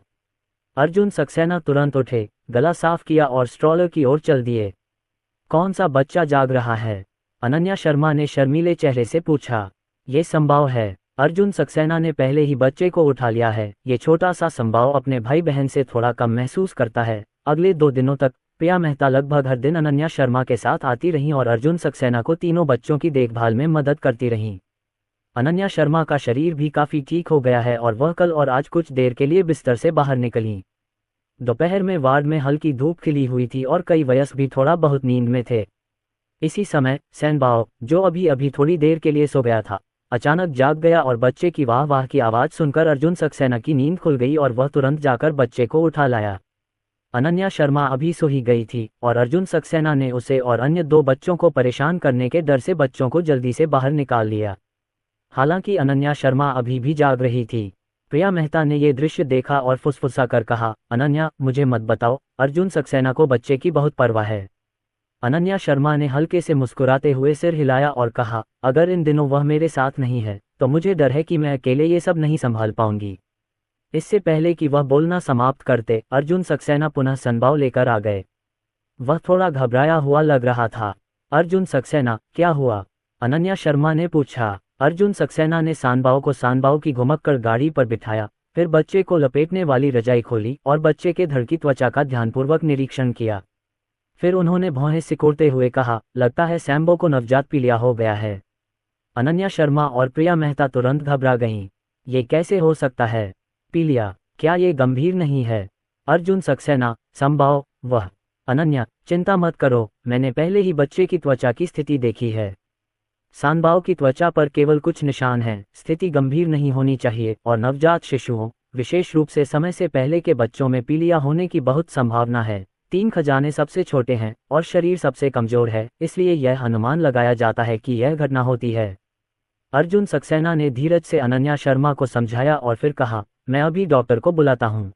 अर्जुन सक्सेना तुरंत उठे, गला साफ किया और स्ट्रॉलर की ओर चल दिए। कौन सा बच्चा जाग रहा है? अनन्या शर्मा ने शर्मीले चेहरे से पूछा। ये संभव है। अर्जुन सक्सेना ने पहले ही बच्चे को उठा लिया है। ये छोटा सा संभव अपने भाई बहन से थोड़ा कम महसूस करता है। अगले 2 दिनों तक प्रिया मेहता लगभग हर दिन अनन्या शर्मा के साथ आती रहीं और अर्जुन सक्सेना को तीनों बच्चों की देखभाल में मदद करती रहीं। अनन्या शर्मा का शरीर भी काफ़ी ठीक हो गया है और वह कल और आज कुछ देर के लिए बिस्तर से बाहर निकलीं। दोपहर में वार्ड में हल्की धूप खिली हुई थी और कई वयस्क भी थोड़ा बहुत नींद में थे। इसी समय सैनबाओ, जो अभी अभी थोड़ी देर के लिए सो गया था, अचानक जाग गया और बच्चे की वाह वाह की आवाज़ सुनकर अर्जुन सक्सेना की नींद खुल गई और वह तुरंत जाकर बच्चे को उठा लाया। अनन्या शर्मा अभी सो ही गई थी और अर्जुन सक्सेना ने उसे और अन्य 2 बच्चों को परेशान करने के डर से बच्चों को जल्दी से बाहर निकाल लिया। हालांकि अनन्या शर्मा अभी भी जाग रही थी। प्रिया मेहता ने यह दृश्य देखा और फुसफुसा कर कहा, अनन्या, मुझे मत बताओ, अर्जुन सक्सेना को बच्चे की बहुत परवाह है। अनन्या शर्मा ने हल्के से मुस्कुराते हुए सिर हिलाया और कहा, अगर इन दिनों वह मेरे साथ नहीं है तो मुझे डर है कि मैं अकेले ये सब नहीं संभाल पाऊंगी। इससे पहले कि वह बोलना समाप्त करते, अर्जुन सक्सेना पुनः सनबाव लेकर आ गए। वह थोड़ा घबराया हुआ लग रहा था। अर्जुन सक्सेना, क्या हुआ? अनन्या शर्मा ने पूछा। अर्जुन सक्सेना ने सानबाओ को सानबाओ की घुमक्कड़ गाड़ी पर बिठाया, फिर बच्चे को लपेटने वाली रजाई खोली और बच्चे के धड़ की त्वचा का ध्यानपूर्वक निरीक्षण किया। फिर उन्होंने भौहें सिकोड़ते हुए कहा, लगता है सैम्बो को नवजात पीलिया हो गया है। अनन्या शर्मा और प्रिया मेहता तुरंत घबरा गईं। ये कैसे हो सकता है? पीलिया? क्या ये गंभीर नहीं है? अर्जुन सक्सेना, संभव वह। अनन्या, चिंता मत करो, मैंने पहले ही बच्चे की त्वचा की स्थिति देखी है। सानबाओ की त्वचा पर केवल कुछ निशान हैं, स्थिति गंभीर नहीं होनी चाहिए और नवजात शिशुओं, विशेष रूप से समय से पहले के बच्चों में पीलिया होने की बहुत संभावना है। 3 खजाने सबसे छोटे हैं और शरीर सबसे कमजोर है, इसलिए यह अनुमान लगाया जाता है कि यह घटना होती है। अर्जुन सक्सेना ने धीरज से अनन्या शर्मा को समझाया और फिर कहा, मैं अभी डॉक्टर को बुलाता हूँ।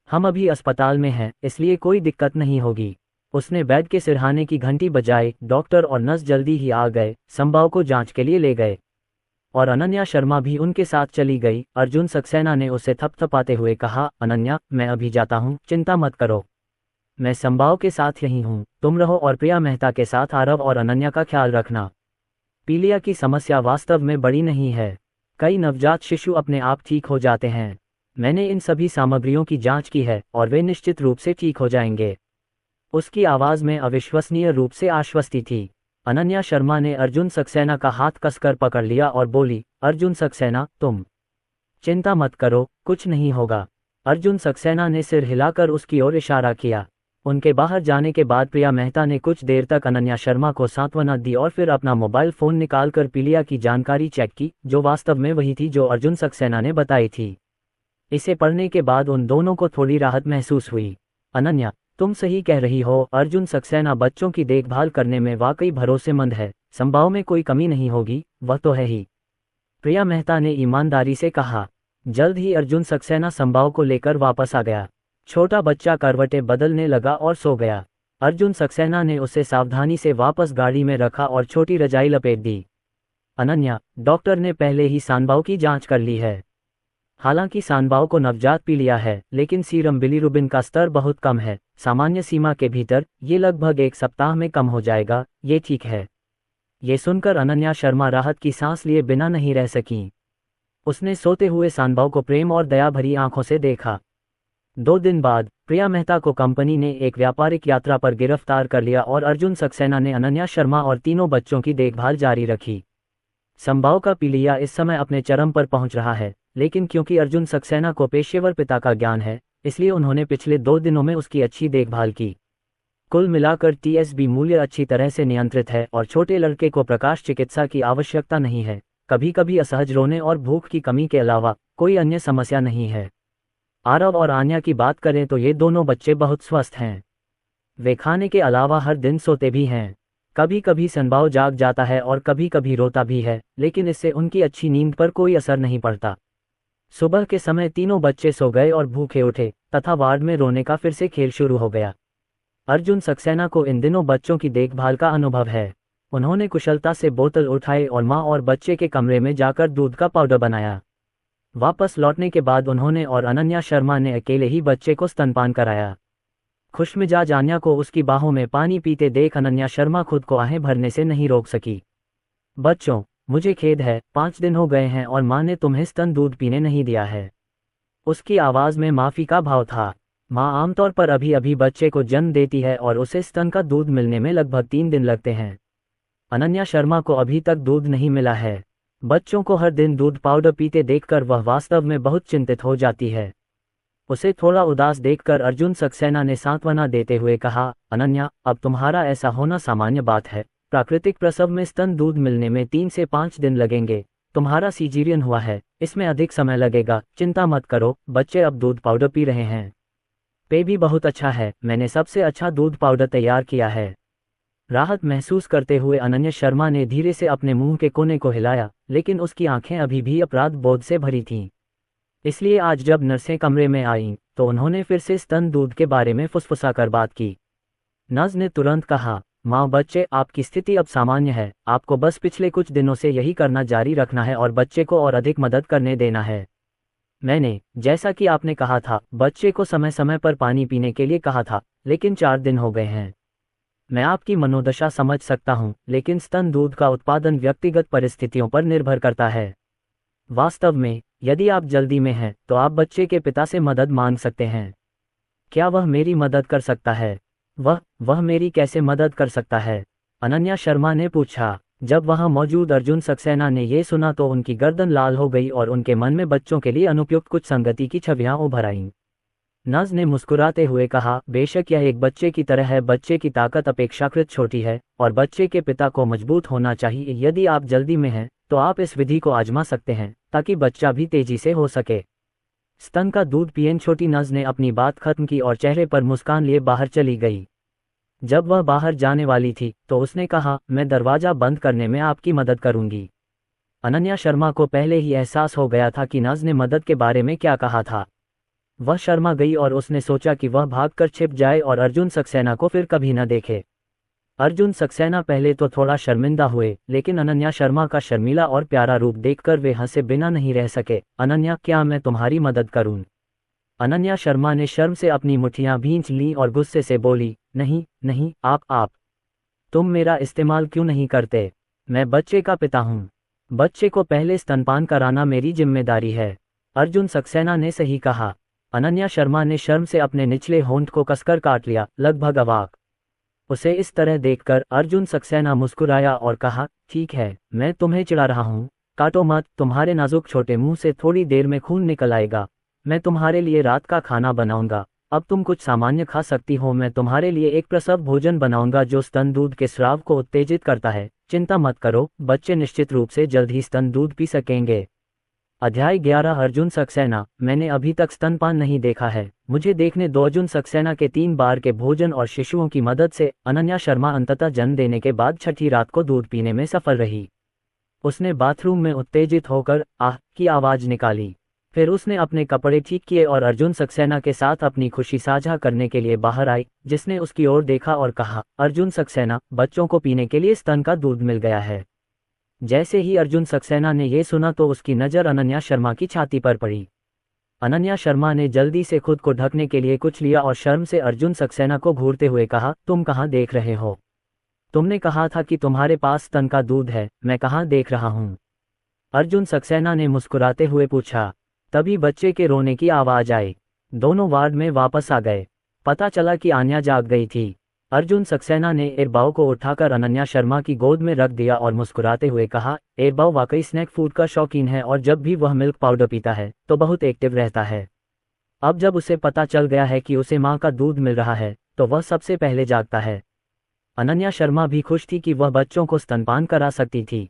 हम अभी अस्पताल में हैं, इसलिए कोई दिक्कत नहीं होगी। उसने बेड के सिरहाने की घंटी बजाई। डॉक्टर और नर्स जल्दी ही आ गए, संभव को जांच के लिए ले गए और अनन्या शर्मा भी उनके साथ चली गई। अर्जुन सक्सेना ने उसे थपथपाते हुए कहा, अनन्या, मैं अभी जाता हूँ, चिंता मत करो, मैं संभव के साथ यहीं हूँ, तुम रहो और प्रिया मेहता के साथ आरव और अनन्या का ख्याल रखना। पीलिया की समस्या वास्तव में बड़ी नहीं है, कई नवजात शिशु अपने आप ठीक हो जाते हैं। मैंने इन सभी सामग्रियों की जांच की है और वे निश्चित रूप से ठीक हो जाएंगे। उसकी आवाज में अविश्वसनीय रूप से आश्वस्ति थी। अनन्या शर्मा ने अर्जुन सक्सेना का हाथ कसकर पकड़ लिया और बोली, अर्जुन सक्सेना, तुम चिंता मत करो, कुछ नहीं होगा। अर्जुन सक्सेना ने सिर हिलाकर उसकी ओर इशारा किया। उनके बाहर जाने के बाद प्रिया मेहता ने कुछ देर तक अनन्या शर्मा को सांत्वना दी और फिर अपना मोबाइल फोन निकालकर पीलिया की जानकारी चेक की, जो वास्तव में वही थी जो अर्जुन सक्सेना ने बताई थी। इसे पढ़ने के बाद उन दोनों को थोड़ी राहत महसूस हुई। अनन्या, तुम सही कह रही हो, अर्जुन सक्सेना बच्चों की देखभाल करने में वाकई भरोसेमंद है, संभाव में कोई कमी नहीं होगी, वह तो है ही, प्रिया मेहता ने ईमानदारी से कहा। जल्द ही अर्जुन सक्सेना संभाव को लेकर वापस आ गया। छोटा बच्चा करवटें बदलने लगा और सो गया। अर्जुन सक्सेना ने उसे सावधानी से वापस गाड़ी में रखा और छोटी रजाई लपेट दी। अनन्या, डॉक्टर ने पहले ही सांबाव की जांच कर ली है। हालांकि सांबाव को नवजात पीलिया है, लेकिन सीरम बिलीरुबिन का स्तर बहुत कम है, सामान्य सीमा के भीतर, ये लगभग 1 सप्ताह में कम हो जाएगा, ये ठीक है। ये सुनकर अनन्या शर्मा राहत की सांस लिए बिना नहीं रह सकीं। उसने सोते हुए सांबाव को प्रेम और दया भरी आंखों से देखा। 2 दिन बाद प्रिया मेहता को कंपनी ने एक व्यापारिक यात्रा पर गिरफ्तार कर लिया और अर्जुन सक्सेना ने अनन्या शर्मा और तीनों बच्चों की देखभाल जारी रखी। संभाव का पीलिया इस समय अपने चरम पर पहुंच रहा है, लेकिन क्योंकि अर्जुन सक्सेना को पेशेवर पिता का ज्ञान है, इसलिए उन्होंने पिछले 2 दिनों में उसकी अच्छी देखभाल की। कुल मिलाकर टीएसबी मूल्य अच्छी तरह से नियंत्रित है और छोटे लड़के को प्रकाश चिकित्सा की आवश्यकता नहीं है। कभी कभी असहज रोने और भूख की कमी के अलावा कोई अन्य समस्या नहीं है। आरव और आन्या की बात करें तो ये दोनों बच्चे बहुत स्वस्थ हैं। वे खाने के अलावा हर दिन सोते भी हैं। कभी कभी संभाव जाग जाता है और कभी कभी रोता भी है, लेकिन इससे उनकी अच्छी नींद पर कोई असर नहीं पड़ता। सुबह के समय तीनों बच्चे सो गए और भूखे उठे तथा वार्ड में रोने का फिर से खेल शुरू हो गया। अर्जुन सक्सेना को इन दिनों बच्चों की देखभाल का अनुभव है। उन्होंने कुशलता से बोतल उठाई और माँ और बच्चे के कमरे में जाकर दूध का पाउडर बनाया। वापस लौटने के बाद उन्होंने और अनन्या शर्मा ने अकेले ही बच्चे को स्तनपान कराया। खुशमिजाज आन्या को उसकी बाहों में पानी पीते देख अनन्या शर्मा खुद को आहें भरने से नहीं रोक सकी। बच्चों, मुझे खेद है, 5 दिन हो गए हैं और माँ ने तुम्हें स्तन दूध पीने नहीं दिया है। उसकी आवाज़ में माफ़ी का भाव था। माँ आमतौर पर अभी अभी बच्चे को जन्म देती है और उसे स्तन का दूध मिलने में लगभग 3 दिन लगते हैं। अनन्या शर्मा को अभी तक दूध नहीं मिला है। बच्चों को हर दिन दूध पाउडर पीते देखकर वह वास्तव में बहुत चिंतित हो जाती है। उसे थोड़ा उदास देखकर अर्जुन सक्सेना ने सांत्वना देते हुए कहा, अनन्या, अब तुम्हारा ऐसा होना सामान्य बात है। प्राकृतिक प्रसव में स्तन दूध मिलने में 3 से 5 दिन लगेंगे। तुम्हारा सीजीरियन हुआ है, इसमें अधिक समय लगेगा, चिंता मत करो, बच्चे अब दूध पाउडर पी रहे हैं। पे भी बहुत अच्छा है, मैंने सबसे अच्छा दूध पाउडर तैयार किया है। राहत महसूस करते हुए अनन्या शर्मा ने धीरे से अपने मुंह के कोने को हिलाया, लेकिन उसकी आंखें अभी भी अपराध बोध से भरी थीं। इसलिए आज जब नर्सें कमरे में आईं, तो उन्होंने फिर से स्तन दूध के बारे में फुसफुसाकर बात की। नर्स ने तुरंत कहा, माँ, बच्चे, आपकी स्थिति अब सामान्य है, आपको बस पिछले कुछ दिनों से यही करना जारी रखना है और बच्चे को और अधिक मदद करने देना है। मैंने, जैसा कि आपने कहा था, बच्चे को समय समय पर पानी पीने के लिए कहा था, लेकिन 4 दिन हो गए हैं। मैं आपकी मनोदशा समझ सकता हूं, लेकिन स्तन दूध का उत्पादन व्यक्तिगत परिस्थितियों पर निर्भर करता है। वास्तव में, यदि आप जल्दी में हैं, तो आप बच्चे के पिता से मदद मांग सकते हैं। क्या वह मेरी मदद कर सकता है? वह मेरी कैसे मदद कर सकता है? अनन्या शर्मा ने पूछा। जब वहां मौजूद अर्जुन सक्सेना ने यह सुना तो उनकी गर्दन लाल हो गई और उनके मन में बच्चों के लिए अनुपयुक्त कुछ संगति की छवियां उभर आईं। नज ने मुस्कुराते हुए कहा, बेशक यह एक बच्चे की तरह है, बच्चे की ताकत अपेक्षाकृत छोटी है और बच्चे के पिता को मजबूत होना चाहिए। यदि आप जल्दी में हैं, तो आप इस विधि को आजमा सकते हैं, ताकि बच्चा भी तेजी से हो सके। स्तन का दूध पिएं। छोटी नज ने अपनी बात खत्म की और चेहरे पर मुस्कान लिए बाहर चली गई। जब वह बाहर जाने वाली थी, तो उसने कहा, मैं दरवाजा बंद करने में आपकी मदद करूंगी। अनन्या शर्मा को पहले ही एहसास हो गया था कि नज ने मदद के बारे में क्या कहा था। वह शर्मा गई और उसने सोचा कि वह भागकर छिप जाए और अर्जुन सक्सेना को फिर कभी न देखे। अर्जुन सक्सेना पहले तो थोड़ा शर्मिंदा हुए, लेकिन अनन्या शर्मा का शर्मीला और प्यारा रूप देखकर वे हंसे बिना नहीं रह सके। अनन्या, क्या मैं तुम्हारी मदद करूं? अनन्या शर्मा ने शर्म से अपनी मुट्ठियां भींच लीं और गुस्से से बोली, नहीं नहीं, आप तुम मेरा इस्तेमाल क्यों नहीं करते? मैं बच्चे का पिता हूं। बच्चे को पहले स्तनपान कराना मेरी जिम्मेदारी है। अर्जुन सक्सेना ने सही कहा। अनन्या शर्मा ने शर्म से अपने निचले होंठ को कसकर काट लिया, लगभग अवाक। उसे इस तरह देखकर अर्जुन सक्सेना मुस्कुराया और कहा, ठीक है, मैं तुम्हें चिढ़ा रहा हूँ, काटो मत, तुम्हारे नाजुक छोटे मुंह से थोड़ी देर में खून निकल आएगा। मैं तुम्हारे लिए रात का खाना बनाऊंगा, अब तुम कुछ सामान्य खा सकती हो। मैं तुम्हारे लिए एक प्रसव भोजन बनाऊंगा जो स्तन दूध के स्राव को उत्तेजित करता है। चिंता मत करो, बच्चे निश्चित रूप से जल्द ही स्तन दूध पी सकेंगे। अध्याय 11 अर्जुन सक्सेना, मैंने अभी तक स्तनपान नहीं देखा है, मुझे देखने दो। अर्जुन सक्सेना के 3 बार के भोजन और शिशुओं की मदद से अनन्या शर्मा अंततः जन्म देने के बाद छठी रात को दूध पीने में सफल रही। उसने बाथरूम में उत्तेजित होकर आह की आवाज निकाली। फिर उसने अपने कपड़े ठीक किए और अर्जुन सक्सेना के साथ अपनी खुशी साझा करने के लिए बाहर आई, जिसने उसकी ओर देखा और कहा, अर्जुन सक्सेना, बच्चों को पीने के लिए स्तन का दूध मिल गया है। जैसे ही अर्जुन सक्सेना ने यह सुना तो उसकी नज़र अनन्या शर्मा की छाती पर पड़ी। अनन्या शर्मा ने जल्दी से खुद को ढकने के लिए कुछ लिया और शर्म से अर्जुन सक्सेना को घूरते हुए कहा, तुम कहाँ देख रहे हो? तुमने कहा था कि तुम्हारे पास स्तन का दूध है, मैं कहाँ देख रहा हूँ? अर्जुन सक्सेना ने मुस्कुराते हुए पूछा। तभी बच्चे के रोने की आवाज आई। दोनों वार्ड में वापस आ गए। पता चला कि आन्या जाग गई थी। अर्जुन सक्सेना ने एरबाव को उठाकर अनन्या शर्मा की गोद में रख दिया और मुस्कुराते हुए कहा, एरबाव वाकई स्नैक फूड का शौकीन है और जब भी वह मिल्क पाउडर पीता है तो बहुत एक्टिव रहता है। अब जब उसे पता चल गया है कि उसे माँ का दूध मिल रहा है तो वह सबसे पहले जागता है। अनन्या शर्मा भी खुश थी कि वह बच्चों को स्तनपान करा सकती थी।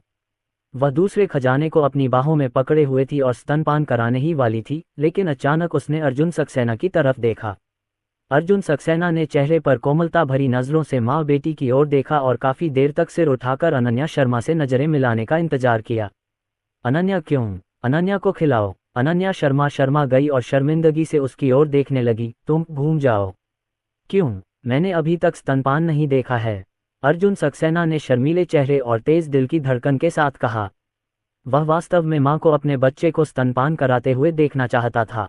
वह दूसरे खजाने को अपनी बाहों में पकड़े हुए थी और स्तनपान कराने ही वाली थी, लेकिन अचानक उसने अर्जुन सक्सेना की तरफ देखा। अर्जुन सक्सेना ने चेहरे पर कोमलता भरी नजरों से माँ बेटी की ओर देखा और काफी देर तक सिर उठाकर अनन्या शर्मा से नजरें मिलाने का इंतजार किया। अनन्या क्यों? अनन्या को खिलाओ। अनन्या शर्मा गई और शर्मिंदगी से उसकी ओर देखने लगी। तुम घूम जाओ। क्यों? मैंने अभी तक स्तनपान नहीं देखा है, अर्जुन सक्सेना ने शर्मीले चेहरे और तेज दिल की धड़कन के साथ कहा। वह वास्तव में मां को अपने बच्चे को स्तनपान कराते हुए देखना चाहता था।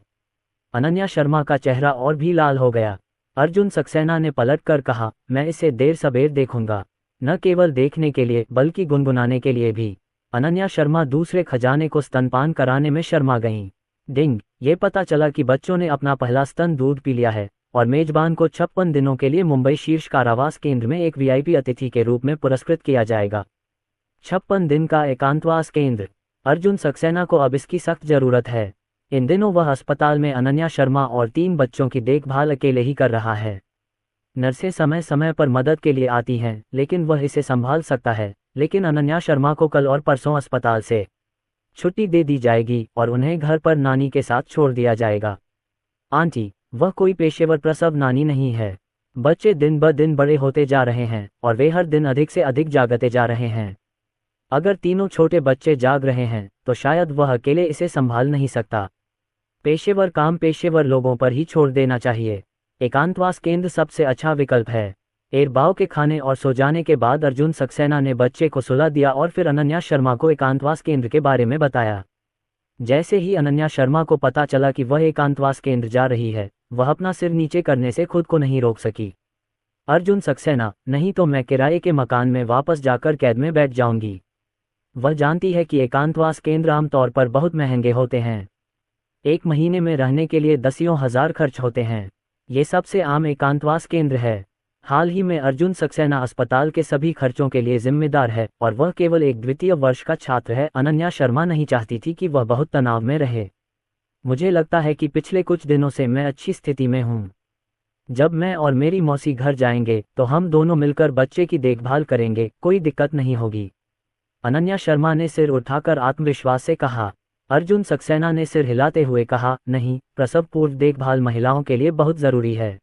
अनन्या शर्मा का चेहरा और भी लाल हो गया। अर्जुन सक्सेना ने पलटकर कहा, मैं इसे देर सबेर देखूंगा, न केवल देखने के लिए बल्कि गुनगुनाने के लिए भी। अनन्या शर्मा दूसरे खजाने को स्तनपान कराने में शर्मा गईं। डिंग, ये पता चला कि बच्चों ने अपना पहला स्तन दूध पी लिया है और मेजबान को 56 दिनों के लिए मुंबई शीर्ष कारावास केंद्र में एक वीआईपी अतिथि के रूप में पुरस्कृत किया जाएगा। 56 दिन का एकांतवास केंद्र। अर्जुन सक्सेना को अब इसकी सख्त जरूरत है। इन दिनों वह अस्पताल में अनन्या शर्मा और 3 बच्चों की देखभाल अकेले ही कर रहा है। नर्सें समय समय पर मदद के लिए आती हैं, लेकिन वह इसे संभाल सकता है। लेकिन अनन्या शर्मा को कल और परसों अस्पताल से छुट्टी दे दी जाएगी और उन्हें घर पर नानी के साथ छोड़ दिया जाएगा। आंटी, वह कोई पेशेवर प्रसव नानी नहीं है। बच्चे दिन ब दिन बड़े होते जा रहे हैं और वे हर दिन अधिक से अधिक जागते जा रहे हैं। अगर तीनों छोटे बच्चे जाग रहे हैं तो शायद वह अकेले इसे संभाल नहीं सकता। पेशेवर काम पेशेवर लोगों पर ही छोड़ देना चाहिए। एकांतवास केंद्र सबसे अच्छा विकल्प है। एरबाव के खाने और सो जाने के बाद अर्जुन सक्सेना ने बच्चे को सुला दिया और फिर अनन्या शर्मा को एकांतवास केंद्र के बारे में बताया। जैसे ही अनन्या शर्मा को पता चला कि वह एकांतवास केंद्र जा रही है, वह अपना सिर नीचे करने से खुद को नहीं रोक सकी। अर्जुन सक्सेना, नहीं तो मैं किराए के मकान में वापस जाकर कैद में बैठ जाऊंगी। वह जानती है कि एकांतवास केंद्र आमतौर पर बहुत महंगे होते हैं। 1 महीने में रहने के लिए दसियों हजार खर्च होते हैं। ये सबसे आम एकांतवास केंद्र है। हाल ही में अर्जुन सक्सेना अस्पताल के सभी खर्चों के लिए जिम्मेदार है और वह केवल एक द्वितीय वर्ष का छात्र है। अनन्या शर्मा नहीं चाहती थी कि वह बहुत तनाव में रहे। मुझे लगता है कि पिछले कुछ दिनों से मैं अच्छी स्थिति में हूँ। जब मैं और मेरी मौसी घर जाएंगे तो हम दोनों मिलकर बच्चे की देखभाल करेंगे, कोई दिक्कत नहीं होगी। अनन्या शर्मा ने सिर उठाकर आत्मविश्वास से कहा। अर्जुन सक्सेना ने सिर हिलाते हुए कहा, नहीं, प्रसव पूर्व देखभाल महिलाओं के लिए बहुत ज़रूरी है।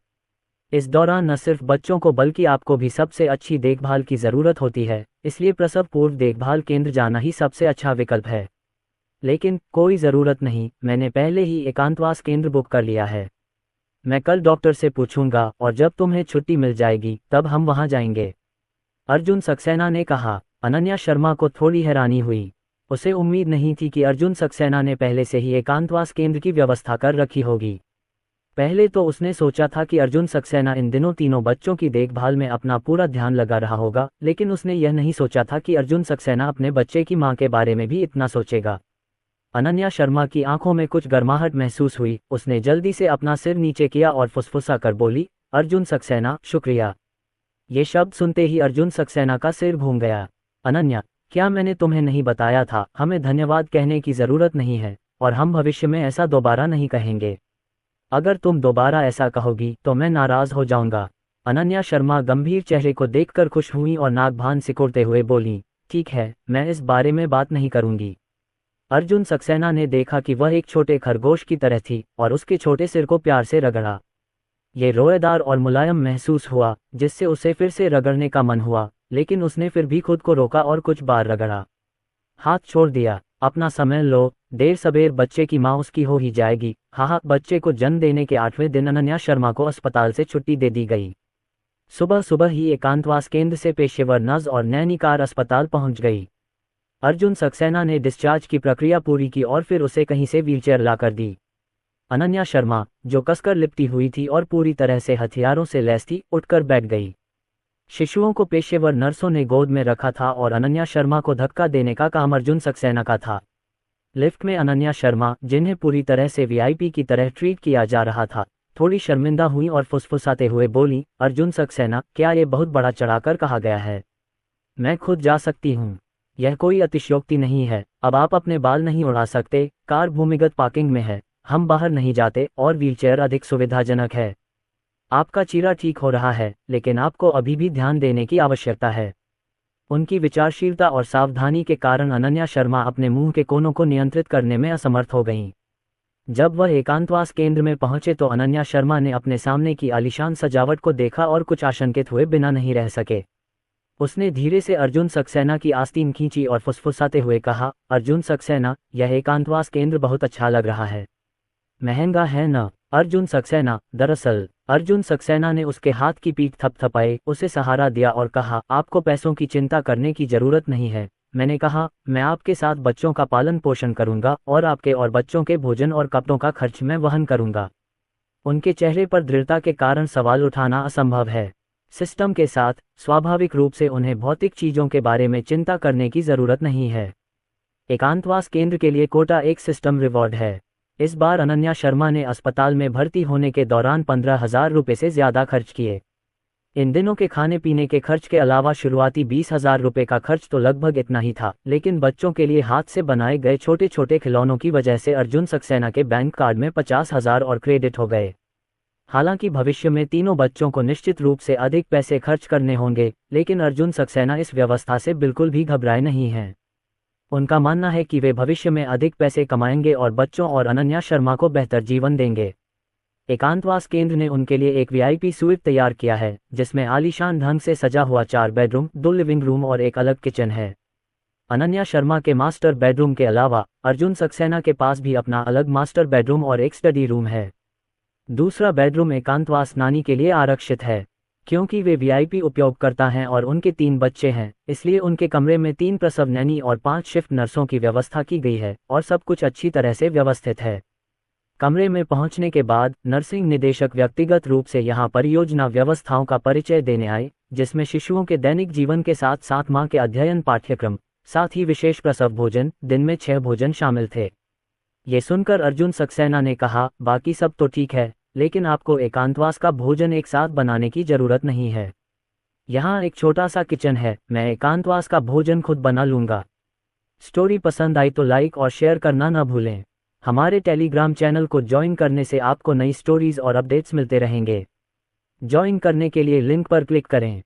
इस दौरान न सिर्फ बच्चों को बल्कि आपको भी सबसे अच्छी देखभाल की ज़रूरत होती है, इसलिए प्रसव पूर्व देखभाल केंद्र जाना ही सबसे अच्छा विकल्प है। लेकिन कोई ज़रूरत नहीं, मैंने पहले ही एकांतवास केंद्र बुक कर लिया है। मैं कल डॉक्टर से पूछूंगा और जब तुम्हें छुट्टी मिल जाएगी तब हम वहां जाएंगे, अर्जुन सक्सेना ने कहा। अनन्या शर्मा को थोड़ी हैरानी हुई। उसे उम्मीद नहीं थी कि अर्जुन सक्सेना ने पहले से ही एकांतवास केंद्र की व्यवस्था कर रखी होगी। पहले तो उसने सोचा था कि अर्जुन सक्सेना इन दिनों तीनों बच्चों की देखभाल में अपना पूरा ध्यान लगा रहा होगा, लेकिन उसने यह नहीं सोचा था कि अर्जुन सक्सेना अपने बच्चे की मां के बारे में भी इतना सोचेगा। अनन्या शर्मा की आंखों में कुछ गर्माहट महसूस हुई। उसने जल्दी से अपना सिर नीचे किया और फुसफुसा कर बोली, अर्जुन सक्सेना, शुक्रिया। ये शब्द सुनते ही अर्जुन सक्सेना का सिर घूम गया। अनन्या, क्या मैंने तुम्हें नहीं बताया था, हमें धन्यवाद कहने की ज़रूरत नहीं है, और हम भविष्य में ऐसा दोबारा नहीं कहेंगे। अगर तुम दोबारा ऐसा कहोगी तो मैं नाराज़ हो जाऊंगा। अनन्या शर्मा गंभीर चेहरे को देखकर खुश हुई और नाक भान सिकोड़ते हुए बोली, ठीक है, मैं इस बारे में बात नहीं करूंगी। अर्जुन सक्सेना ने देखा कि वह एक छोटे खरगोश की तरह थी और उसके छोटे सिर को प्यार से रगड़ा। ये रोएदार और मुलायम महसूस हुआ, जिससे उसे फिर से रगड़ने का मन हुआ, लेकिन उसने फिर भी खुद को रोका और कुछ बार रगड़ा। हाथ छोड़ दिया। अपना समय लो, देर सबेर बच्चे की माँ उसकी हो ही जाएगी। हाँ, बच्चे को जन्म देने के 8वें दिन अनन्या शर्मा को अस्पताल से छुट्टी दे दी गई। सुबह सुबह ही एकांतवास केंद्र से पेशेवर नर्स और नैनी कार अस्पताल पहुंच गई। अर्जुन सक्सेना ने डिस्चार्ज की प्रक्रिया पूरी की और फिर उसे कहीं से व्हीलचेयर लाकर दी। अनन्या शर्मा, जो कसकर लिपटी हुई थी और पूरी तरह से हथियारों से लैस थी, उठकर बैठ गई। शिशुओं को पेशेवर नर्सों ने गोद में रखा था और अनन्या शर्मा को धक्का देने का काम अर्जुन सक्सेना का था। लिफ्ट में अनन्या शर्मा, जिन्हें पूरी तरह से वीआईपी की तरह ट्रीट किया जा रहा था, थोड़ी शर्मिंदा हुई और फुसफुसाते हुए बोली, अर्जुन सक्सेना, क्या ये बहुत बड़ा चढ़ाकर कहा गया है? मैं खुद जा सकती हूँ। यह कोई अतिशयोक्ति नहीं है। अब आप अपने बाल नहीं उड़ा सकते। कार भूमिगत पार्किंग में है, हम बाहर नहीं जाते और व्हीलचेयर अधिक सुविधाजनक है। आपका चीरा ठीक हो रहा है, लेकिन आपको अभी भी ध्यान देने की आवश्यकता है। उनकी विचारशीलता और सावधानी के कारण अनन्या शर्मा अपने मुंह के कोनों को नियंत्रित करने में असमर्थ हो गईं। जब वह एकांतवास केंद्र में पहुंचे तो अनन्या शर्मा ने अपने सामने की आलीशान सजावट को देखा और कुछ आशंकित हुए बिना नहीं रह सके। उसने धीरे से अर्जुन सक्सेना की आस्तीन खींची और फुसफुसाते हुए कहा, अर्जुन सक्सेना, यह एकांतवास केंद्र बहुत अच्छा लग रहा है। महंगा है न? अर्जुन सक्सेना, दरअसल। अर्जुन सक्सेना ने उसके हाथ की पीठ थपथपाए, उसे सहारा दिया और कहा, आपको पैसों की चिंता करने की जरूरत नहीं है। मैंने कहा, मैं आपके साथ बच्चों का पालन पोषण करूंगा और आपके और बच्चों के भोजन और कपड़ों का खर्च मैं वहन करूंगा। उनके चेहरे पर दृढ़ता के कारण सवाल उठाना असंभव है। सिस्टम के साथ स्वाभाविक रूप से उन्हें भौतिक चीजों के बारे में चिंता करने की जरूरत नहीं है। एकांतवास केंद्र के लिए कोटा एक सिस्टम रिवॉर्ड है। इस बार अनन्या शर्मा ने अस्पताल में भर्ती होने के दौरान 15,000 रुपये से ज्यादा खर्च किए। इन दिनों के खाने पीने के खर्च के अलावा शुरुआती 20,000 रुपये का खर्च तो लगभग इतना ही था, लेकिन बच्चों के लिए हाथ से बनाए गए छोटे छोटे खिलौनों की वजह से अर्जुन सक्सेना के बैंक कार्ड में 50,000 और क्रेडिट हो गए। हालांकि भविष्य में तीनों बच्चों को निश्चित रूप से अधिक पैसे खर्च करने होंगे, लेकिन अर्जुन सक्सेना इस व्यवस्था से बिल्कुल भी घबराए नहीं हैं। उनका मानना है कि वे भविष्य में अधिक पैसे कमाएंगे और बच्चों और अनन्या शर्मा को बेहतर जीवन देंगे। एकांतवास केंद्र ने उनके लिए एक वीआईपी स्वीट तैयार किया है, जिसमें आलीशान ढंग से सजा हुआ 4 बेडरूम, 2 लिविंग रूम और एक अलग किचन है। अनन्या शर्मा के मास्टर बेडरूम के अलावा अर्जुन सक्सेना के पास भी अपना अलग मास्टर बेडरूम और एक स्टडी रूम है। दूसरा बेडरूम एकांतवास नानी के लिए आरक्षित है। क्योंकि वे वीआईपी उपयोगकर्ता हैं और उनके 3 बच्चे हैं, इसलिए उनके कमरे में 3 प्रसव नैनी और 5 शिफ्ट नर्सों की व्यवस्था की गई है और सब कुछ अच्छी तरह से व्यवस्थित है। कमरे में पहुंचने के बाद नर्सिंग निदेशक व्यक्तिगत रूप से यहां परियोजना व्यवस्थाओं का परिचय देने आए, जिसमें शिशुओं के दैनिक जीवन के साथ 7 माह के अध्ययन पाठ्यक्रम, साथ ही विशेष प्रसव भोजन, दिन में 6 भोजन शामिल थे। ये सुनकर अर्जुन सक्सेना ने कहा, बाकी सब तो ठीक है, लेकिन आपको एकांतवास का भोजन एक साथ बनाने की जरूरत नहीं है। यहाँ एक छोटा सा किचन है, मैं एकांतवास का भोजन खुद बना लूंगा। स्टोरी पसंद आई तो लाइक और शेयर करना न भूलें। हमारे टेलीग्राम चैनल को ज्वाइन करने से आपको नई स्टोरीज और अपडेट्स मिलते रहेंगे। ज्वाइन करने के लिए लिंक पर क्लिक करें।